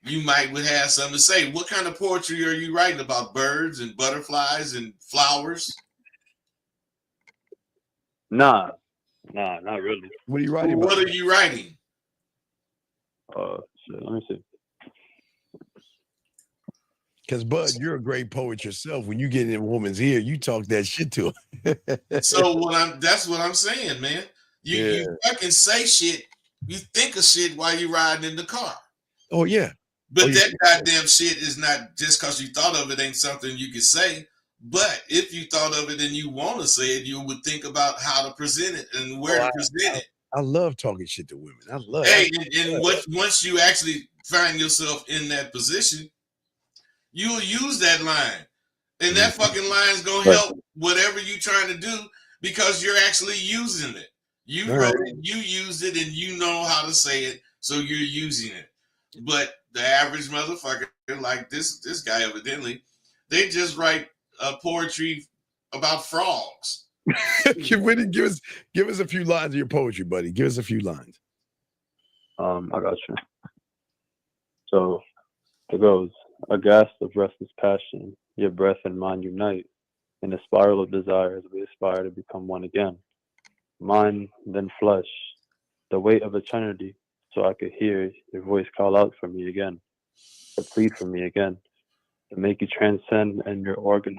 A: you might would have something to say. What kind of poetry are you writing about? Birds and butterflies and flowers?
H: Nah, not really.
B: What are you writing?
A: What are you writing?
H: Let me see.
B: Because Bud, you're a great poet yourself. When you get in a woman's ear, you talk that shit to her.
A: So that's what I'm saying, man. You fucking say shit. You think of shit while you're riding in the car.
B: Oh yeah.
A: But that goddamn shit is not just because you thought of it ain't something you could say. But if you thought of it and you want to say it, you would think about how to present it and where to present it.
B: I love talking shit to women. I love
A: it. Once you actually find yourself in that position, you'll use that line. And that fucking line is going to help whatever you're trying to do because you're actually using it. You wrote it, you used it, and you know how to say it, so you're using it. But the average motherfucker, like this guy evidently, they just write poetry about frogs.
B: give us a few lines of your poetry, buddy. Give us a few lines.
H: I got you. So it goes, aghast of restless passion, your breath and mine unite. In a spiral of desires, we aspire to become one again. Mind, then flesh, the weight of eternity, so I could hear your voice call out for me again, to plead for me again, to make you transcend in your organs,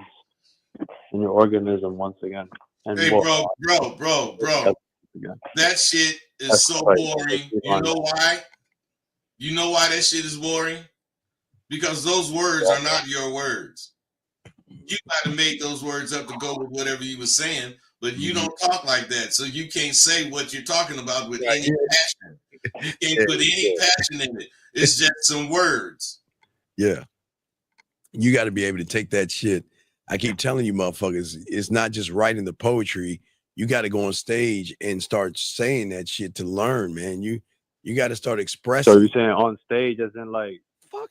H: in your organism once again. And
A: hey, bro, that shit is so boring. You know why? You know why that shit is boring? Because those words are not your words. You got to make those words up to go with whatever you were saying, but you don't talk like that, so you can't say what you're talking about with any passion. You can't put any passion in it. It's just some words.
B: Yeah. You got to be able to take that shit. I keep telling you, motherfuckers, it's not just writing the poetry. You got to go on stage and start saying that shit to learn, man. You got to start expressing.
H: So you're saying on stage, as in like,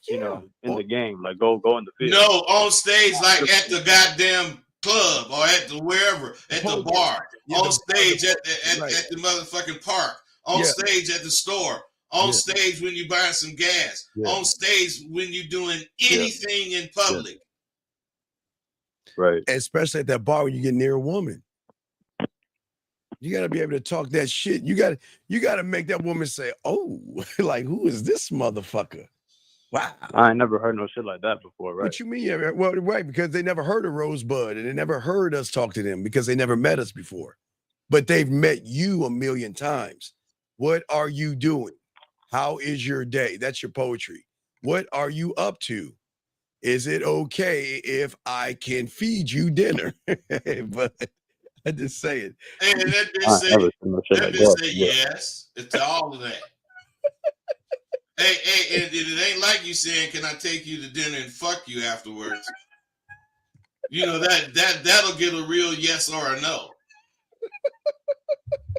H: you know, in the game, like go in the field.
A: No, on stage, like at the goddamn club or at the wherever, at the bar, on stage at the motherfucking park, on stage at the store, on stage when you buying some gas, on stage when you're doing anything in public.
H: Right.
B: Especially at that bar when you get near a woman. You got to be able to talk that shit. You got to make that woman say, "Oh, like who is this motherfucker?" Wow.
H: I ain't never heard no shit like that before, right?
B: What you mean? Yeah, well, right, because they never heard of Rosebud and they never heard us talk to them because they never met us before. But they've met you a million times. What are you doing? How is your day? That's your poetry. What are you up to? Is it okay if I can feed you dinner? But I just say it.
A: And that bitch say yes to all of that. Hey, and it ain't like you saying, "Can I take you to dinner and fuck you afterwards?" You know that'll get a real yes or a no.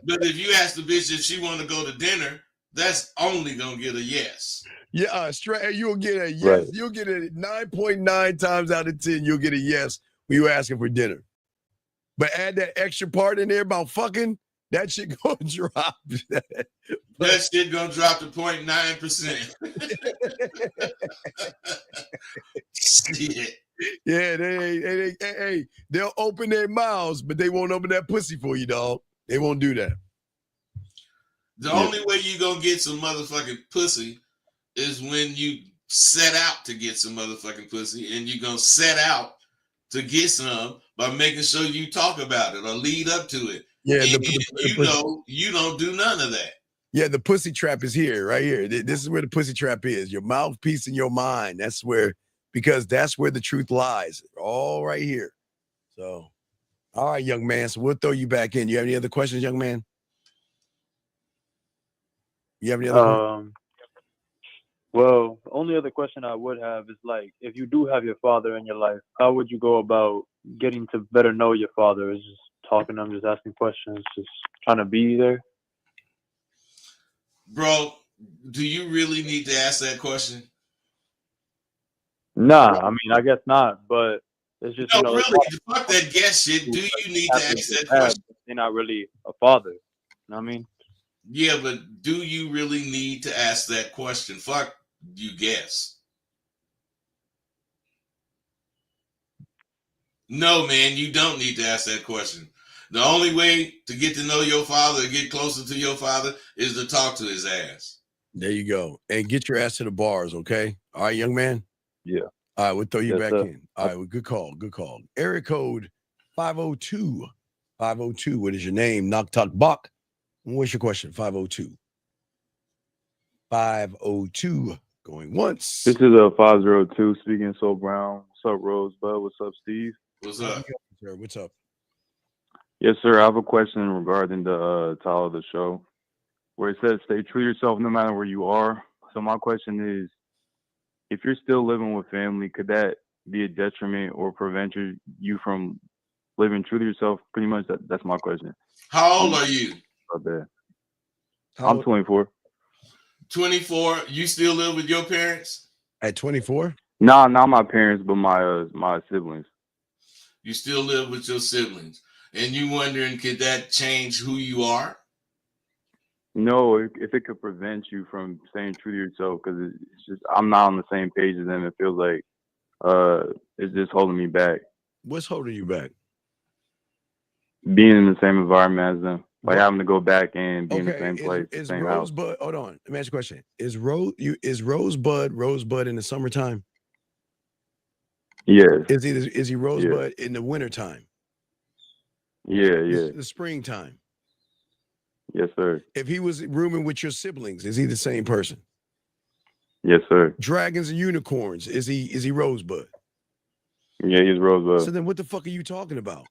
A: But if you ask the bitch if she want to go to dinner, that's only gonna get a yes.
B: Yeah, straight. You'll get a yes. Right. You'll get it 9.9 times out of 10. You'll get a yes when you asking for dinner. But add that extra part in there about fucking. That shit gonna drop.
A: That shit gonna drop to 0.9%. Shit.
B: Yeah, they'll open their mouths, but they won't open that pussy for you, dog. They won't do that.
A: The only way you gonna get some motherfucking pussy is when you set out to get some motherfucking pussy, and you're gonna set out to get some by making sure you talk about it or lead up to it.
B: Yeah,
A: you don't do none of that.
B: Yeah, the pussy trap is here, right here. This is where the pussy trap is. Your mouthpiece and your mind. That's where, because that's where the truth lies. All right here. So, all right, young man. So we'll throw you back in. You have any other questions, young man? You have any other
H: Well, the only other question I would have is like, if you do have your father in your life, how would you go about getting to better know your father? Is just talking to him, just asking questions, just trying to be there?
A: Bro, do you really need to ask that question?
H: Nah, I mean, I guess not, but it's just,
A: no, really, fuck that guess shit. Do you need to ask that question?
H: You're not really a father. You know what I mean?
A: Yeah, but do you really need to ask that question? Fuck you guess. No, man, you don't need to ask that question. The only way to get to know your father, get closer to your father, is to talk to his ass.
B: There you go. And get your ass to the bars, okay? All right, young man?
H: Yeah.
B: All right, we'll throw you back in. All right, well, good call. Area code 502. 502, what is your name? Knock Talk Bach. What's your question? 502. 502, going once.
I: This is a 502 speaking. So Brown. What's up, Rosebud? What's up, Steve?
A: What's up?
B: Sir, what's up?
I: Yes, sir. I have a question regarding the title of the show, where it says, "Stay true to yourself no matter where you are." So my question is, if you're still living with family, could that be a detriment or prevent you from living true to yourself? Pretty much, that's my question.
A: How old are you?
I: I'm 24.
A: 24. You still live with your parents?
B: At 24?
I: Nah, not my parents, but my siblings.
A: You still live with your siblings. And you wondering, could that change who you are?
I: No, if it could prevent you from staying true to yourself, because it's just I'm not on the same page as them. It feels like it's just holding me back.
B: What's holding you back?
I: Being in the same environment as them, like having to go back and be in the same place,
B: Is
I: same house.
B: Rosebud? Hold on, let me ask you a question. Is Rosebud in the summertime?
I: Yes.
B: Is he Rosebud in the wintertime?
I: Yeah.
B: The springtime.
I: Yes, sir.
B: If he was rooming with your siblings, is he the same person?
I: Yes, sir.
B: Dragons and unicorns, is he Rosebud?
I: Yeah, he's Rosebud.
B: So then what the fuck are you talking about?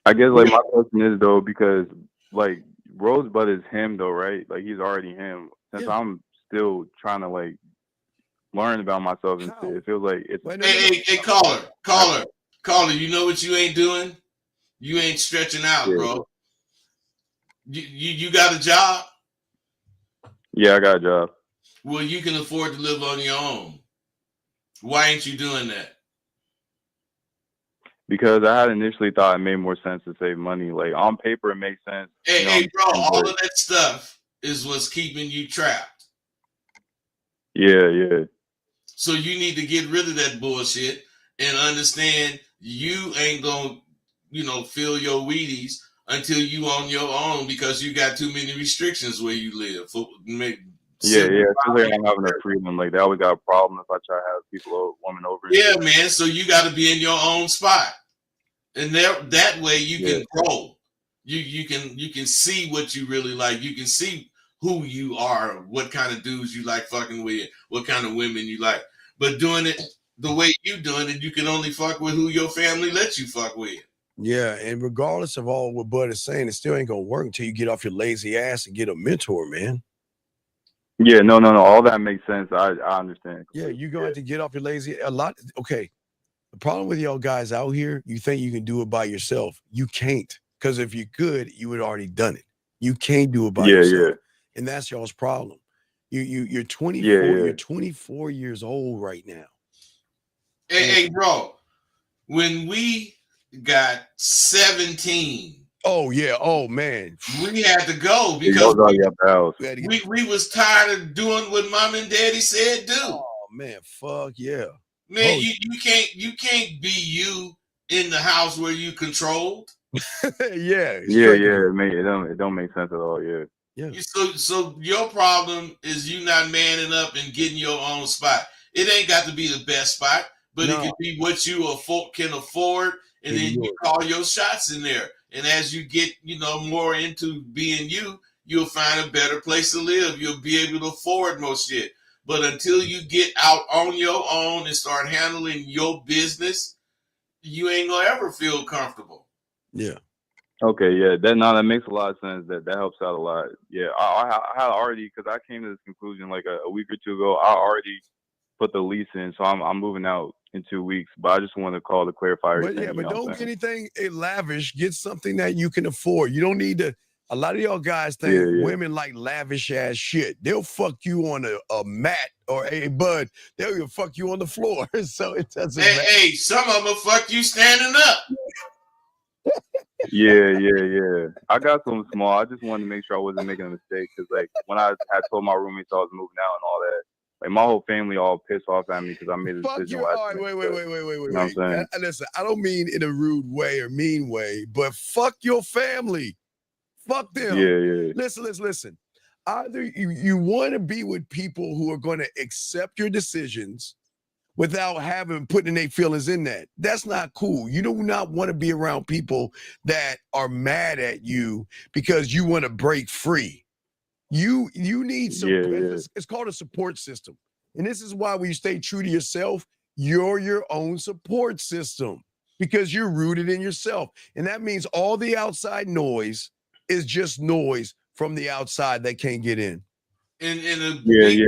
I: I guess like my question is though, because like Rosebud is him though, right? Like he's already him. Since I'm still trying to like learn about myself and shit, it feels like it's
A: Hey, caller, you know what you ain't doing? You ain't stretching out, bro. You got a job?
I: Yeah, I got a job.
A: Well, you can afford to live on your own. Why ain't you doing that?
I: Because I had initially thought it made more sense to save money. Like on paper, it makes sense.
A: Hey, bro, all of that stuff is what's keeping you trapped.
I: Yeah.
A: So you need to get rid of that bullshit and understand you ain't gonna, fill your Wheaties until you on your own because you got too many restrictions where you live.
I: Yeah. So like I'm having a freedom. Like they always got a problem if I try to have women over.
A: Yeah, man. So you got to be in your own spot, and that way you can grow. You can see what you really like. You can see who you are, what kind of dudes you like fucking with, what kind of women you like. But doing it the way you doing it, you can only fuck with who your family lets you fuck with.
B: Yeah, and regardless of all what Bud is saying, it still ain't gonna work until you get off your lazy ass and get a mentor, man.
I: Yeah, no. All that makes sense. I understand.
B: Yeah, you're going to have to get off your lazy a lot. Okay. The problem with y'all guys out here, you think you can do it by yourself. You can't. Because if you could, you would already done it. You can't do it by yourself. And that's y'all's problem. You're 24, you're 24 years old right now.
A: Hey, bro, when we got 17.
B: Oh, yeah. Oh, man.
A: We had to go because we was tired of doing what mom and daddy said do.
B: Oh, man. Fuck yeah.
A: Man, you can't be you in the house where you controlled.
B: Yeah.
I: It don't make sense at all. Yeah.
A: So your problem is you not manning up and getting your own spot. It ain't got to be the best spot, but it can be what you can afford, and then you call your shots in there. And as you get, more into being you, you'll find a better place to live. You'll be able to afford more shit. But until you get out on your own and start handling your business, you ain't gonna ever feel comfortable.
B: Yeah.
I: Okay. Yeah. That makes a lot of sense. That helps out a lot. Yeah. I had already, because I came to this conclusion like a week or two ago. I already put the lease in, so I'm moving out in 2 weeks. But I just want to call to clarify everything.
B: But don't get anything lavish. Get something that you can afford. You don't need to. A lot of y'all guys think women like lavish ass shit. They'll fuck you on a mat or a bud. They'll fuck you on the floor. So it doesn't matter.
A: Hey, some of them will fuck you standing up.
I: Yeah. I got something small. I just wanted to make sure I wasn't making a mistake because, like, when I had told my roommates I was moving out and all that, like, my whole family all pissed off at me because I made a decision.
B: All right, wait.
I: You know what I'm saying?
B: Listen, I don't mean in a rude way or mean way, but fuck your family. Fuck them.
I: Yeah.
B: Listen. Either you want to be with people who are going to accept your decisions without putting their feelings in that. That's not cool. You do not want to be around people that are mad at you because you want to break free. You need some. It's called a support system, and this is why when you stay true to yourself, you're your own support system because you're rooted in yourself, and that means all the outside noise is just noise from the outside that can't get in.
A: And a big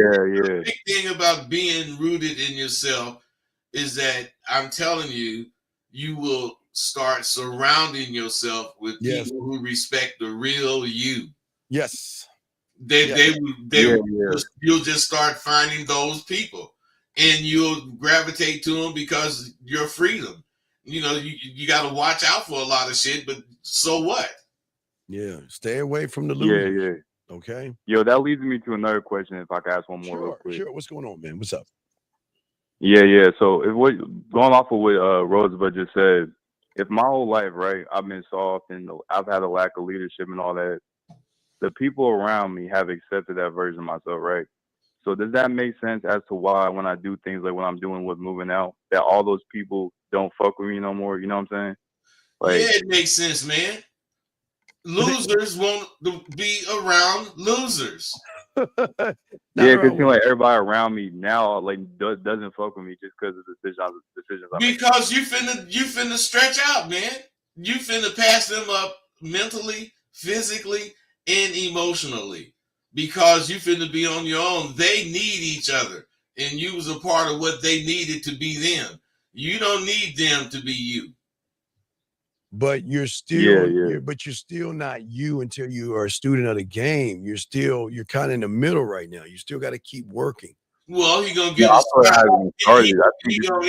A: thing about being rooted in yourself is that I'm telling you, you will start surrounding yourself with people who respect the real you.
B: Yes.
A: You'll just start finding those people. and you'll gravitate to them because your freedom. You got to watch out for a lot of shit, but so what?
B: Yeah, stay away from the
I: Yeah,
B: losers.
I: yeah.
B: Okay.
I: Yo, that leads me to another question. If I could ask one more real quick.
B: Sure. What's going on, man? What's up?
I: Yeah, yeah. So going off of what Rosebud just said, if my whole life, right, I've been soft and I've had a lack of leadership and all that, the people around me have accepted that version of myself, right? So does that make sense as to why when I do things like what I'm doing with moving out, that all those people don't fuck with me no more? You know what I'm saying? Like,
A: Yeah, it makes sense, man. Losers won't be around losers.
I: yeah, because like everybody around me now like doesn't fuck with me just because of the decisions I make.
A: Because you finna stretch out, man. You finna pass them up mentally, physically, and emotionally. Because you finna be on your own. They need each other. And you was a part of what they needed to be them. You don't need them to be you.
B: But you're still you're still not you until you are a student of the game. You're kind of in the middle right now. You still got to keep working.
A: Well, he gonna get he gonna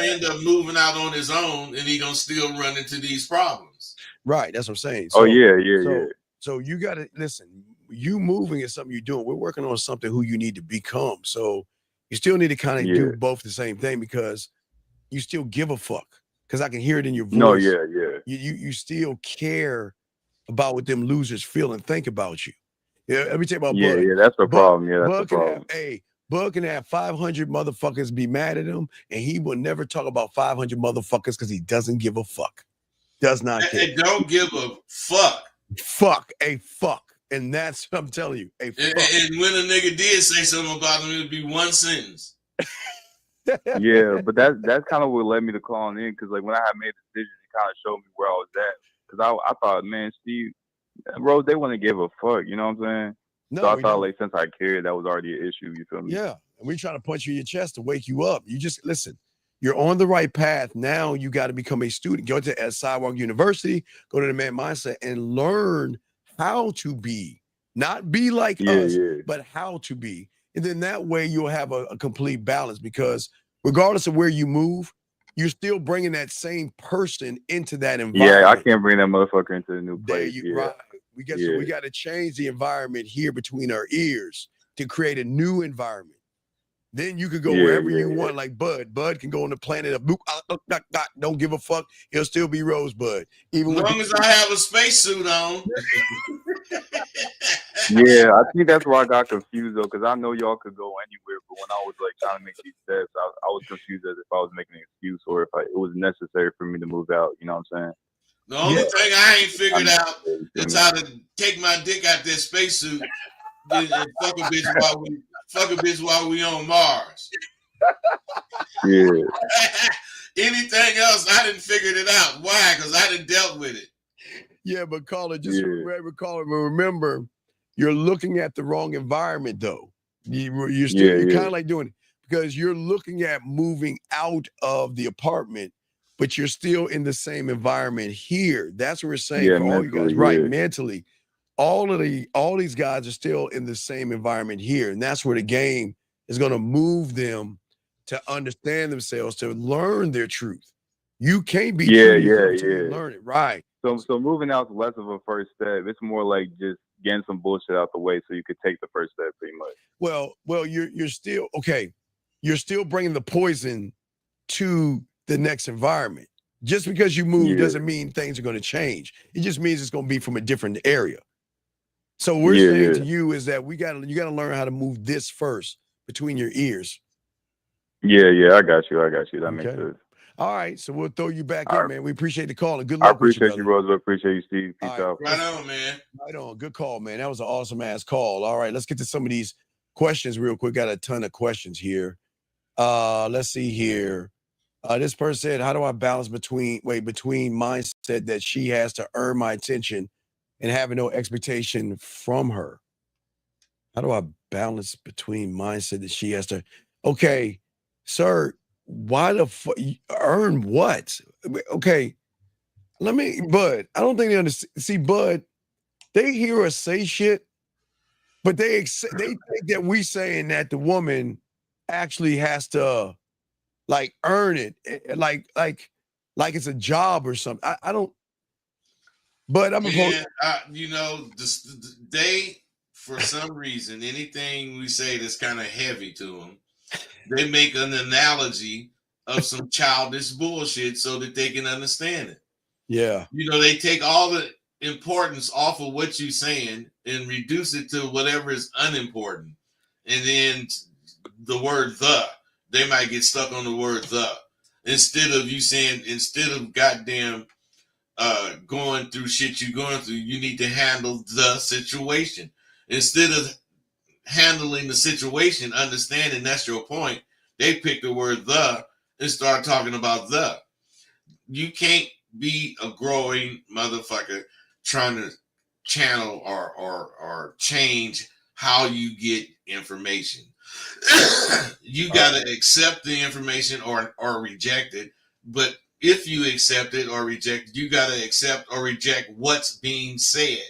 A: end up moving out on his own, and he gonna still run into these problems.
B: Right, that's what I'm saying.
I: So, yeah.
B: So you got to listen. You moving is something you're doing. We're working on something who you need to become. So you still need to kind of do both the same thing because you still give a fuck. Because I can hear it in your voice.
I: No, yeah.
B: You still care about what them losers feel and think about you. Yeah, let me tell you about Bud.
I: Yeah, that's the problem. Yeah, that's the problem.
B: Bud can have 500 motherfuckers be mad at him, and he will never talk about 500 motherfuckers because he doesn't give a fuck. Does not care.
A: And don't give a fuck.
B: Fuck. And that's what I'm telling you.
A: And when a nigga did say something about him, it would be one sentence.
I: Yeah, but that's kind of what led me to calling in because like when I had made the decision, it kind of showed me where I was at because I thought, man, Steve, Rose, they wouldn't give a fuck, you know what I'm saying?
B: No,
I: so I thought like since I cared, that was already an issue. You feel me?
B: Yeah, and we're trying to punch you in your chest to wake you up. You just listen. You're on the right path. Now you got to become a student. Go to Sidewalk University. Go to the Man Mindset and learn how to be, not be like us, but how to be. And then that way you'll have a complete balance because regardless of where you move, you're still bringing that same person into that environment.
I: Yeah, I can't bring that motherfucker into a new place.
B: Right. We got to change the environment here between our ears to create a new environment. Then you could go wherever you want, like Bud. Bud can go on the planet of don't give a fuck. He'll still be Rosebud. Even
A: as long as I have a spacesuit on.
I: Yeah, I think that's where I got confused though, because I know y'all could go anywhere, but when I was like trying to make these steps, I was confused as if I was making an excuse or if it was necessary for me to move out. You know what I'm saying?
A: The only thing I ain't figured out is how to take my dick out that spacesuit and fuck a bitch while we on Mars.
I: Yeah.
A: Anything else, I didn't figure it out. Why? Because I didn't dealt with it.
B: Yeah, but caller, remember, you're looking at the wrong environment though. You're kind of like doing it because you're looking at moving out of the apartment, but you're still in the same environment here. That's what we're saying for all you guys, right? Mentally, all these guys are still in the same environment here, and that's where the game is going to move them to understand themselves, to learn their truth. You can't be true until you learn it, right?
I: So moving out is less of a first step. It's more like just getting some bullshit out the way so you could take the first step, pretty much.
B: Well, you're still okay. You're still bringing the poison to the next environment. Just because you move doesn't mean things are going to change. It just means it's going to be from a different area. So what we're saying to you is that you got to learn how to move this first between your ears.
I: Yeah, I got you. That makes sense.
B: All right, so we'll throw you back in, man. We appreciate the call and good luck. I
I: appreciate you, Rose. I appreciate you, Steve. Peace out.
A: Right on, man.
B: Right on. Good call, man. That was an awesome ass call. All right, let's get to some of these questions real quick. Got a ton of questions here. Let's see here. This person said, "How do I balance between mindset that she has to earn my attention and having no expectation from her? How do I balance between mindset that she has to?" Okay, sir. Why the fuck earn what? Okay, Bud, I don't think they understand. See, Bud, they hear us say shit, but they think that we saying that the woman actually has to like earn it, like it's a job or something. I don't. But I'm opposed.
A: And they, for some reason, anything we say that's kind of heavy to them, they make an analogy of some childish bullshit so that they can understand it.
B: Yeah.
A: They take all the importance off of what you're saying and reduce it to whatever is unimportant. And then the word the, they might get stuck on the word the. Instead of goddamn going through shit you're going through, you need to handle the situation. Instead of handling the situation, understanding that's your point, they pick the word the and start talking about the. You can't be a growing motherfucker trying to channel or change how you get information. You got to accept the information or reject it. But if you accept it or reject it, you got to accept or reject what's being said,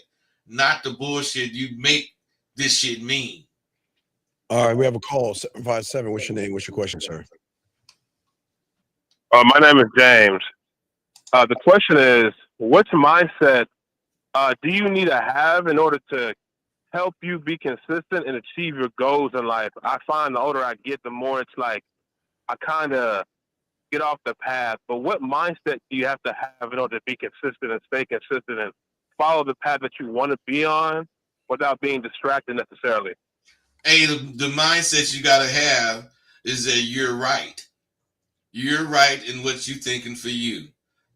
A: not the bullshit you make this shit mean.
B: All right, we have a call, 757. What's your name? What's your question, sir?
F: My name is James. The question is, which mindset do you need to have in order to help you be consistent and achieve your goals in life? I find the older I get, the more it's like I kind of get off the path. But what mindset do you have to have in order to be consistent and stay consistent and follow the path that you want to be on without being distracted necessarily?
A: Hey, the mindset you got to have is that you're right. You're right in what you're thinking for you.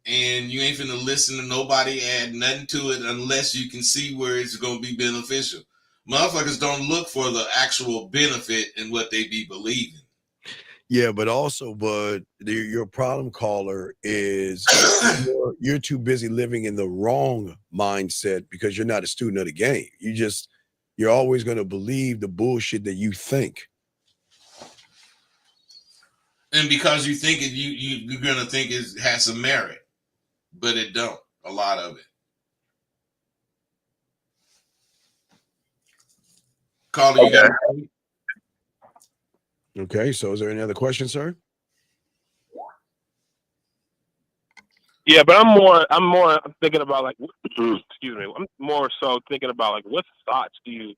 A: And you ain't finna listen to nobody add nothing to it unless you can see where it's going to be beneficial. Motherfuckers don't look for the actual benefit in what they be believing.
B: Yeah, but also, your problem caller is you're too busy living in the wrong mindset because you're not a student of the game. You're always going to believe the bullshit that you think.
A: And because you think it, you're going to think it has some merit, but it don't, a lot of it. Caller, you got it.
B: Okay, so is there any other questions, sir?
F: Yeah, but I'm more thinking about like, excuse me, I'm more so thinking about like, what thoughts do you?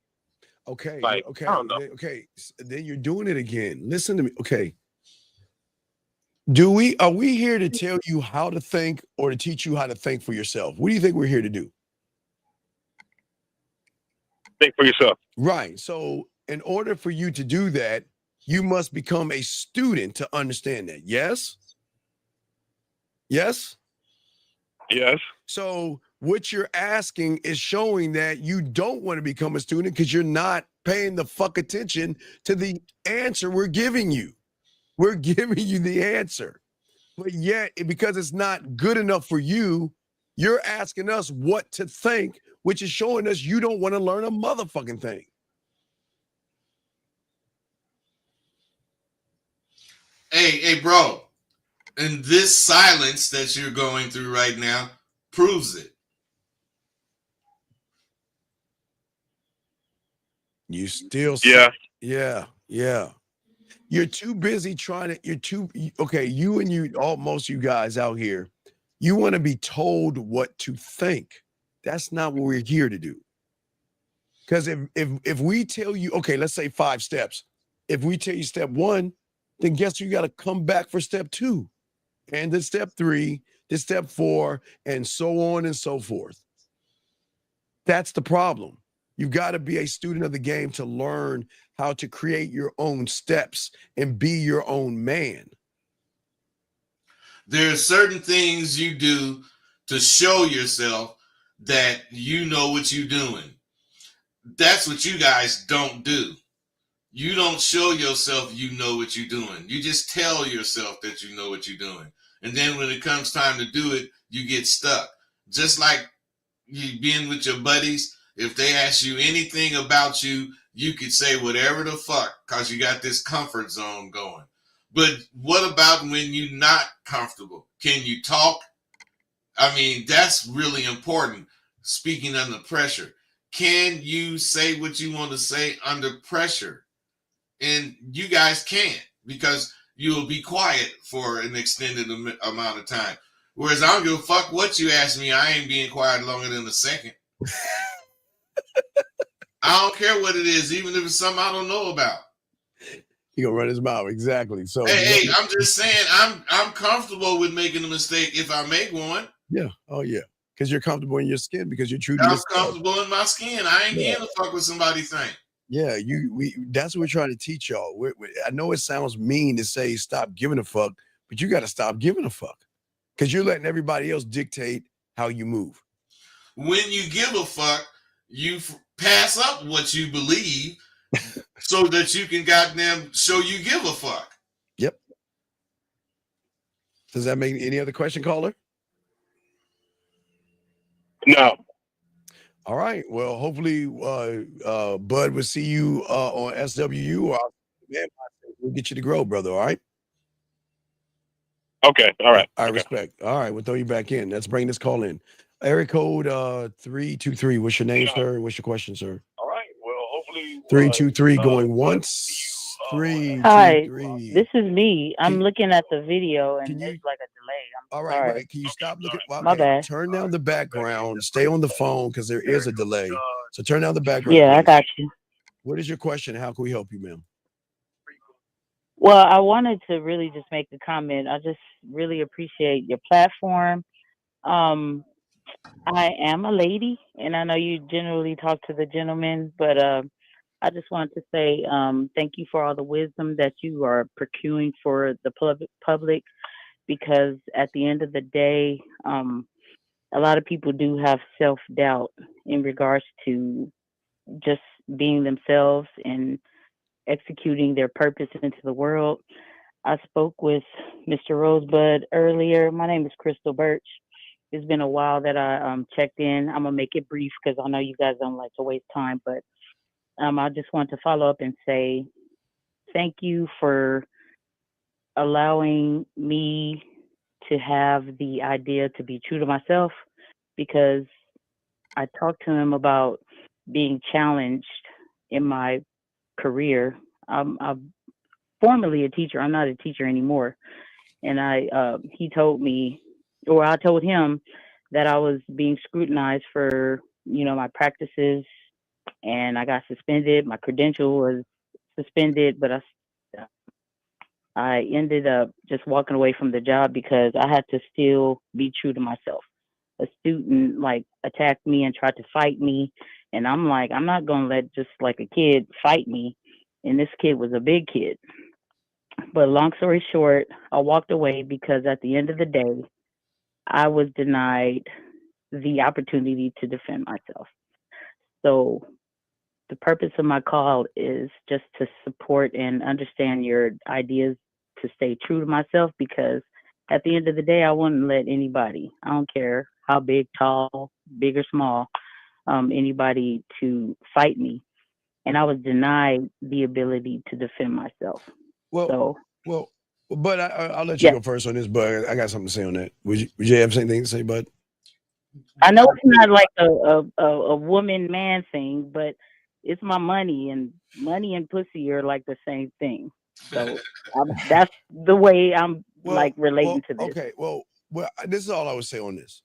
B: Okay,
F: like,
B: okay,
F: I don't know.
B: okay. Then you're doing it again. Listen to me. Okay. Are we here to tell you how to think or to teach you how to think for yourself? What do you think we're here to do?
F: Think for yourself.
B: Right. So in order for you to do that, you must become a student to understand that. Yes? Yes?
F: Yes.
B: So what you're asking is showing that you don't want to become a student because you're not paying the fuck attention to the answer we're giving you. We're giving you the answer. But yet, because it's not good enough for you, you're asking us what to think, which is showing us you don't want to learn a motherfucking thing.
A: Hey, bro. And this silence that you're going through right now proves it.
B: You still
F: Yeah.
B: Yeah. You're too busy most of you guys out here, you want to be told what to think. That's not what we're here to do. Because if we tell you, okay, let's say 5 steps. If we tell you step 1, then guess you got to come back for step 2, and then step 3, then step 4, and so on and so forth. That's the problem. You've got to be a student of the game to learn how to create your own steps and be your own man.
A: There are certain things you do to show yourself that you know what you're doing. That's what you guys don't do. You don't show yourself you know what you're doing. You just tell yourself that you know what you're doing. And then when it comes time to do it, you get stuck. Just like you being with your buddies, if they ask you anything about you, you could say whatever the fuck because you got this comfort zone going. But what about when you're not comfortable? Can you talk? I mean, that's really important. Speaking under pressure. Can you say what you want to say under pressure? and you guys can't because you'll be quiet for an extended amount of time. Whereas I don't give a fuck what you ask me. I ain't being quiet longer than a second. I don't care what it is, even if it's something I don't know about.
B: He gonna run his mouth. Exactly. So
A: hey, I'm just saying I'm comfortable with making a mistake if I make one.
B: Yeah. Oh yeah. Because you're comfortable in your skin because you're true to
A: I'm
B: yourself.
A: comfortable in my skin. I ain't getting to fuck with somebody's thing.
B: Yeah, that's what we're trying to teach y'all. I know it sounds mean to say stop giving a fuck, but you got to stop giving a fuck because you're letting everybody else dictate how you move.
A: When you give a fuck, you pass up what you believe so that you can goddamn show you give a fuck.
B: Yep. Does that make any other question, caller?
F: No.
B: All right. Well, hopefully, Bud will see you on SWU, or we'll get you to grow, brother. All right.
F: Okay. All right.
B: I respect. All right. We'll throw you back in. Let's bring this call in. Area code 323. What's your name, sir? What's your question, sir?
F: All right. Well, hopefully
B: 323 going once. 323.
J: Hi, this is me. I'm looking at the video and there's like a delay. I'm
B: all right,
J: sorry.
B: right. Can you stop looking? Well,
J: My bad.
B: Turn down the background. Stay on the phone because there is a delay. So turn down the background.
J: Yeah, I got you.
B: What is your question? How can we help you, ma'am?
J: Well, I wanted to really just make a comment. I just really appreciate your platform. I am a lady, and I know you generally talk to the gentlemen, but I just wanted to say thank you for all the wisdom that you are procuring for the public, because at the end of the day, a lot of people do have self-doubt in regards to just being themselves and executing their purpose into the world. I spoke with Mr. Rosebud earlier. My name is Crystal Birch. It's been a while that I checked in. I'm gonna make it brief because I know you guys don't like to waste time, but I just want to follow up and say thank you for allowing me to have the idea to be true to myself, because I talked to him about being challenged in my career. I'm formerly a teacher. I'm not a teacher anymore. And he told me, or I told him, that I was being scrutinized for, my practices, and I got suspended. My credential was suspended, but I ended up just walking away from the job because I had to still be true to myself. A student attacked me and tried to fight me, and I'm like, I'm not gonna let just like a kid fight me. And this kid was a big kid. But long story short, I walked away because at the end of the day, I was denied the opportunity to defend myself. So the purpose of my call is just to support and understand your ideas, to stay true to myself, because at the end of the day, I wouldn't let anybody, I don't care how big, tall, big or small, anybody to fight me. And I was denied the ability to defend myself.
B: Well, Bud, I'll let you go first on this, but I got something to say on that. Would you have anything to say, Bud?
J: I know it's not like a woman man thing, but it's my money, and money and pussy are like the same thing. So that's the way I'm relating to this.
B: Okay, well, this is all I would say on this.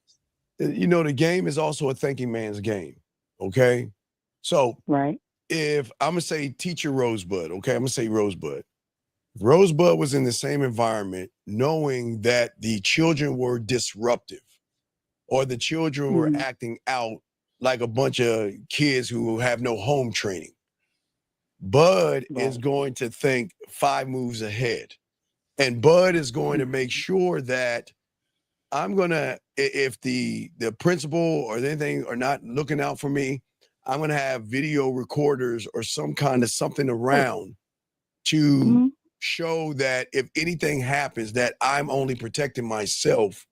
B: The game is also a thinking man's game. Okay, so
J: right.
B: If I'm gonna say teacher Rosebud, okay, I'm gonna say Rosebud. Rosebud was in the same environment, knowing that the children were disruptive, or the children were acting out like a bunch of kids who have no home training. Bud is going to think 5 moves ahead. And Bud is going to make sure that if the principal or anything are not looking out for me, I'm going to have video recorders or some kind of something around to show that if anything happens, that I'm only protecting myself.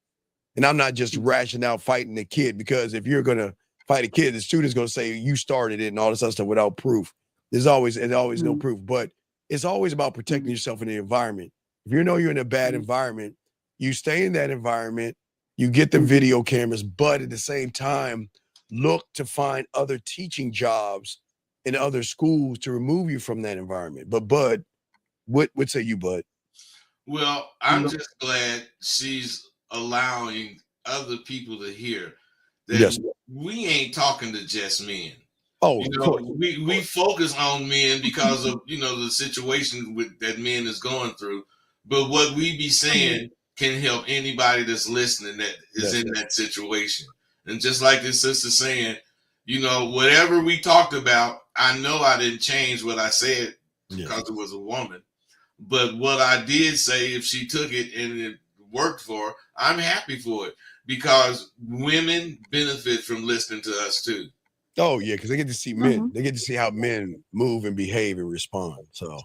B: And I'm not just rashing out fighting the kid, because if you're going to fight a kid, the student's going to say you started it and all this other stuff without proof. There's always no proof, but it's always about protecting yourself in the environment. If you know you're in a bad environment, you stay in that environment, you get the video cameras, but at the same time, look to find other teaching jobs in other schools to remove you from that environment. But Bud, what say you, Bud?
A: Well, I'm just glad she's allowing other people to hear that
B: Yes.
A: we ain't talking to just men.
B: Oh,
A: You
B: of
A: know,
B: course.
A: we focus on men because of the situation that men is going through. But what we be saying can help anybody that's listening that is in that situation. And just like this sister saying, whatever we talked about, I know I didn't change what I said because it was a woman. But what I did say, if she took it and it worked for her, I'm happy for it because women benefit from listening to us too.
B: Oh yeah, because they get to see men. They get to see how men move and behave and respond. So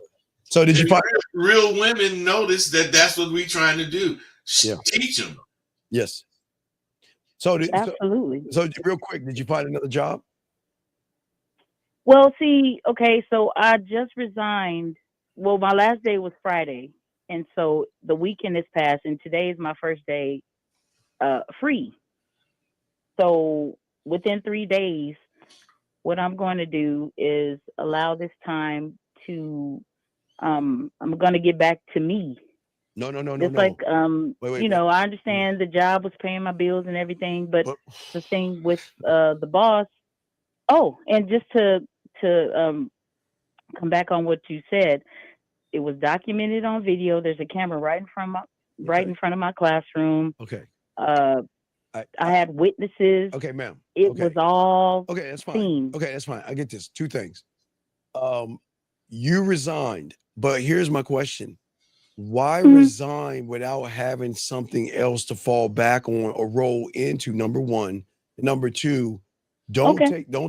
B: did you find
A: real women notice that that's what we're trying to do?
B: Yeah.
A: Teach them.
B: Yes. So
J: absolutely.
B: So real quick, did you find another job?
J: Well, see, okay, so I just resigned. Well, my last day was Friday, and so the weekend is passed, and today is my first day free. So within 3 days, what I'm going to do is allow this time to I'm going to get back to me.
B: No.
J: Just like
B: Wait,
J: I understand the job was paying my bills and everything, but the thing with the boss. Oh, and just to come back on what you said, it was documented on video. There's a camera right in front of my classroom.
B: Okay.
J: I had witnesses.
B: Okay, ma'am.
J: It was all
B: okay. That's fine.
J: seen.
B: Okay, that's fine. I get this. Two things. You resigned, but here's my question: why resign without having something else to fall back on or roll into? Number one. Number two, don't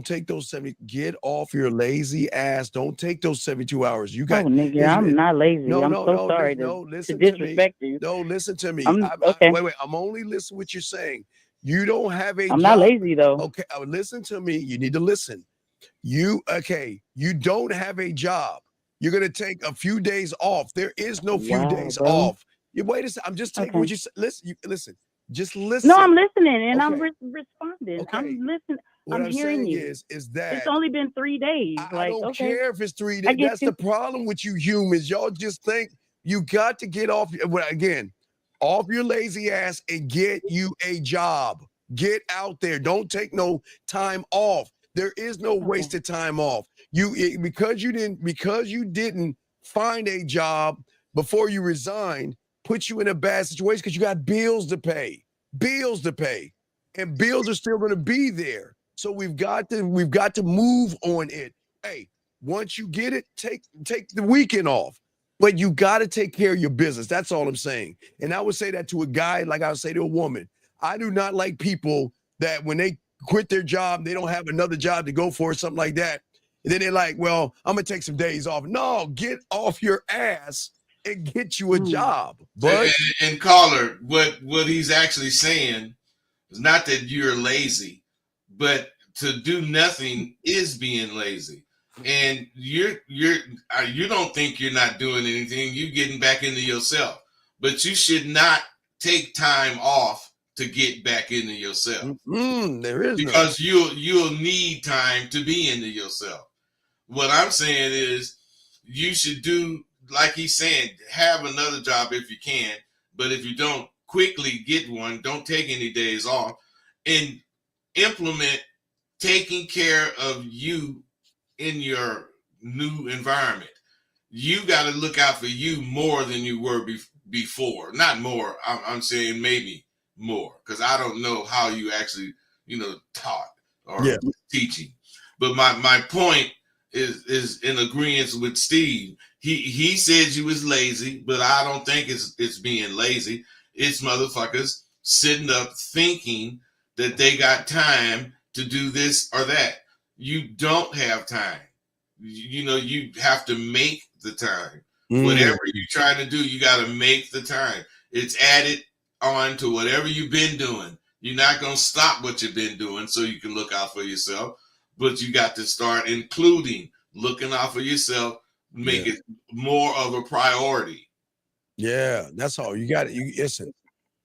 B: take those 70. Get off your lazy ass. Don't take those 72 hours. You got.
J: Oh, nigga, I'm not lazy. I'm so sorry
B: to
J: disrespect you.
B: No, listen to me.
J: Okay.
B: Wait. I'm only listening to what you're saying. You don't have a
J: I'm
B: job.
J: not lazy though.
B: Okay, listen to me. You need to listen. You don't have a job. You're gonna take a few days off. There is no few days off. You wait a second. I'm just taking what you said. Listen. Just listen.
J: No, I'm listening and I'm responding.
B: Okay.
J: I'm listening.
B: What I'm
J: hearing
B: saying
J: you.
B: is that
J: It's only been 3 days.
B: I don't care if it's 3 days. That's the problem with you humans. Y'all just think you got to get off. Again, off your lazy ass and get you a job. Get out there. Don't take no time off. There is no wasted time off. Because you didn't find a job before you resigned, put you in a bad situation because you got bills to pay. And bills are still going to be there. So we've got to move on it. Hey, once you get it, take the weekend off. But you got to take care of your business. That's all I'm saying. And I would say that to a guy like I would say to a woman. I do not like people that when they quit their job, they don't have another job to go for or something like that. And then they're like, well, I'm going to take some days off. No, get off your ass and get you a job. But
A: and caller, what he's actually saying is not that you're lazy, but to do nothing is being lazy. And you don't think you're not doing anything. You're getting back into yourself. But you should not take time off to get back into yourself.
B: There is
A: because you'll need time to be into yourself. What I'm saying is you should do like he's saying, have another job if you can, but if you don't, quickly get one. Don't take any days off and implement taking care of you in your new environment. You got to look out for you more than you were before. Not more. I'm saying maybe more, because I don't know how you actually, taught or teaching. But my point is in agreement with Steve. He said you was lazy, but I don't think it's being lazy. It's motherfuckers sitting up thinking that they got time to do this or that. You don't have time. You have to make the time. Whatever you're trying to do, you got to make the time. It's added on to whatever you've been doing. You're not going to stop what you've been doing so you can look out for yourself, but you got to start including looking out for yourself, make it more of a priority.
B: Yeah, that's all. You got it. You listen.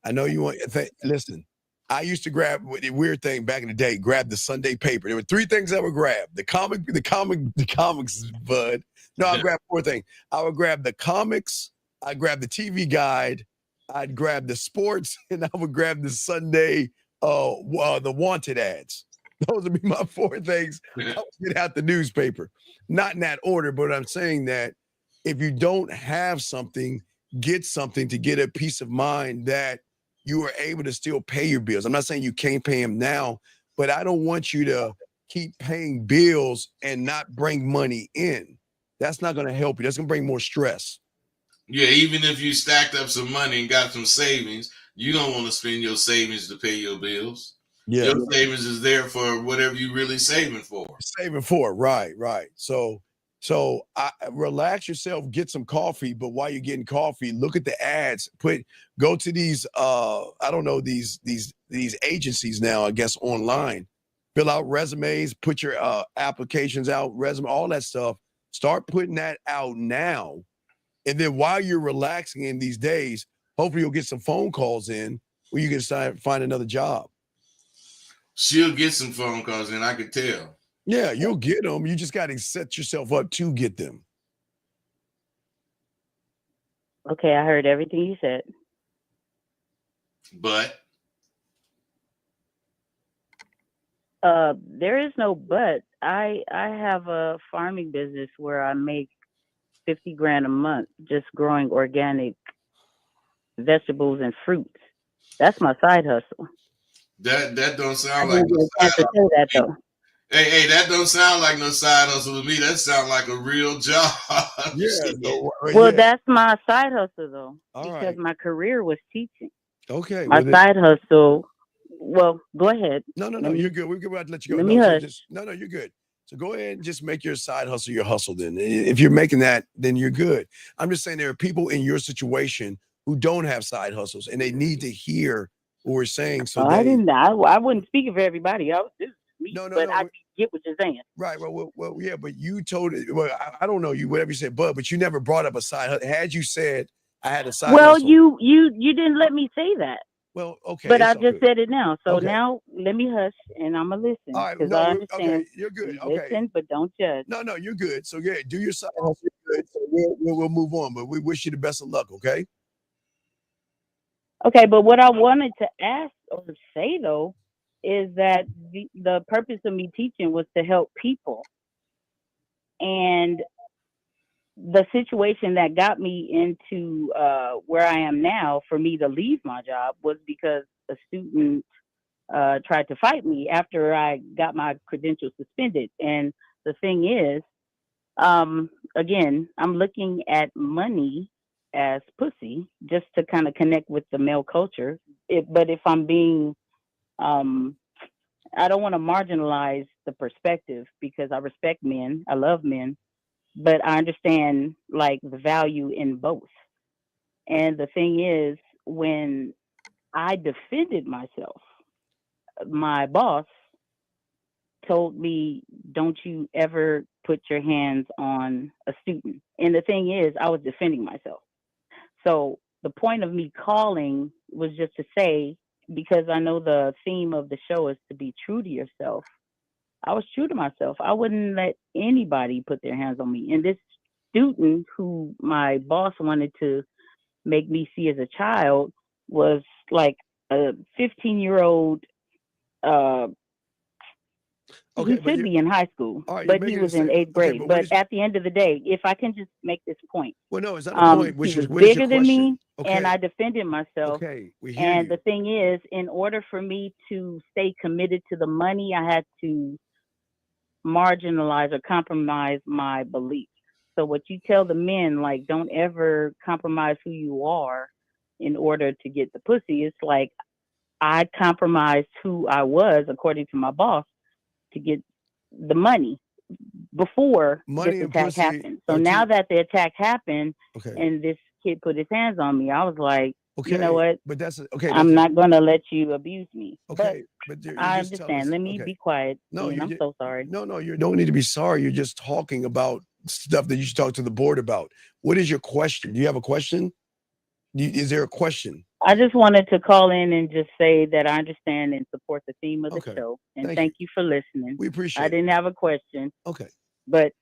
B: I know you want. Listen, I used to grab the weird thing back in the day, grab the Sunday paper. There were 3 things I would grab. The comics, bud. No, I'll grab 4 things. I would grab the comics, I'd grab the TV guide, I'd grab the sports, and I would grab the Sunday the wanted ads. Those would be my 4 things. I would get out the newspaper. Not in that order, but I'm saying that if you don't have something, get something to get a peace of mind that you are able to still pay your bills. I'm not saying you can't pay them now, but I don't want you to keep paying bills and not bring money in. That's not going to help you. That's going to bring more stress.
A: Yeah, even if you stacked up some money and got some savings, you don't want to spend your savings to pay your bills.
B: Yeah.
A: Your savings is there for whatever you really saving for.
B: Saving for, right. So relax yourself, get some coffee, but while you're getting coffee, look at the ads. Go to these these agencies now, I guess, online. Fill out resumes, put your applications out, all that stuff. Start putting that out now. And then while you're relaxing in these days, hopefully you'll get some phone calls in where you can find another job.
A: She'll get some phone calls in, I could tell.
B: Yeah, you'll get them. You just got to set yourself up to get them.
J: Okay, I heard everything you said.
A: But?
J: There is no but. I have a farming business where I make $50,000 a month just growing organic vegetables and fruits. That's my side hustle.
A: That don't sound like no
J: side hustle. That though.
A: Hey, that don't sound like no side hustle to me. That sounds like a real job.
J: Well, that's my side hustle though,
B: all
J: because
B: right.
J: my career was teaching.
B: Okay.
J: My side hustle. Well, go ahead.
B: No, you're good. We're about to let you go.
J: Let me hush.
B: No, you're good. So go ahead and just make your side hustle your hustle then. If you're making that, then you're good. I'm just saying there are people in your situation who don't have side hustles and they need to hear what we're saying. So
J: I wouldn't speak for everybody. I get what you're saying.
B: Right. Well, yeah, but you told it. Well, I don't know you, whatever you said, but you never brought up a side hustle. Had you said I had a side hustle?
J: Well, you didn't let me say that.
B: Well, okay.
J: But I just said it now. So
B: okay.
J: Now let me hush and I'm going to listen.
B: All right.
J: Because
B: No,
J: I understand.
B: Okay. You're good. Okay.
J: Listen, but don't judge.
B: No, you're good. So yeah, do your side hustle. You're good. So we'll move on. But we wish you the best of luck, okay?
J: Okay, but what I wanted to ask or say though is that the purpose of me teaching was to help people. And the situation that got me into where I am now for me to leave my job was because a student tried to fight me after I got my credentials suspended. And the thing is, again, I'm looking at money as pussy just to kind of connect with the male culture. But if I'm being, I don't want to marginalize the perspective because I respect men, I love men, but I understand like the value in both. And the thing is, when I defended myself, my boss told me, don't you ever put your hands on a student. And the thing is, I was defending myself. So the point of me calling was just to say, because I know the theme of the show is to be true to yourself. I was true to myself. I wouldn't let anybody put their hands on me. And this student who my boss wanted to make me see as a child was like a 15-year-old. He should be in high school, but he was in 8th grade. But at the end of the day, if I can just make this point.
B: Well, no, is that the point?
J: He was bigger than me,
B: okay.
J: and I defended myself.
B: Okay, we hear
J: and
B: you.
J: The thing is, in order for me to stay committed to the money, I had to marginalize or compromise my beliefs. So what you tell the men, like, don't ever compromise who you are in order to get the pussy. It's like I compromised who I was, according to my boss, to get the money before this attack happened. So now that the attack happened and this kid put his hands on me, I was like, you know what?
B: But that's
J: I'm not going to let you abuse me.
B: Okay.
J: But I understand. Let me be quiet.
B: No,
J: I'm so sorry.
B: No, you don't need to be sorry. You're just talking about stuff that you should talk to the board about. What is your question? Do you have a question? Is there a question?
J: I just wanted to call in and just say that I understand and support the theme of the
B: Okay.
J: show, and
B: Thank you.
J: thank you for listening.
B: We
J: I
B: appreciate it.
J: didn't have a question,
B: Okay.
J: but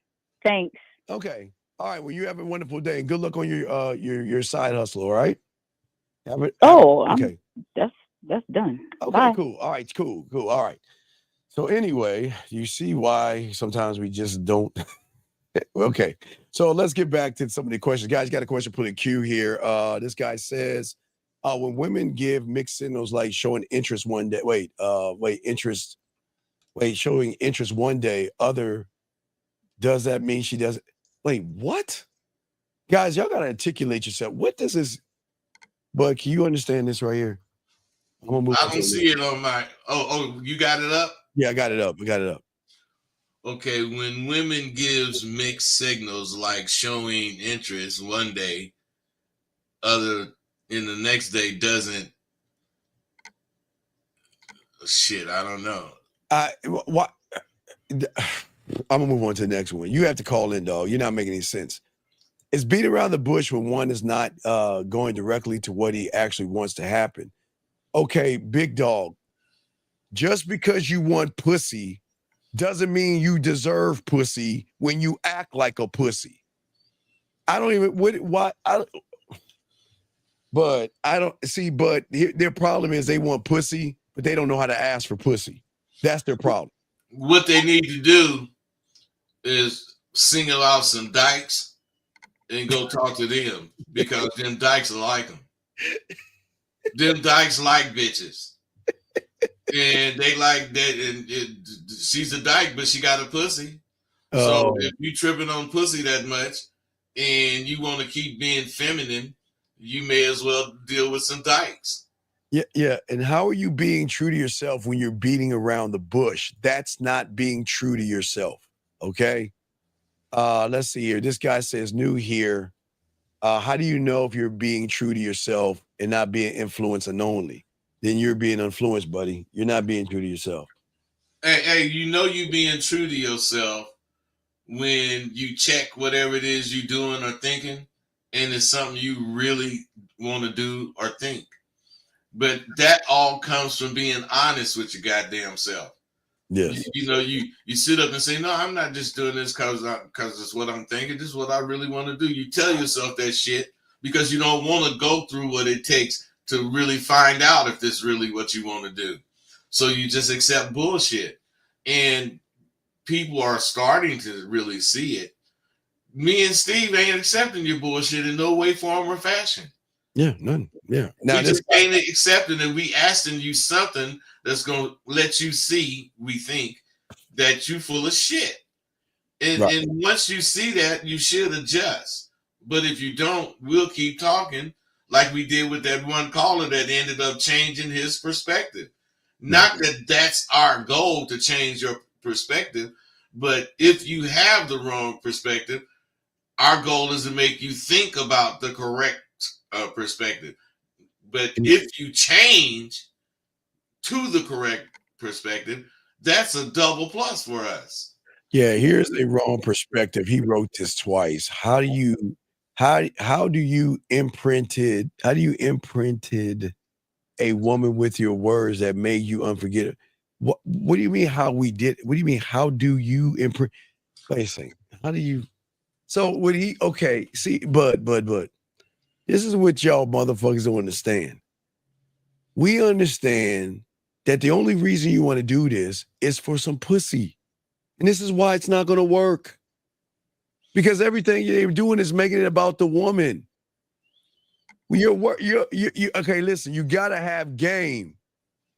J: thanks.
B: Okay. All right. Well, you have a wonderful day and good luck on your side hustle. All right.
J: Oh,
B: Okay.
J: that's done.
B: Okay.
J: Bye.
B: Cool. All right. Cool. Cool. All right. So anyway, you see why sometimes we just don't. Okay. So let's get back to some of the questions. Guys, got a question put in queue here. This guy says, when women give mixed signals like showing interest one day, showing interest one day, does that mean she doesn't? Wait, what? Guys, y'all gotta articulate yourself. What does this? But can you understand this right here? I'm gonna move
A: I
B: on to
A: don't
B: the
A: see it on my. Oh, you got it up.
B: Yeah, I got it up. I got it up.
A: Okay, when women gives mixed signals like showing interest one day, other in the next day doesn't. Shit, I don't know.
B: What? I'm gonna move on to the next one. You have to call in, dog. You're not making any sense. It's beat around the bush when one is not going directly to what he actually wants to happen. Okay, big dog. Just because you want pussy doesn't mean you deserve pussy when you act like a pussy. I don't even why but I don't see. But their problem is they want pussy, but they don't know how to ask for pussy. That's their problem.
A: What they need to do is single out some dykes and go talk to them because them dykes like them. Them dykes like bitches. And they like that. And she's a dyke, but she got a pussy. So if you tripping on pussy that much and you want to keep being feminine, you may as well deal with some dykes.
B: Yeah. And how are you being true to yourself when you're beating around the bush? That's not being true to yourself. Okay. Let's see here. This guy says, new here. How do you know if you're being true to yourself and not being influenced unknowingly? Then you're being influenced, buddy. You're not being true to yourself.
A: Hey, you know you being true to yourself when you check whatever it is you're doing or thinking, and it's something you really want to do or think. But that all comes from being honest with your goddamn self.
B: Yes.
A: You know, you sit up and say, no, I'm not just doing this because it's what I'm thinking. This is what I really want to do. You tell yourself that shit because you don't want to go through what it takes to really find out if this is really what you want to do. So you just accept bullshit. And people are starting to really see it. Me and Steve ain't accepting your bullshit in no way, form, or fashion.
B: Yeah, none. Yeah. Now
A: we just ain't accepting it. We asking you something that's gonna let you see, we think, that you full of shit. And
B: Right.
A: and once you see that, you should adjust. But if you don't, we'll keep talking like we did with that one caller that ended up changing his perspective. Not that that's our goal to change your perspective, but if you have the wrong perspective, our goal is to make you think about the correct perspective. But if you change to the correct perspective, that's a double plus for us.
B: Yeah, here's a wrong perspective. He wrote this twice. How do you imprinted a woman with your words that made you unforgettable? What do you mean how we did? What do you mean how do you imprint? Wait a second. How do you? So would he? Okay, see, but this is what y'all motherfuckers don't understand. We understand that the only reason you want to do this is for some pussy. And this is why it's not going to work. Because everything you're doing is making it about the woman. Okay, listen, you got to have game.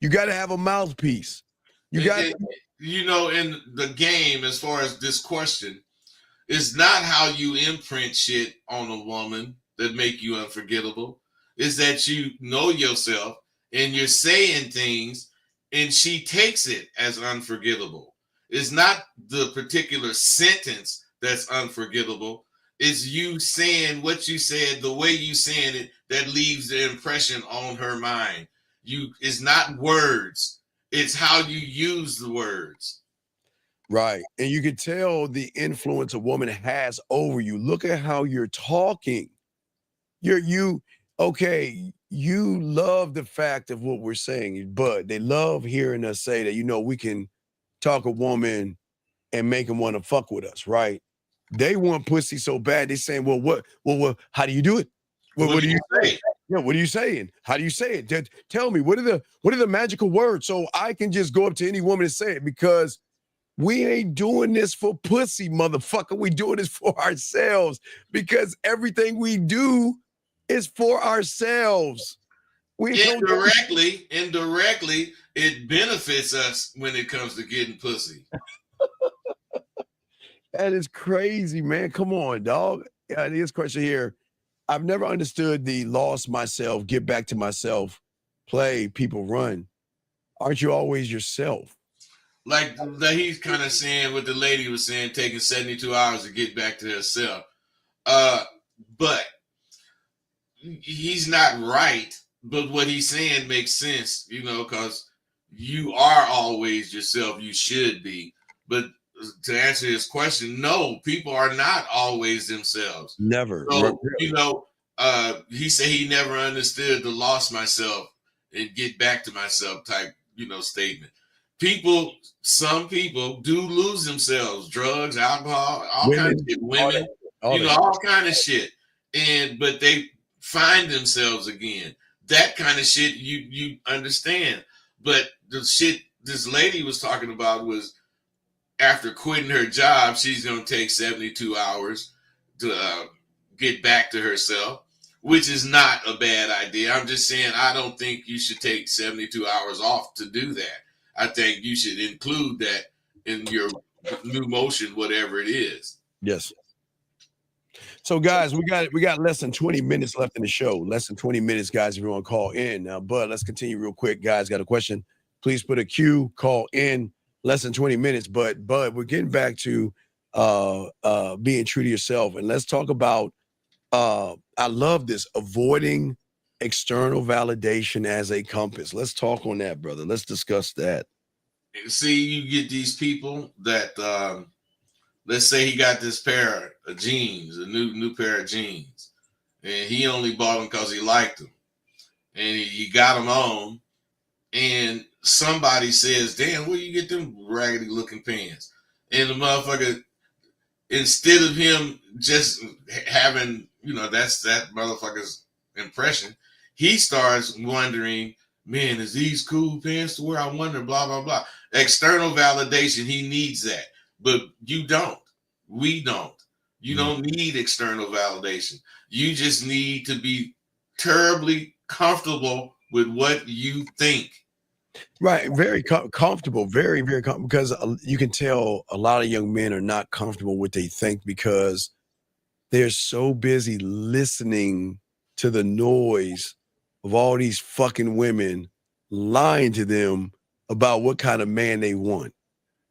B: You got to have a mouthpiece.
A: You know, in the game, as far as this question, it's not how you imprint shit on a woman that make you unforgettable. It's that you know yourself and you're saying things and she takes it as unforgettable. It's not the particular sentence that's unforgettable. It's you saying what you said, the way you saying it, that leaves the impression on her mind. It's not words. It's how you use the words.
B: Right. And you can tell the influence a woman has over you. Look at how you're talking. okay, you love the fact of what we're saying, but they love hearing us say that, we can talk a woman and make them want to fuck with us, right? They want pussy so bad, they saying, well, how do you do it? What do you say? Yeah, what are you saying? How do you say it? Tell me, what are the magical words so I can just go up to any woman and say it? Because we ain't doing this for pussy, motherfucker. We doing this for ourselves, because everything we do is for ourselves.
A: Indirectly, it benefits us when it comes to getting pussy.
B: That is crazy, man. Come on, dog. This question here. I've never understood the lost myself, get back to myself, play, people run. Aren't you always yourself?
A: Like that he's kind of saying what the lady was saying, taking 72 hours to get back to herself. But he's not right. But what he's saying makes sense, because you are always yourself. You should be. But to answer his question, no, people are not always themselves.
B: Never.
A: So, he said he never understood the lost myself and get back to myself type, statement. Some people do lose themselves, drugs, alcohol, all kinds of shit, women, all kind of shit. But they find themselves again. That kind of shit you understand. But the shit this lady was talking about was after quitting her job, she's going to take 72 hours to get back to herself, which is not a bad idea. I'm just saying I don't think you should take 72 hours off to do that. I think you should include that in your new motion, whatever it is.
B: Yes. So, guys, we got less than 20 minutes left in the show. Less than 20 minutes, guys, if you want to call in. Now, Bud, let's continue real quick. Guys, got a question? Please put a Q, call in. Less than 20 minutes. But, Bud, we're getting back to being true to yourself. And let's talk about, I love this, avoiding external validation as a compass. Let's talk on that, brother. Let's discuss that.
A: See, you get these people that, let's say he got this pair of jeans, a new pair of jeans, and he only bought them because he liked them, and he got them on, and somebody says, "Damn, where you get them raggedy looking pants?" And the motherfucker, instead of him just having, that's that motherfucker's impression, he starts wondering, man, is these cool pants to wear? I wonder, blah, blah, blah. External validation, he needs that. But you don't. We don't. You don't need external validation. You just need to be terribly comfortable with what you think.
B: Right. Very comfortable. Very, very comfortable. Because you can tell a lot of young men are not comfortable with what they think because they're so busy listening to the noise of all these fucking women lying to them about what kind of man they want.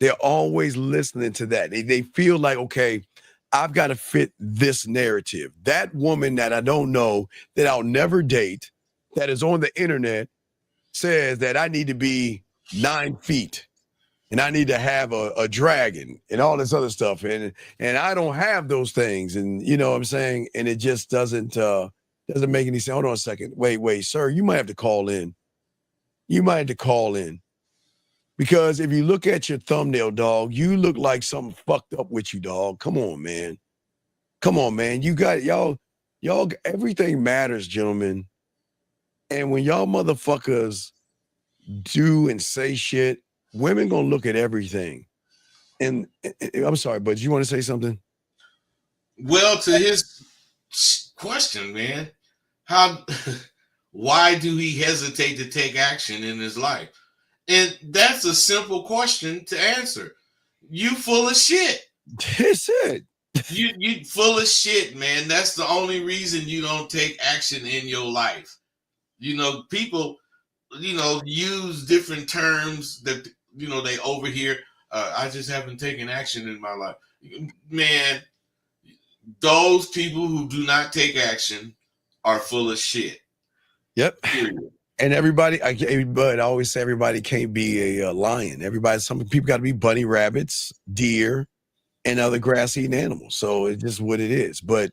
B: They're always listening to that. They feel like, okay, I've got to fit this narrative. That woman that I don't know, that I'll never date, that is on the internet, says that I need to be 9 feet and I need to have a dragon and all this other stuff. And I don't have those things. And you know what I'm saying? And it just doesn't make any sense. Hold on a second. Wait, sir, you might have to call in. Because if you look at your thumbnail, dog, you look like something fucked up with you, dog. Come on, man. You got y'all, everything matters, gentlemen. And when y'all motherfuckers do and say shit, women gonna look at everything. And I'm sorry, but you want to say something?
A: Well, to his question, man, why do he hesitate to take action in his life? And that's a simple question to answer. You full of shit.
B: That's it.
A: You full of shit, man. That's the only reason you don't take action in your life. People, use different terms that, they overhear. I just haven't taken action in my life. Man, those people who do not take action are full of shit.
B: Yep.
A: Period.
B: And but I always say everybody can't be a lion. Some people got to be bunny rabbits, deer, and other grass-eating animals. So it's just what it is. But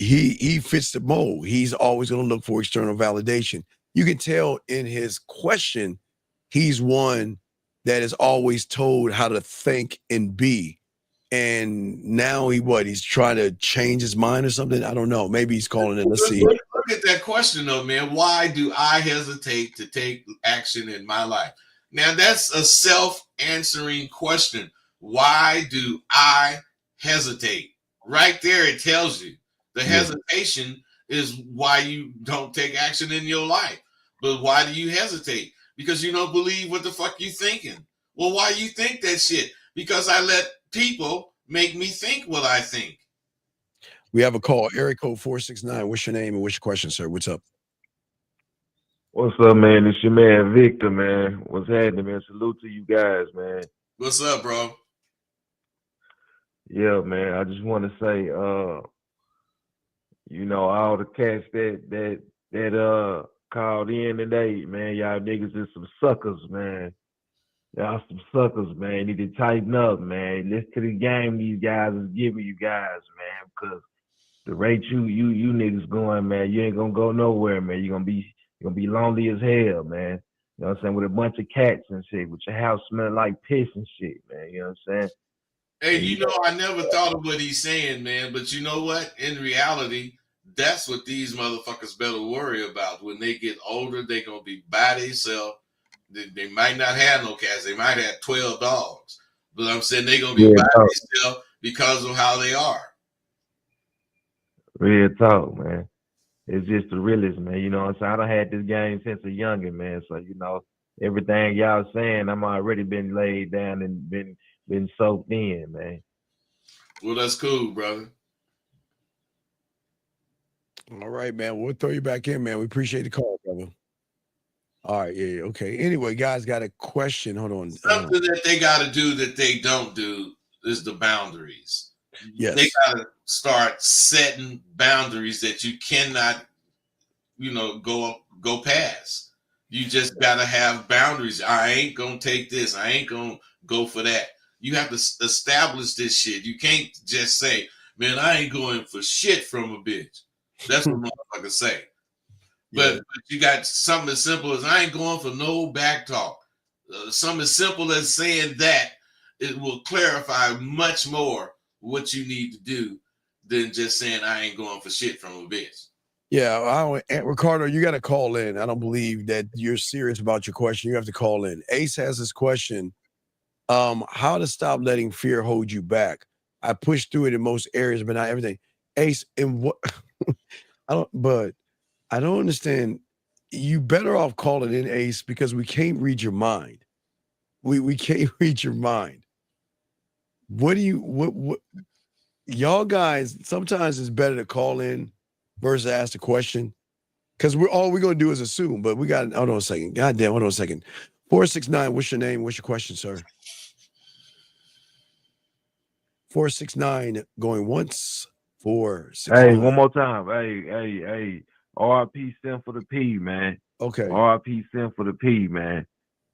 B: he fits the mold. He's always going to look for external validation. You can tell in his question, he's one that is always told how to think and be. And now he's trying to change his mind or something. I don't know. Maybe he's calling it. Let's see.
A: Look at that question though, man. Why do I hesitate to take action in my life? Now that's a self-answering question. Why do I hesitate? Right there, it tells you the hesitation is why you don't take action in your life. But why do you hesitate? Because you don't believe what the fuck you thinking. Well, why you think that shit? Because I let people make me think what I think.
B: We have a call. Area code 469. What's your name and what's your question, sir? What's up?
K: What's up, man? It's your man Victor, man. What's happening, man? Salute to you guys, man.
A: What's up, bro?
K: Yeah, man. I just want to say, all the cats that called in today, man, y'all niggas is some suckers, man. Y'all some suckers, man. Need to tighten up, man. Listen to the game these guys is giving you guys, man, because the rate you niggas going, man, you ain't gonna go nowhere, man. You're gonna be lonely as hell, man. You know what I'm saying? With a bunch of cats and shit, with your house smelling like piss and shit, man. You know what I'm saying?
A: Hey, I never thought of what he's saying, man. But you know what? In reality, that's what these motherfuckers better worry about. When they get older, they gonna be by themselves. They might not have no cats. They might have 12 dogs. But I'm saying they gonna be by themselves because of how they are.
K: Real talk, man. It's just the realest, man. You know what I'm saying? I done had this game since a youngin', man. So, everything y'all saying, I'm already been laid down and been soaked in, man.
A: Well, that's cool, brother.
B: All right, man. We'll throw you back in, man. We appreciate the call, brother. All right, yeah, okay. Anyway, guys, got a question. Hold on.
A: Something that they got to do that they don't do is the boundaries.
B: Yes.
A: They got to start setting boundaries that you cannot, go past. You just got to have boundaries. I ain't going to take this. I ain't going to go for that. You have to establish this shit. You can't just say, man, I ain't going for shit from a bitch. That's what motherfuckers say. But you got something as simple as I ain't going for no back talk. Something as simple as saying that, it will clarify much more what you need to do than just saying I ain't going for shit from a bitch.
B: Yeah, Ricardo, you got to call in. I don't believe that you're serious about your question. You have to call in. Ace has this question. How to stop letting fear hold you back. I push through it in most areas, but not everything. Ace, in what? I don't understand. You better off calling in, Ace, because we can't read your mind. We can't read your mind. What y'all guys, sometimes it's better to call in versus ask the question. Because all we're gonna do is assume, but we got hold on a second. God damn, hold on a second. 469, what's your name? What's your question, sir? 469 going once. 469.
K: Hey, one more time. Hey. RIP Sim for the P, man.
B: Okay.
K: RIP Sim for the P, man.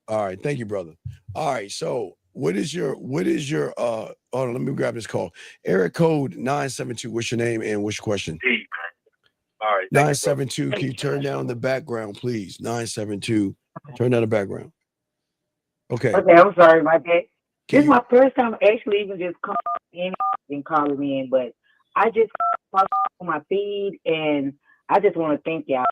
B: All right, thank you, brother. All right, so what is your hold on, let me grab this call. Area code 972. What's your name and what's your question?
K: All right.
B: 972. Can you turn down the background, please? 972. Turn down the background. Okay.
L: Okay, I'm sorry, my bad. This is my first time actually even just calling in and calling in, but I just follow my feed and I just want to thank y'all.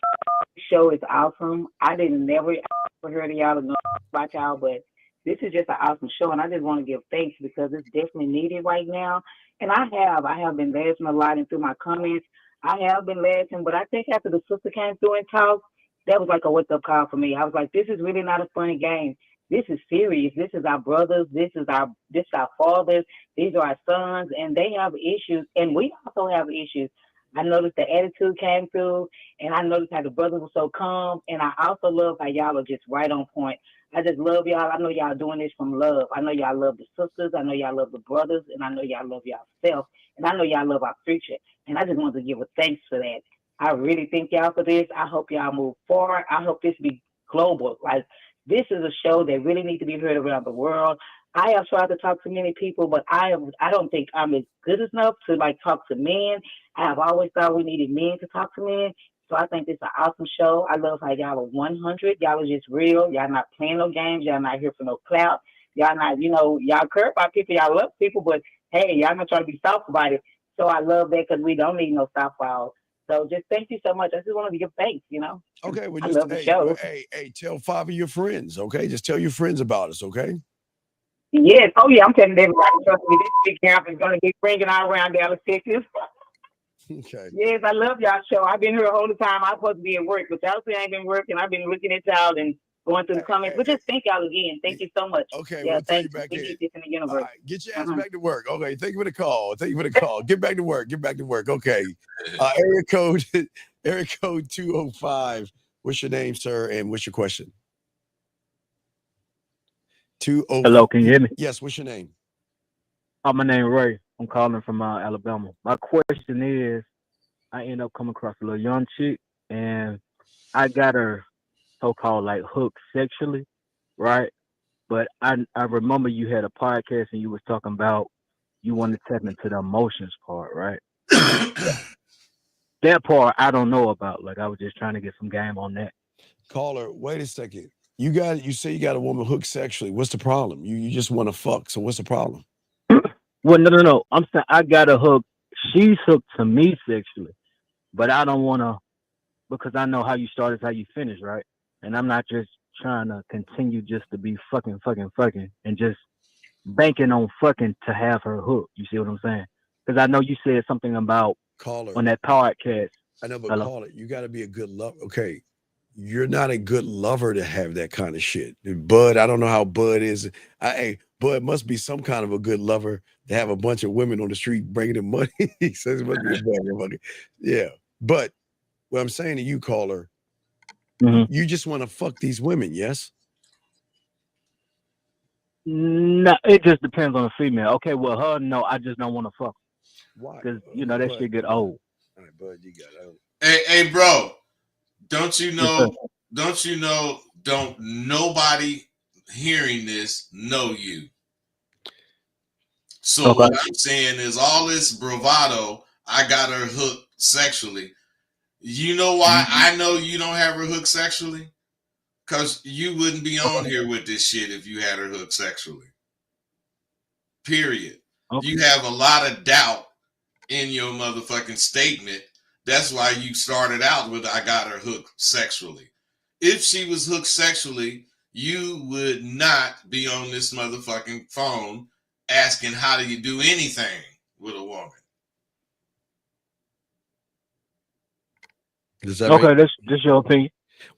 L: The show is awesome. I didn't never heard of y'all or know about y'all, but this is just an awesome show, and I just want to give thanks because it's definitely needed right now. And I have been laughing a lot and through my comments. I have been laughing, but I think after the sister came through and talked, that was like a wake up call for me. I was like, this is really not a funny game. This is serious. This is our brothers. This is our fathers. These are our sons, and they have issues, and we also have issues. I noticed the attitude came through, and I noticed how the brothers were so calm, and I also love how y'all are just right on point. I just love y'all. I know y'all doing this from love. I know y'all love the sisters. I know y'all love the brothers, and I know y'all love yourself, and I know y'all love our future. And I just wanted to give a thanks for that. I really thank y'all for this. I hope y'all move forward. I hope this be global. Like, This is a show that really needs to be heard around the world. I have tried to talk to many people, but I don't think I'm as good enough to like talk to men. I have always thought we needed men to talk to men. So I think this is an awesome show. I love how y'all are 100. Y'all are just real. Y'all not playing no games. Y'all not here for no clout. Y'all not, y'all care about people. Y'all love people, but hey, y'all not trying to be soft about it. So I love that because we don't need no softball. So just thank you so much. I just want to give thanks,
B: Okay, well,
L: I
B: just
L: love the show.
B: hey, tell 5 of your friends. Okay, just tell your friends about us. Okay.
L: Yes. Oh, yeah. I'm telling everybody, trust me, this big camp is going to be bringing out around Dallas, Texas.
B: Okay.
L: Yes, I love y'all show. I've been here all the time. I'm supposed to be at work, but y'all say I ain't been working. I've been looking at y'all and going through the comments. But just thank y'all again. Thank you so much.
B: Okay,
L: Yeah,
B: we'll tell you
L: thank you.
B: back
L: We
B: in.
L: need this in the
B: All
L: universe.
B: right, get your ass back to work. Okay, thank you for the call. Thank you for the call. Get back to work. Get back to work. Okay. Area code 205. What's your name, sir? And what's your question? 205.
M: Hello, can you hear me?
B: Yes, what's your name?
M: My name is Ray. I'm calling from Alabama. My question is, I end up coming across a little young chick, and I got her so-called like hooked sexually, right? But I remember you had a podcast and you was talking about you wanted to tap into the emotions part, right? That part I don't know about. Like I was just trying to get some game on that.
B: Caller, wait a second. You say you got a woman hooked sexually. What's the problem? You just want to fuck. So what's the problem?
M: Well, no. I'm saying I got a hook. She's hooked to me sexually, but I don't want to because I know how you start is how you finish, right? And I'm not just trying to continue just to be fucking, and just banking on fucking to have her hooked. You see what I'm saying? Because I know you said something about
B: Caller.
M: on that podcast.
B: I know, but
M: Hello?
B: caller, you got to be a good lover. Okay. You're not a good lover to have that kind of shit. Bud, I don't know how Bud is. Hey, Bud must be some kind of a good lover to have a bunch of women on the street bringing him money. He says it must be a bad motherfucker. Yeah. But what I'm saying to you, caller, you just want to fuck these women, yes?
M: No, it just depends on the female. Okay, well, her, no, I just don't want to fuck.
B: Why?
M: Because, that shit get old.
B: All right, Bud, you got it.
A: Hey, bro, don't you know, don't nobody hearing this know you. So
M: Okay.
A: what I'm saying is all this bravado, I got her hooked sexually. You know why I know you don't have her hooked sexually? Because you wouldn't be on here with this shit if you had her hooked sexually. Period.
M: Okay.
A: You have a lot of doubt in your motherfucking statement. That's why you started out with I got her hooked sexually. If she was hooked sexually, you would not be on this motherfucking phone asking how do you do anything with a woman.
M: Okay, that's your opinion.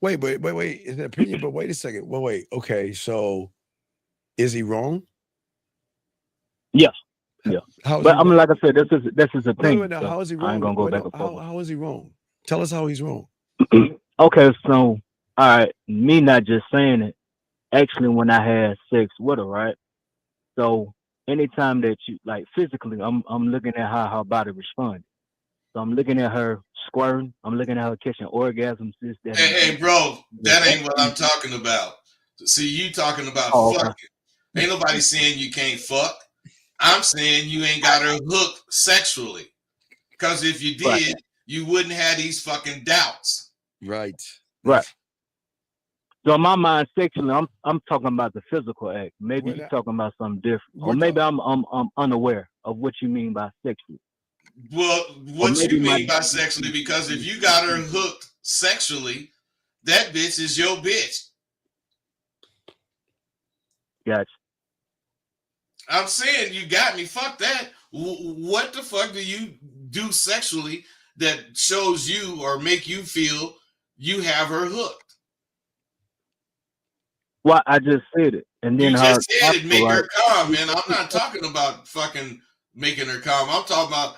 B: Wait. It's an opinion, but wait a second. Well, wait. Okay, so is he wrong?
M: Yeah. Yeah. But I mean, like I said, this is a thing.
B: Wait, now,
M: so
B: how is he
M: I
B: wrong?
M: ain't gonna go back and forth.
B: How is he wrong? Tell us how he's wrong.
M: Okay, so all right, me not just saying it. Actually, when I had sex with her, right? So anytime that you like physically, I'm looking at how her body responded. So I'm looking at her squirting. I'm looking at her catching orgasms. This, that.
A: Hey, bro, that ain't what I'm talking about. See, you talking about fucking.
M: Okay.
A: Ain't nobody saying you can't fuck. I'm saying you ain't got her hooked sexually. Because if you did, you wouldn't have these fucking doubts.
B: Right.
M: Right. So in my mind, sexually, I'm talking about the physical act. Maybe you're talking about something different, or maybe I'm unaware of what you mean by sexually.
A: Well, what you mean by sexually? Because if you got her hooked sexually, that bitch is your bitch.
M: Gotcha.
A: I'm saying you got me. Fuck that. What the fuck do you do sexually that shows you or make you feel you have her hooked?
M: Well, I just said it, and then
A: you
M: her
A: just said it make
M: right?
A: her calm, man. I'm not talking about fucking making her calm. I'm talking about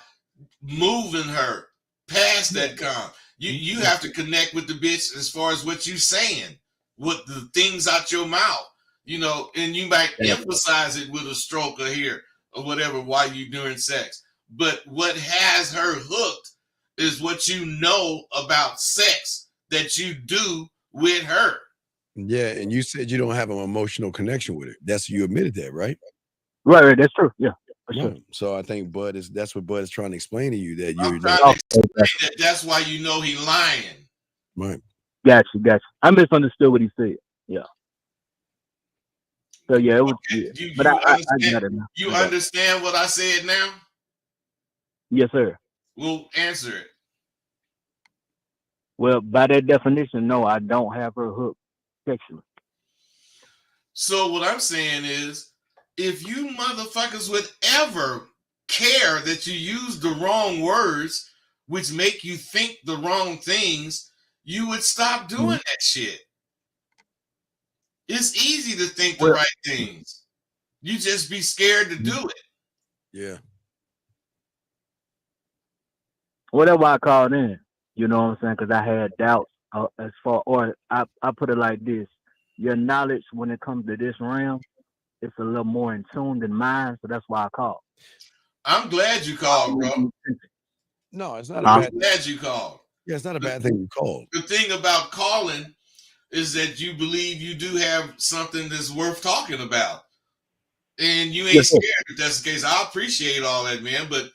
A: moving her past that calm. You have to connect with the bitch as far as what you saying, with the things out your mouth, and you might emphasize it with a stroke or here or whatever while you doing sex. But what has her hooked is what you know about sex that you do with her.
B: Yeah, and you said you don't have an emotional connection with it. You admitted that, right?
M: Right, that's true. Yeah, for sure.
B: Right. So I think that's what Bud is trying to explain to you, that
A: I'm
B: you're
A: trying to explain that's why you know he lying.
B: right.
M: Gotcha. I misunderstood what he said. Yeah. So yeah, it was.
A: Okay.
M: Yeah.
A: You
M: But I
A: understand?
M: got it now.
A: You
M: I got it.
A: understand what I said now?
M: Yes, sir.
A: We'll answer it.
M: Well, by that definition, no, I don't have her hooked sexually.
A: So what I'm saying is, if you motherfuckers would ever care that you use the wrong words, which make you think the wrong things, you would stop doing that shit. It's easy to think the right things. You just be scared to do it.
B: Yeah.
M: Whatever I called in, you know what I'm saying? Because I had doubts as far, or I put it like this: your knowledge when it comes to this realm, it's a little more in tune than mine, so that's why I called.
A: I'm glad you called, bro.
B: No, it's not a bad.
A: I'm glad you called.
B: Yeah, it's not a bad thing you called.
A: The thing about calling is that you believe you do have something that's worth talking about. And you ain't scared if that's the case. I appreciate all that, man. But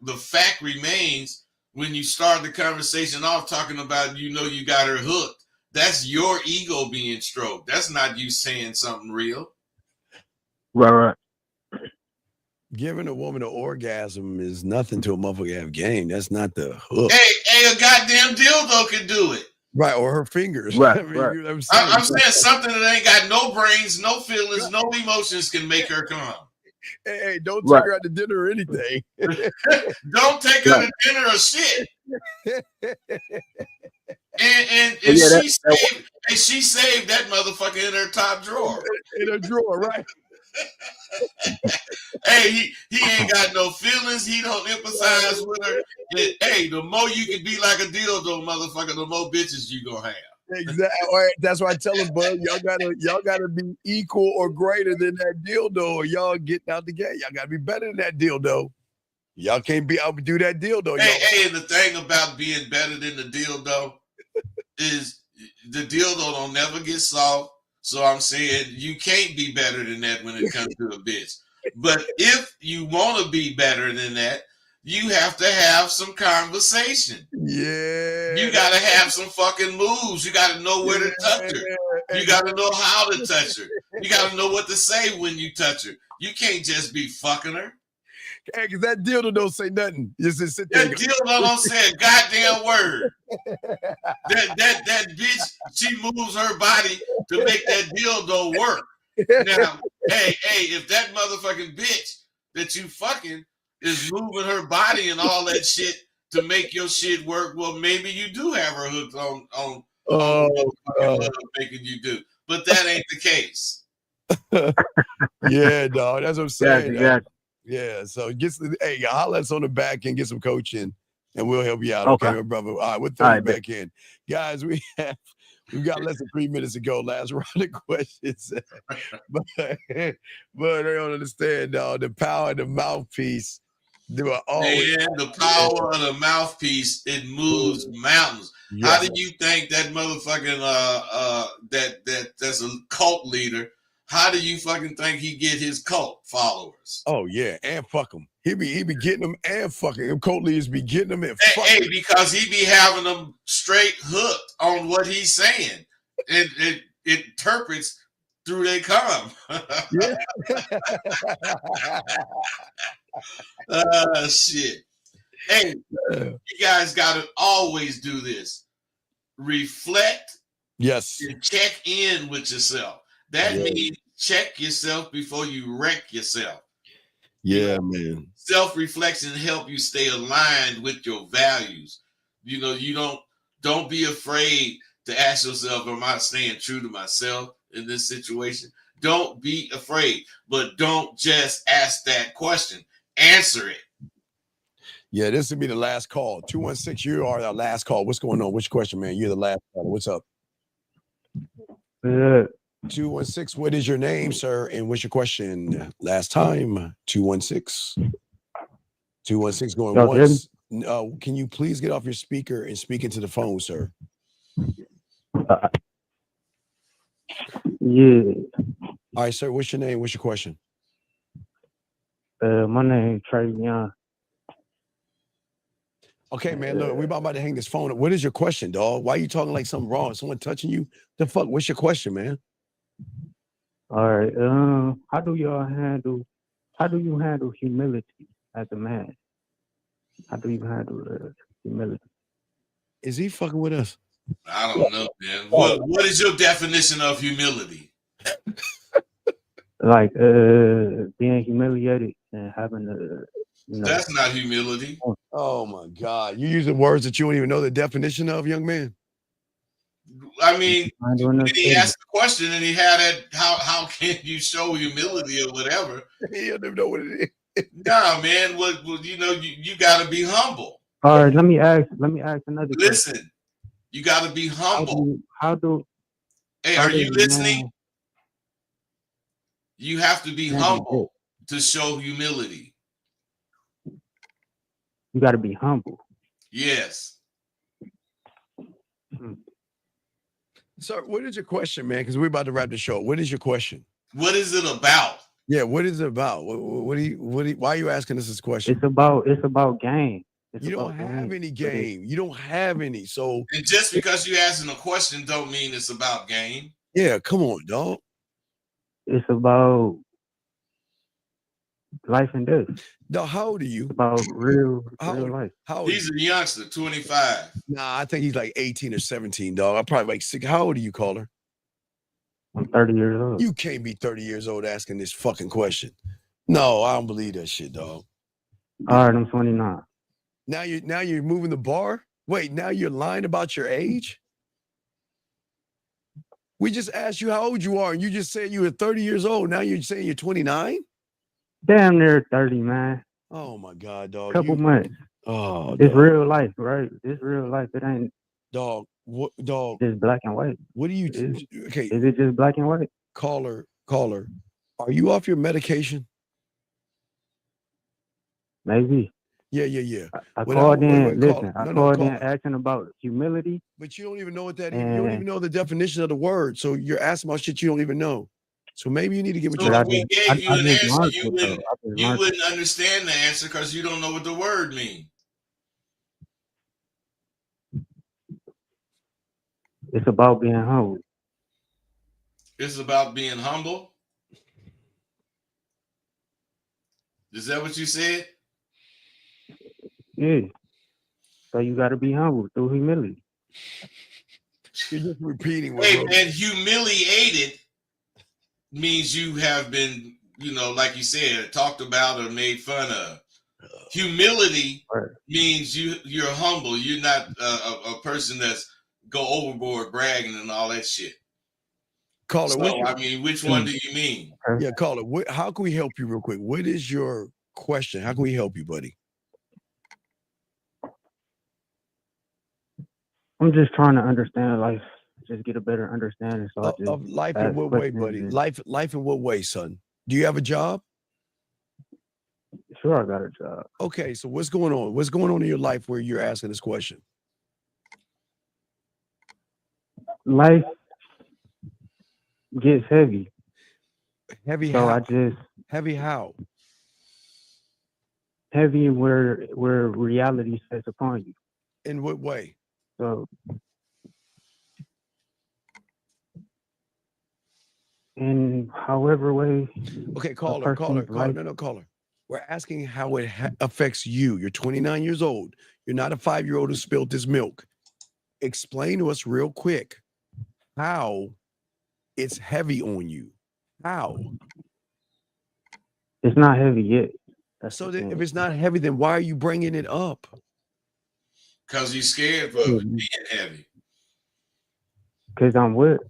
A: the fact remains, when you start the conversation off talking about, you know, you got her hooked, that's your ego being stroked. That's not you saying something real.
M: Right.
B: Giving a woman an orgasm is nothing to a motherfucker have game. That's not the hook.
A: Hey, a goddamn dildo can do it.
B: Right, or her fingers.
M: Right,
B: I mean,
M: right.
B: I'm
A: saying something that ain't got no brains, no feelings, no emotions can make her come.
B: Hey, don't take her out to dinner or anything.
A: Don't take her to dinner or shit. And she saved that motherfucker in her top drawer.
B: In her drawer, right?
A: Hey, he ain't got no feelings. He don't empathize with her. Hey, the more you can be like a dildo, motherfucker, the more bitches you gonna have.
B: Exactly. That's why I tell them, bud, y'all gotta be equal or greater than that dildo, or y'all getting out the game. Y'all gotta be better than that dildo. Y'all can't be able to do that dildo.
A: Hey, and the thing about being better than the dildo is the dildo don't never get soft. So I'm saying you can't be better than that when it comes to a bitch. But if you want to be better than that, you have to have some conversation.
B: Yeah.
A: You got to have some fucking moves. You got to know where to touch her. You got to know how to touch her. You got to know what to say when you touch her. You can't just be fucking her.
B: Hey, because that dildo don't say nothing. Just sit there.
A: That dildo don't say a goddamn word. That bitch, she moves her body to make that dildo work. Now, hey, if that motherfucking bitch that you fucking is moving her body and all that shit to make your shit work, well, maybe you do have her hooked on love making you do. But that ain't the case.
B: Yeah, dog. That's what I'm saying.
M: Gotcha.
B: Yeah, so hey, holler at us on the back and get some coaching, and we'll help you out. Okay, my brother. All right, we'll throw you back in, guys. We've got less than 3 minutes to go. Last round of questions, but I don't understand, dog. The power of the mouthpiece.
A: The power of the mouthpiece, it moves mountains. Yes. How do you think that motherfucking that's a cult leader? How do you fucking think he get his cult followers?
B: Oh yeah, and fuck him. He be getting them and fucking him. Cult leaders be getting them and fucking.
A: Hey, because he be having them straight hooked on what he's saying, and it interprets through they come.
B: Yeah.
A: Shit. Hey, you guys got to always do this. Reflect.
B: Yes.
A: And check in with yourself. That means check yourself before you wreck yourself.
B: Yeah, man.
A: Self-reflection help you stay aligned with your values. You know, you don't be afraid to ask yourself, am I staying true to myself in this situation? Don't be afraid, but don't just ask that question. Answer it.
B: Yeah, this will be the last call. 216, you are our last call. What's going on? Which question, man? You're the last caller. What's up? 216, what is your name, sir? And what's your question? Last time, 216. 216 going once. Can you please get off your speaker and speak into the phone, sir?
E: Yeah.
B: All right, sir. What's your name? What's your question?
E: My name Travion.
B: Okay, man. Look, we're about to hang this phone up. What is your question, dog? Why are you talking like something wrong? Someone touching you? The fuck? What's your question, man?
E: All right. How do you handle humility as a man? How do you handle humility?
B: Is he fucking with us?
A: I don't know, man. What is your definition of humility?
E: Like being humiliated and having to,
A: That's not humility.
B: Oh my God. You using words that you don't even know the definition of, young man?
A: I mean, he asked the question and he had it. How can you show humility or whatever?
B: He don't even know what it is.
A: Nah, man. What you got to be humble.
E: All right, let me ask another question.
A: Listen, you got to be humble. Hey, are you listening? You have to be humble to show humility.
E: You got to be humble.
A: Yes.
B: Sir, what is your question, man? Because we're about to wrap the show. What is your question?
A: What is it about?
B: Yeah, what is it about? Why are you asking us this question?
E: It's about game.
B: You don't have any game. You don't have any. So,
A: and just because you're asking a question don't mean it's about game.
B: Yeah, come on, dog.
E: It's about life and death.
B: Dog, how old are you?
E: It's about real life.
B: How old
A: He's a youngster, 25.
B: Nah, I think he's like 18 or 17, dog. I'm probably like 6. How old are you, caller?
E: I'm 30 years old.
B: You can't be 30 years old asking this fucking question. No, I don't believe that shit, dog.
E: All right, I'm 29.
B: Now you're moving the bar? Wait, now you're lying about your age? We just asked you how old you are, and you just said you were 30 years old. Now you're saying you're 29?
E: Damn near 30, man.
B: Oh my God, dog.
E: Couple months.
B: Oh,
E: it's
B: dog.
E: real life, right? It's real life. It ain't
B: dog. What dog?
E: Just black and white.
B: What do you okay?
E: Is it just black and white?
B: Caller, are you off your medication?
E: Maybe.
B: Yeah.
E: I called in. Listen, I called in asking about humility.
B: But you don't even know what that is. You don't even know the definition of the word. So you're asking about shit you don't even know. So maybe you need to get what
A: so if we gave you an answer, you wouldn't understand the answer because you don't know what the word means.
E: It's about being humble.
A: It's about being humble. Is that what you said?
E: Yeah. So you got to be humble through humility.
B: You're just repeating what.
A: Hey, man, humiliated means you have been, like you said, talked about or made fun of. Humility means you're humble. You're not a person that's go overboard bragging and all that shit.
B: Caller,
A: so, which one do you mean?
B: Yeah, caller. How can we help you real quick? What is your question? How can we help you, buddy?
E: I'm just trying to understand life, just get a better understanding. So
B: of life in what way, buddy? Life in what way, son? Do you have a job?
E: Sure, I got a job.
B: Okay, so what's going on? What's going on in your life where you're asking this question?
E: Life gets heavy.
B: Heavy
E: so
B: how?
E: Heavy
B: how?
E: Heavy where reality sets upon you.
B: In what way?
E: So in however way.
B: Okay, caller. No, caller. We're asking how it affects you. You're 29 years old. You're not a 5-year-old who spilled this milk. Explain to us real quick how it's heavy on you. How?
E: It's not heavy yet.
B: So if it's not heavy, then why are you bringing it up?
A: Because you're scared for being heavy.
E: Because I'm what?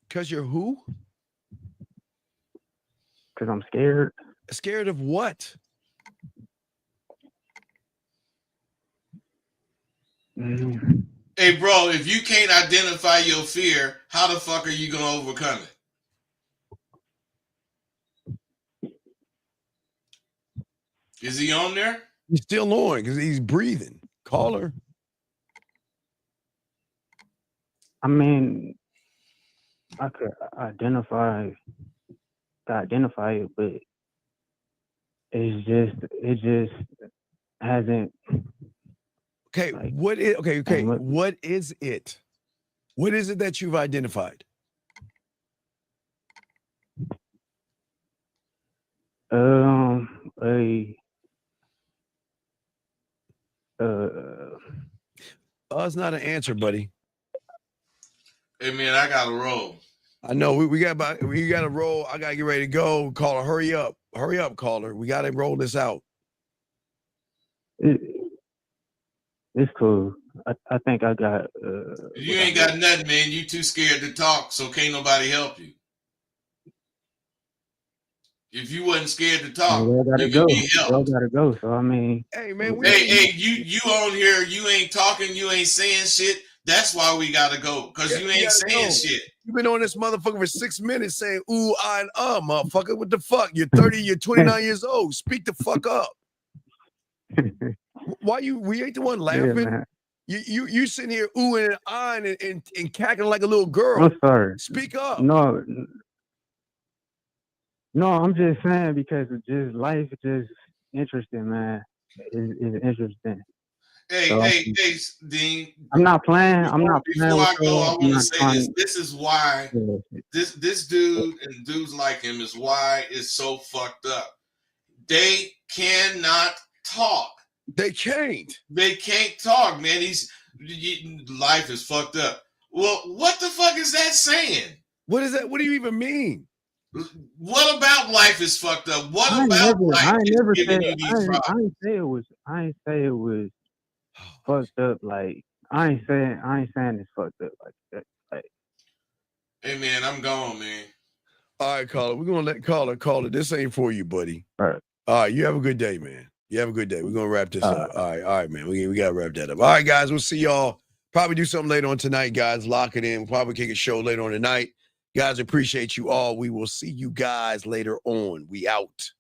B: Because you're who?
E: Because I'm scared.
B: Scared of what?
A: Hey, bro, if you can't identify your fear, how the fuck are you going to overcome it? Is he on there?
B: He's still on because he's breathing. Caller.
M: I could identify it, but it just hasn't.
B: Okay,
M: like,
B: what is okay?
M: what-
B: What is it? What is it that you've identified? It's not an answer, buddy.
A: Hey man, I gotta roll.
B: I know we got to roll. I gotta get ready to go. Caller, hurry up, caller. We gotta roll this out.
M: It's cool. I think I got.
A: You ain't got nothing, man. You too scared to talk, so can't nobody help you. If you wasn't scared to talk,
M: Y'all gotta
A: you
M: go.
A: could be helped.
M: Y'all gotta go. So I mean,
B: hey man,
A: hey, you on here? You ain't talking. You ain't saying shit. That's why we gotta go, because you ain't saying shit.
B: You've been on this motherfucker for 6 minutes saying ooh, I and motherfucker. What the fuck? You're 30. You're 29 years old. Speak the fuck up. Why we ain't the one laughing?
M: man.
B: You sitting here oohing and eyeing and cackling like a little girl.
M: I'm sorry.
B: Speak up.
M: No, I'm just saying because it's just life is just interesting, man. It's interesting.
A: Hey,
M: So,
A: hey, Dean.
M: I'm not playing. Before
A: I go, I want to say
M: trying,
A: this. This is why this dude and dudes like him is why it's so fucked up. They cannot talk.
B: They can't.
A: They can't talk, man. Life is fucked up. Well, what the fuck is that saying?
B: What is that? What do you even mean?
A: What about life is fucked up? What about life is giving you these problems?
M: I ain't say it was fucked up. Like I ain't saying it's fucked up like that. Like,
A: hey man, I'm gone, man.
B: All right, caller. We're gonna let caller. This ain't for you, buddy.
M: All right.
B: All right. You have a good day, man. You have a good day. We're gonna wrap this up. All right, man. We gotta wrap that up. All right, guys. We'll see y'all. Probably do something later on tonight, guys. Lock it in. We'll probably kick a show later on tonight. Guys, appreciate you all. We will see you guys later on. We out.